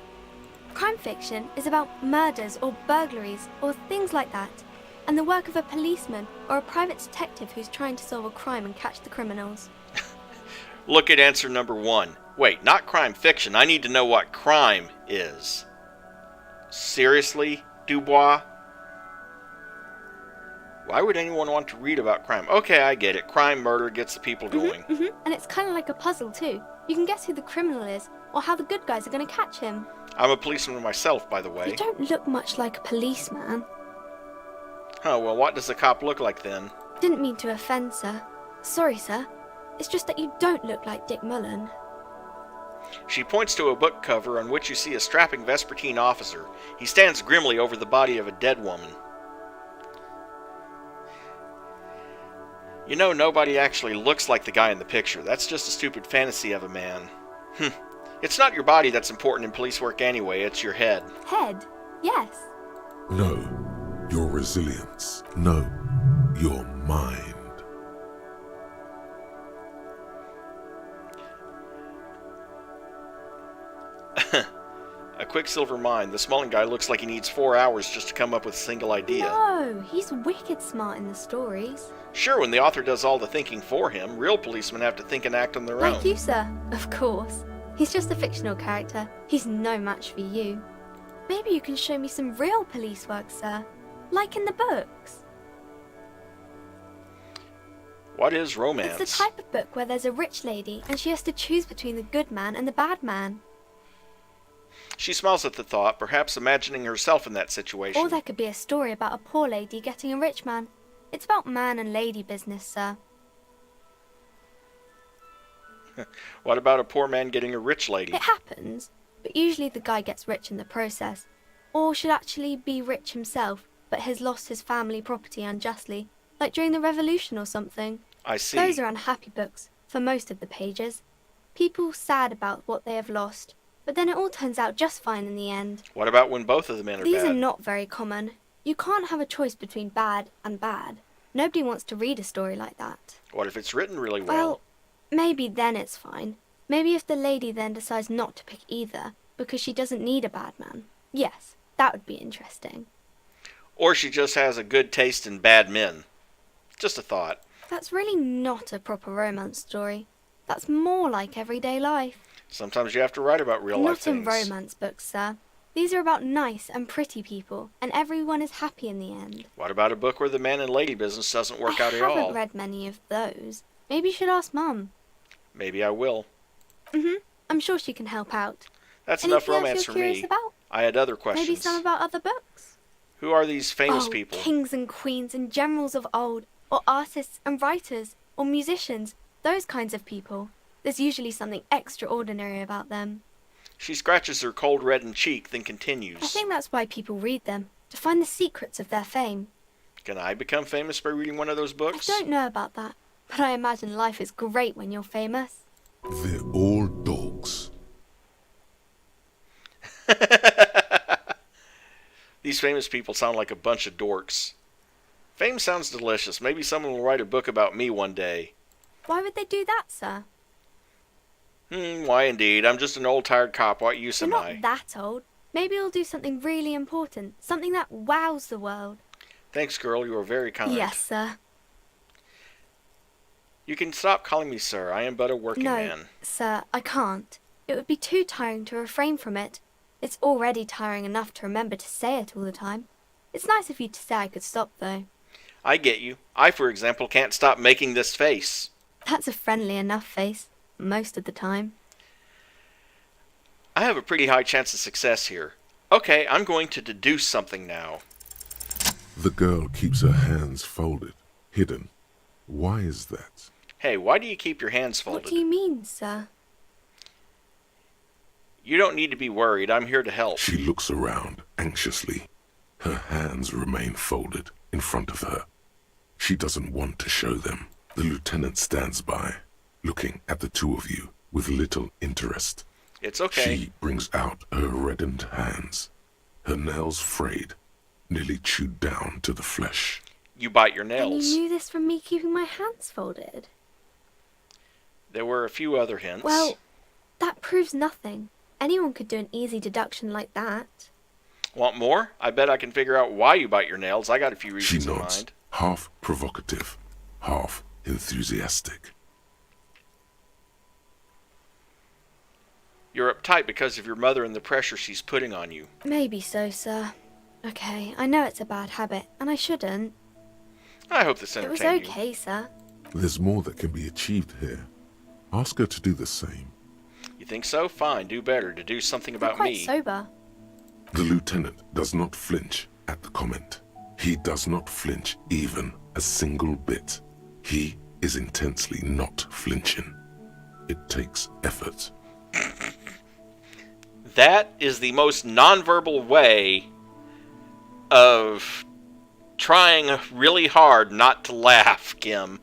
Crime fiction is about murders or burglaries or things like that, and the work of a policeman or a private detective who's trying to solve a crime and catch the criminals. Look at answer number 1. Wait, not crime fiction. I need to know what crime is. Seriously, Dubois? Why would anyone want to read about crime? Okay, I get it. Crime, murder gets the people going. And it's kind of like a puzzle too. You can guess who the criminal is or how the good guys are going to catch him. I'm a policeman myself, by the way. You don't look much like a policeman. Oh, well, what does a cop look like then? Didn't mean to offend, sir. Sorry, sir. It's just that you don't look like Dick Mullen. She points to a book cover on which you see a strapping Vespertine officer. He stands grimly over the body of a dead woman. You know, nobody actually looks like the guy in the picture. That's just a stupid fantasy of a man. It's not your body that's important in police work anyway, it's your head. Head? Yes. No, your resilience. No, your mind. A Quicksilver mind. The Smalling guy looks like he needs 4 hours just to come up with a single idea. No, he's wicked smart in the stories. Sure, when the author does all the thinking for him, real policemen have to think and act on their own. Like you, sir. Of course. He's just a fictional character. He's no match for you. Maybe you can show me some real police work, sir. Like in the books. What is romance? It's the type of book where there's a rich lady and she has to choose between the good man and the bad man. She smiles at the thought, perhaps imagining herself in that situation. Or there could be a story about a poor lady getting a rich man. It's about man and lady business, sir. What about a poor man getting a rich lady? It happens, but usually the guy gets rich in the process. Or should actually be rich himself, but has lost his family property unjustly, like during the revolution or something. I see. Those are unhappy books, for most of the pages. People sad about what they have lost, but then it all turns out just fine in the end. What about when both of the men are These bad? are not very common. You can't have a choice between bad and bad. Nobody wants to read a story like that. What if it's written really well? Well, maybe then it's fine. Maybe if the lady then decides not to pick either, because she doesn't need a bad man. Yes, that would be interesting. Or she just has a good taste in bad men. Just a thought. That's really not a proper romance story. That's more like everyday life. Sometimes you have to write about real life things. Not in romance books, sir. These are about nice and pretty people, and everyone is happy in the end. What about a book where the man and lady business doesn't work out at all? I haven't read many of those. Maybe you should ask Mum. Maybe I will. I'm sure she can help out. That's Anything enough romance else for you're curious me. about? I had other questions. Maybe some about other books? Who are these famous Oh, people? kings and queens and generals of old, or artists and writers, or musicians, those kinds of people. There's usually something extraordinary about them. She scratches her cold reddened cheek, then continues. I think that's why people read them, to find the secrets of their fame. Can I become famous by reading one of those books? I don't know about that, but I imagine life is great when you're famous. They're all dogs. These famous people sound like a bunch of dorks. Fame sounds delicious. Maybe someone will write a book about me one day. Why would they do that, sir? Why indeed. I'm just an old tired cop. What use You're am not I? that old. Maybe you'll do something really important, something that wows the world. Thanks, girl. You are very kind. Yes, sir. You can stop calling me sir. I am but a working man. No, sir, I can't. It would be too tiring to refrain from it. It's already tiring enough to remember to say it all the time. It's nice of you to say I could stop, though. I get you. I, for example, can't stop making this face. That's a friendly enough face, most of the time. I have a pretty high chance of success here. Okay, I'm going to deduce something now. The girl keeps her hands folded, hidden. Why is that? Hey, why do you keep your hands folded? What do you mean, sir? You don't need to be worried. I'm here to help. She looks around anxiously. Her hands remain folded in front of her. She doesn't want to show them. The lieutenant stands by, looking at the two of you with little interest. It's okay. She brings out her reddened hands, her nails frayed, nearly chewed down to the flesh. You bite your And nails. you knew this from me keeping my hands folded? There were a few other hints. Well, that proves nothing. Anyone could do an easy deduction like that. Want more? I bet I can figure out why you bite your nails. I got a few reasons She in nods, mind. half provocative, half enthusiastic. You're uptight because of your mother and the pressure she's putting on you. Maybe so, sir. Okay, I know it's a bad habit, and I shouldn't. I hope this It was entertained you. okay, sir. There's more that can be achieved here. Ask her to do the same. You think so? Fine, do better. To do something You're about quite me. sober. The lieutenant does not flinch at the comment. He does not flinch even a single bit. He is intensely not flinching. It takes effort. That is the most nonverbal way of trying really hard not to laugh, Kim.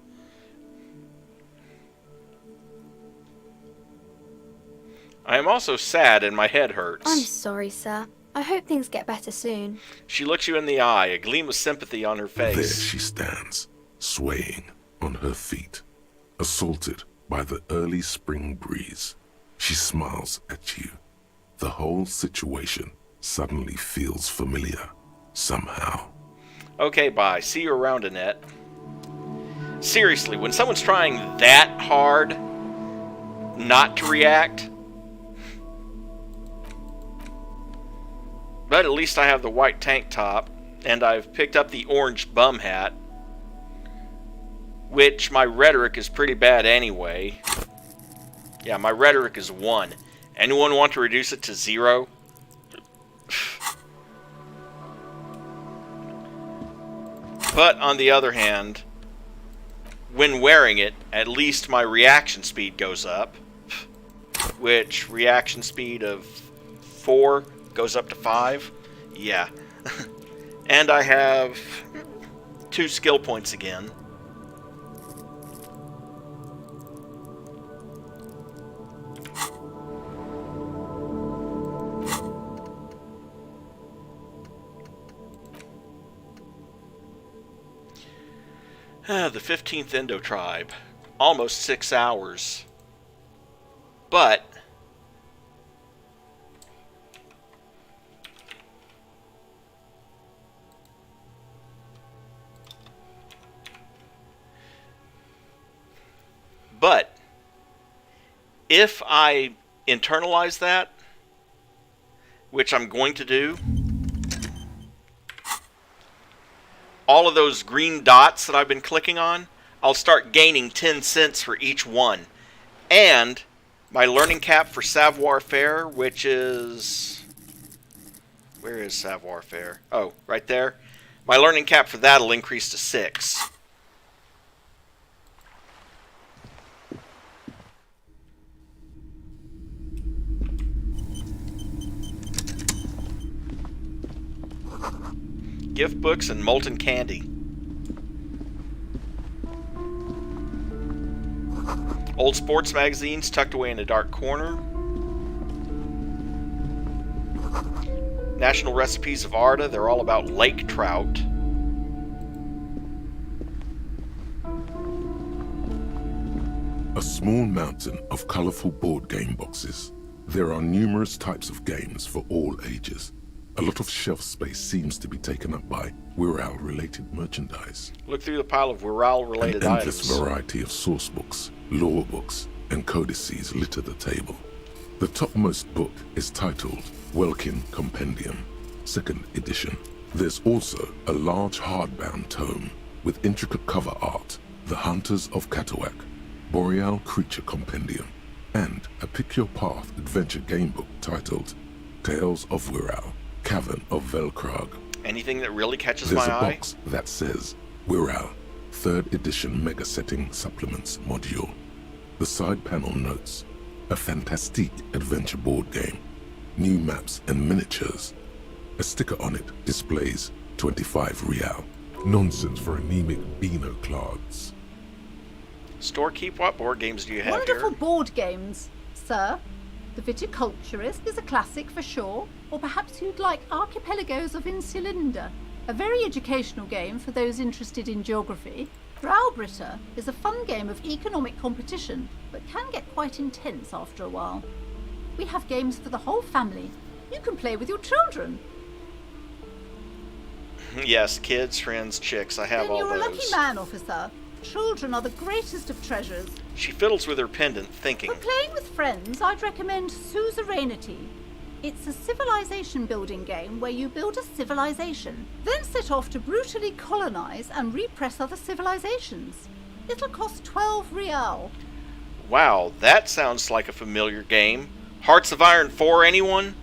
I am also sad and my head hurts. I'm sorry, sir. I hope things get better soon. She looks you in the eye, a gleam of sympathy on her face. There she stands, swaying on her feet, assaulted by the early spring breeze. She smiles at you. The whole situation suddenly feels familiar, somehow. Okay, bye. See you around, Annette. Seriously, when someone's trying that hard not to react... But at least I have the white tank top, and I've picked up the orange bum hat, which my rhetoric is pretty bad anyway. Yeah, my rhetoric is 1. Anyone want to reduce it to 0? But on the other hand, when wearing it, at least my reaction speed goes up, which reaction speed of 4 goes up to 5. Yeah. And I have 2 skill points again. The 15th Endo Tribe. Almost 6 hours. But if I internalize that, which I'm going to do, all of those green dots that I've been clicking on, I'll start gaining 10 cents for each one. And my learning cap for savoir faire, which is Where is Savoir Faire? Oh, right there. My learning cap for that will increase to 6. Gift books and molten candy. Old sports magazines tucked away in a dark corner. National recipes of Arda. They're all about lake trout. A small mountain of colorful board game boxes. There are numerous types of games for all ages. A lot of shelf space seems to be taken up by Wirral-related merchandise. Look through the pile of Wirral-related An endless items. variety of source books, lore books, and codices litter the table. The topmost book is titled Welkin Compendium, 2nd edition. There's also a large hardbound tome with intricate cover art, The Hunters of Katawak, Boreal Creature Compendium, and a Pick Your Path adventure game book titled Tales of Wirral, Cavern of Velkrag. Anything that really catches There's my a eye? box that says Wirral, 3rd edition Mega Setting Supplements Module. The side panel notes, a fantastique adventure board game, new maps and miniatures. A sticker on it displays 25 real. Nonsense for anemic Beano clods. Storekeep, what board games do you have Wonderful here? board games, sir. The Viticulturist is a classic for sure, or perhaps you'd like Archipelagos of Insulinda, a very educational game for those interested in geography. Graubritter is a fun game of economic competition, but can get quite intense after a while. We have games for the whole family. You can play with your children. Yes, kids, friends, chicks. I have Then all you're those. a lucky man, officer. Children are the greatest of treasures. She fiddles with her pendant, thinking. For playing with friends, I'd recommend Suzerainty. It's a civilization building game where you build a civilization, then set off to brutally colonize and repress other civilizations. It'll cost 12 real. Wow, that sounds like a familiar game. Hearts of Iron 4, anyone?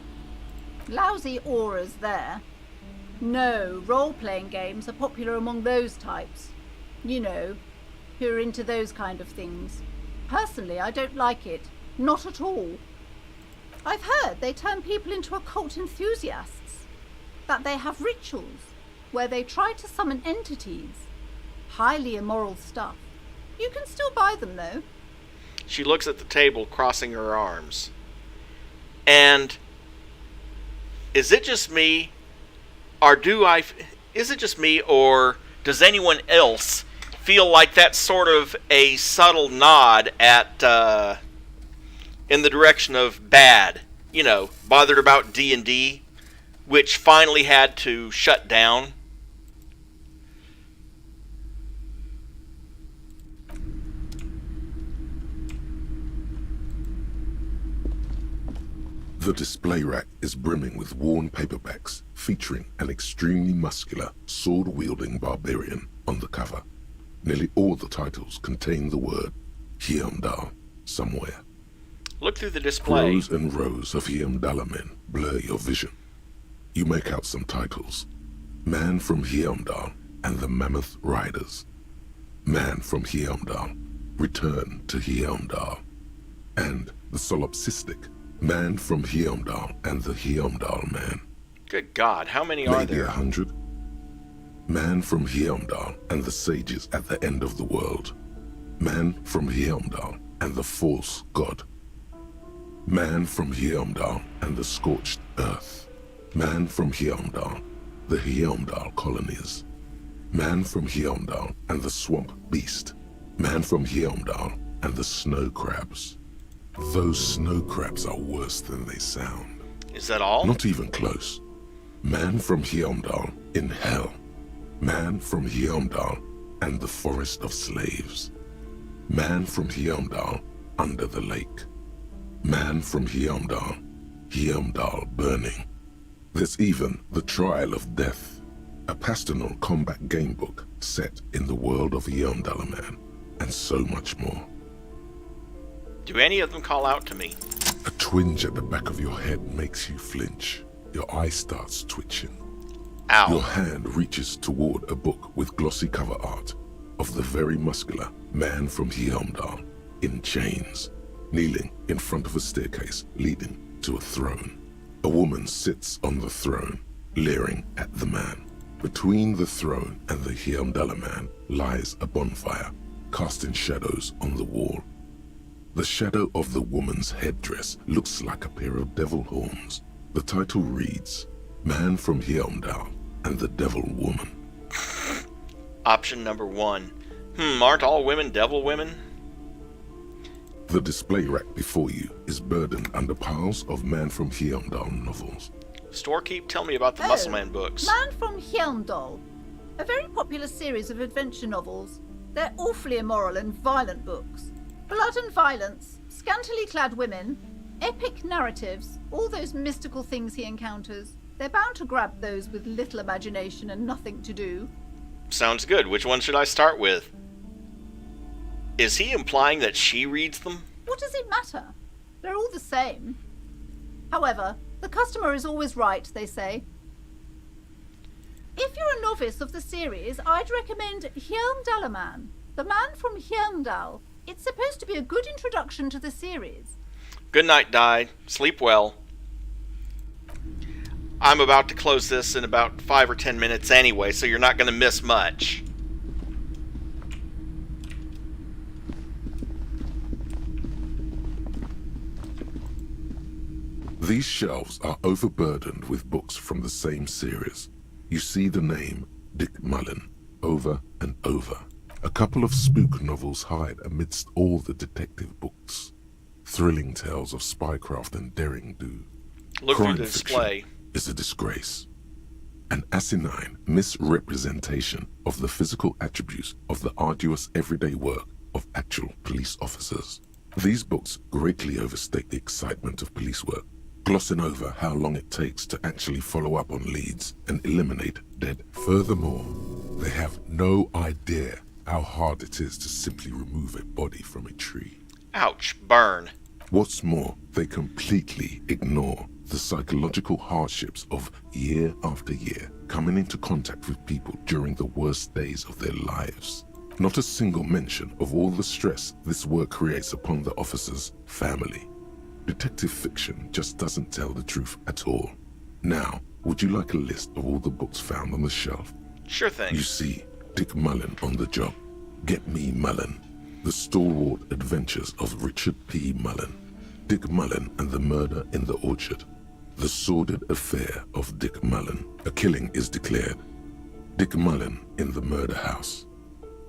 Lousy auras there. No, role-playing games are popular among those types. You know, who are into those kind of things. Personally, I don't like it. Not at all. I've heard they turn people into occult enthusiasts. That they have rituals where they try to summon entities. Highly immoral stuff. You can still buy them, though. She looks at the table, crossing her arms. And is it just me, or is it just me, or does anyone else feel like that's sort of a subtle nod at, in the direction of bad, you know, bothered about D&D, which finally had to shut down? The display rack is brimming with worn paperbacks featuring an extremely muscular, sword-wielding barbarian on the cover. Nearly all the titles contain the word Heimdall somewhere. Look through the display. Rows and rows of Heimdall men blur your vision. You make out some titles. Man from Heimdall and the Mammoth Riders. Man from Heimdall, Return to Heimdall. And the solipsistic Man from Heimdall and the Heimdall Man. Good God, how many are Maybe there? 100. Man from Heimdall and the sages at the end of the world. Man from Heimdall and the false god. Man from Heimdall and the scorched earth. Man from Heimdall, the Heimdall colonies. Man from Heimdall and the swamp beast. Man from Heimdall and the snow crabs. Those snow crabs are worse than they sound. Is that all? Not even close. Man from Heimdall in hell. Man from Heimdall and the forest of slaves. Man from Heimdall under the lake. Man from Heimdall, Heimdall burning. There's even the Trial of Death, a pastoral combat gamebook set in the world of Heimdall Man, and so much more. Do any of them call out to me? A twinge at the back of your head makes you flinch. your eye starts twitching. Ow. Your hand reaches toward a book with glossy cover art of the very muscular man from Hjelmdal in chains, kneeling in front of a staircase leading to a throne. A woman sits on the throne, leering at the man. Between the throne and the Hjelmdaler man lies a bonfire, casting shadows on the wall. The shadow of the woman's headdress looks like a pair of devil horns. The title reads, Man from Hjelmdal and the Devil Woman. Option number 1. Aren't all women devil women? The display rack before you is burdened under piles of Man from Hjelmdal novels. Storekeep, tell me about the Muscle Man books. Man from Hjelmdal. A very popular series of adventure novels. They're awfully immoral and violent books. Blood and violence, scantily clad women, epic narratives, all those mystical things he encounters. They're bound to grab those with little imagination and nothing to do. Sounds good. Which one should I start with? Is he implying that she reads them? What does it matter? They're all the same. However, the customer is always right, they say. If you're a novice of the series, I'd recommend Hjelmdalaman, the man from Hjelmdal. It's supposed to be a good introduction to the series. Good night, Di. Sleep well. I'm about to close this in about 5 or 10 minutes anyway, so you're not going to miss much. These shelves are overburdened with books from the same series. You see the name Dick Mullen over and over. A couple of spook novels hide amidst all the detective books. Thrilling tales of spycraft and daring do. Look Crime through the display. Is a disgrace. An asinine misrepresentation of the physical attributes of the arduous everyday work of actual police officers. These books greatly overstate the excitement of police work, glossing over how long it takes to actually follow up on leads and eliminate dead. Furthermore, they have no idea how hard it is to simply remove a body from a tree. Ouch, burn. What's more, they completely ignore the psychological hardships of year after year coming into contact with people during the worst days of their lives. Not a single mention of all the stress this work creates upon the officer's family. Detective fiction just doesn't tell the truth at all. Now, would you like a list of all the books found on the shelf? Sure thing. You see Dick Mullen on the job. Get Me Mullen. The Stalwart Adventures of Richard P. Mullen. Dick Mullen and the Murder in the Orchard. The Sordid Affair of Dick Mullen. A killing is declared. Dick Mullen in the Murder House.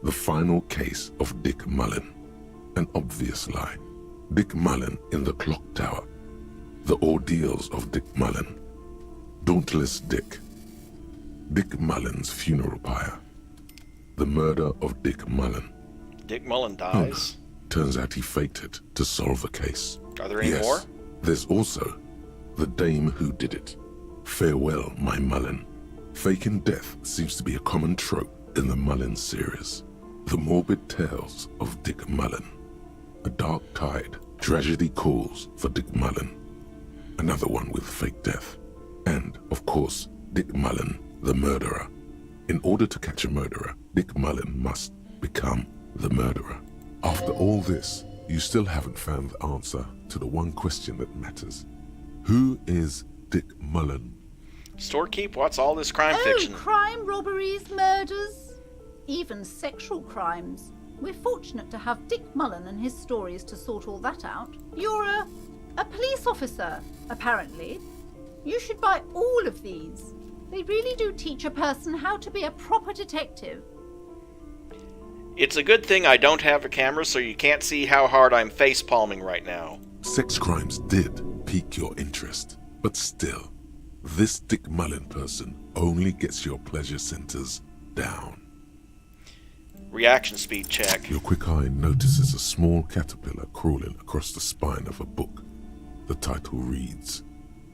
The Final Case of Dick Mullen. An Obvious Lie. Dick Mullen in the Clock Tower. The Ordeals of Dick Mullen. Dauntless Dick. Dick Mullen's Funeral Pyre. The Murder of Dick Mullen. Dick Mullen dies. Turns out he faked it to solve a case. Are there any more? There's also The Dame Who Did It. Farewell, My Mullen. Faking death seems to be a common trope in the Mullen series. The Morbid Tales of Dick Mullen. A Dark Tide. Tragedy Calls for Dick Mullen. Another one with fake death. And, of course, Dick Mullen, the murderer. In order to catch a murderer, Dick Mullen must become the murderer. After all this, you still haven't found the answer to the one question that matters. Who is Dick Mullen? Storekeep, what's all this crime fiction? Crime, robberies, murders, even sexual crimes. We're fortunate to have Dick Mullen and his stories to sort all that out. You're a police officer, apparently. You should buy all of these. They really do teach a person how to be a proper detective. It's a good thing I don't have a camera so you can't see how hard I'm face-palming right now. Sex crimes did pique your interest, but still, this Dick Mullen person only gets your pleasure centers down. Reaction speed check. Your quick eye notices a small caterpillar crawling across the spine of a book. The title reads,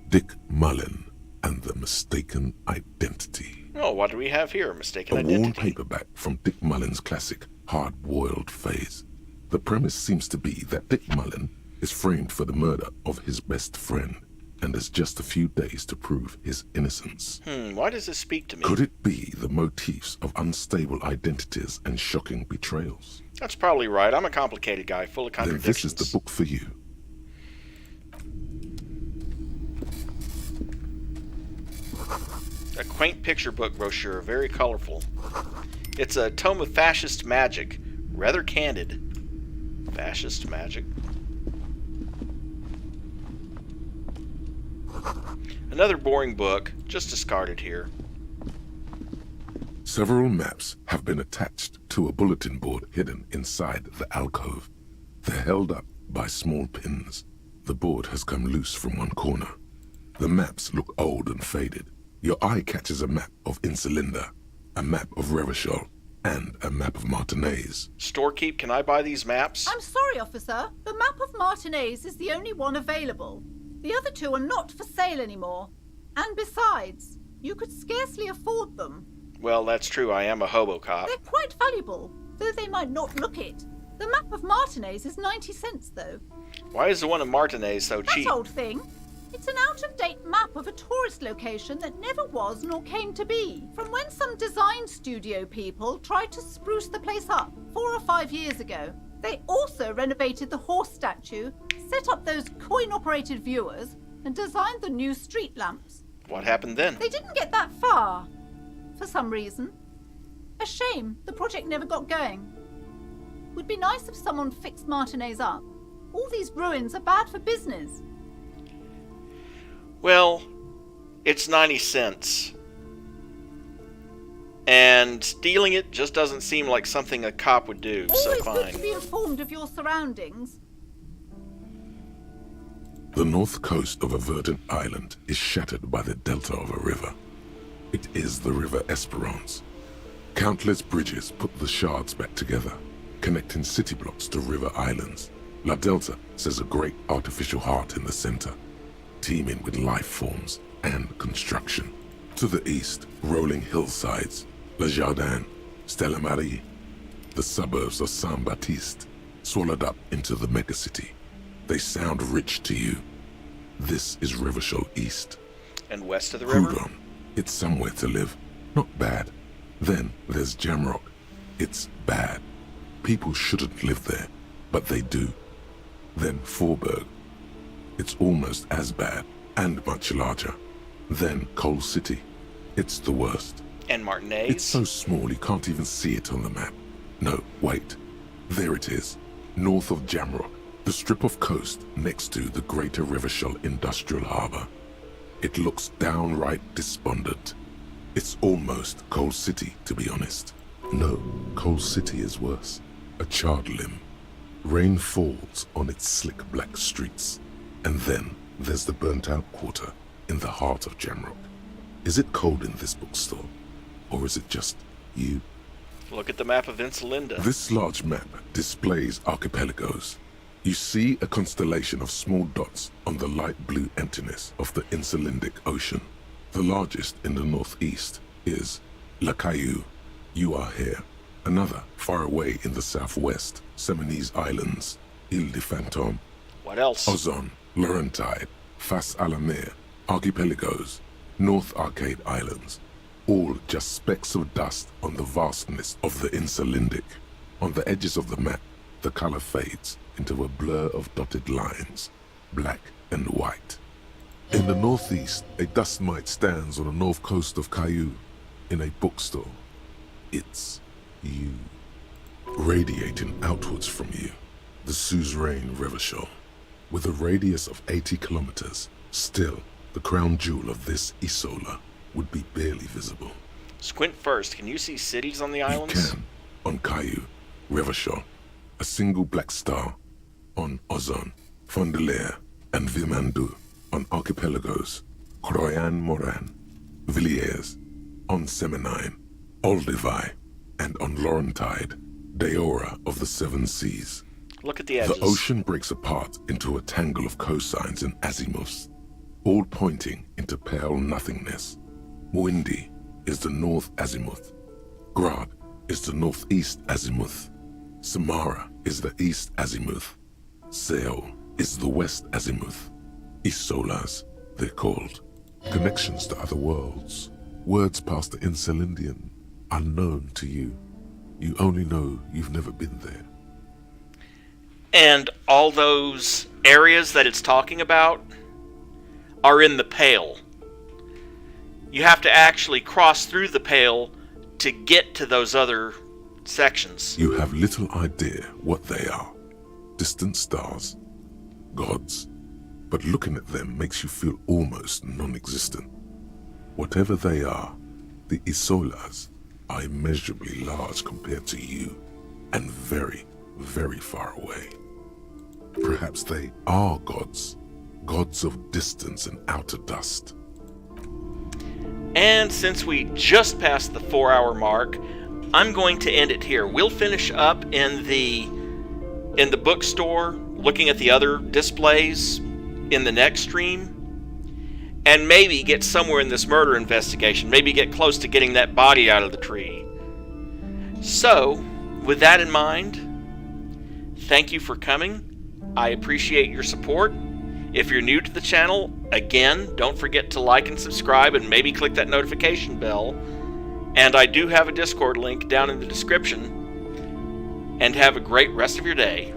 Dick Mullen and the Mistaken Identity. Oh, what do we have here? Mistaken A Identity. worn paperback from Dick Mullen's classic hard-boiled phase. The premise seems to be that Dick Mullen is framed for the murder of his best friend. and has just a few days to prove his innocence. Why does this speak to me? Could it be the motifs of unstable identities and shocking betrayals? That's probably right. I'm a complicated guy, full of Then contradictions. this is the book for you. A quaint picture book brochure, very colorful. It's a tome of fascist magic, rather candid. Fascist magic. Another boring book, just discarded here. Several maps have been attached to a bulletin board hidden inside the alcove. They're held up by small pins. The board has come loose from one corner. The maps look old and faded. Your eye catches a map of Insulinda, a map of Revachol, and a map of Martinez. Storekeep, can I buy these maps? I'm sorry, officer. The map of Martinez is the only one available. The other two are not for sale anymore. And besides, you could scarcely afford them. Well, that's true. I am a hobo cop. They're quite valuable, though they might not look it. The map of Martinez is 90 cents, though. Why is the one of Martinez so cheap? That old thing. It's an out-of-date map of a tourist location that never was nor came to be, from when some design studio people tried to spruce the place up 4 or 5 years ago. They also renovated the horse statue, set up those coin-operated viewers, and designed the new street lamps. What happened then? They didn't get that far, for some reason. A shame the project never got going. Would be nice if someone fixed Martinez up. All these ruins are bad for business. Well, it's 90 cents. And stealing it just doesn't seem like something a cop would do, so Always fine. good to be informed of your surroundings. The north coast of a verdant island is shattered by the delta of a river. It is the River Esperance. Countless bridges put the shards back together, connecting city blocks to river islands. La Delta says a great artificial heart in the center, teeming with life forms and construction. To the east, rolling hillsides, Le Jardin, Stella Marie, the suburbs of Saint-Baptiste, swallowed up into the megacity. They sound rich to you. This is Revachol East. And west of the river? Houdon, it's somewhere to live. Not bad. Then there's Jamrock. It's bad. People shouldn't live there, but they do. Then Forberg. It's almost as bad, and much larger. Then Coal City. It's the worst. And Martinez? It's so small you can't even see it on the map. No, wait. There it is. North of Jamrock. The strip of coast next to the Greater Revachol Industrial Harbor. It looks downright despondent. It's almost Coal City, to be honest. No, Coal City is worse. A charred limb. Rain falls on its slick black streets. And then there's the burnt-out quarter in the heart of Jamrock. Is it cold in this bookstore? Or is it just you? Look at the map of Insulinda. This large map displays archipelagos. You see a constellation of small dots on the light blue emptiness of the Insulindic Ocean. The largest in the northeast is La Caillou. You are here. Another, far away in the southwest, Seminese Islands, Ile de Fantôme. What else? Ozon, Laurentide, Fas à la Mer, Archipelagos, North Arcade Islands. All just specks of dust on the vastness of the Insulindic. On the edges of the map, the color fades into a blur of dotted lines, black and white. In the northeast, a dust mite stands on the north coast of Caillou, in a bookstore. It's you. Radiating outwards from you, the suzerain Revachol. With a radius of 80 kilometers, still, the crown jewel of this Isola would be barely visible. Squint first. Can you see cities on the islands? You can. On Caillou, Revachol, a single black star. On Ozon, Fondelier, and Vilmandu. On archipelagos, Croyan Moran, Villiers. On Seminine, Olduvai, and on Laurentide, Deora of the Seven Seas. Look at the edges. The ocean breaks apart into a tangle of cosines and azimuths, all pointing into pale nothingness. Windy is the north azimuth. Grad is the northeast azimuth. Samara is the east azimuth. Seol is the west azimuth. Isolas They're called connections to other worlds, words past the Incelindian, unknown to you. You only know you've never been there. And all those areas that it's talking about are in the Pale. You have to actually cross through the Pale to get to those other sections. You have little idea what they are. Distant stars, gods, but looking at them makes you feel almost non-existent. Whatever they are, the Isolas are immeasurably large compared to you, and very, very far away. Perhaps they are gods, gods of distance and outer dust. And since we just passed the 4-hour mark, I'm going to end it here. We'll finish up in the bookstore, looking at the other displays in the next stream, and maybe get somewhere in this murder investigation, maybe get close to getting that body out of the tree. So, with that in mind, thank you for coming. I appreciate your support. If you're new to the channel, again, don't forget to like and subscribe and maybe click that notification bell. And I do have a Discord link down in the description. And have a great rest of your day.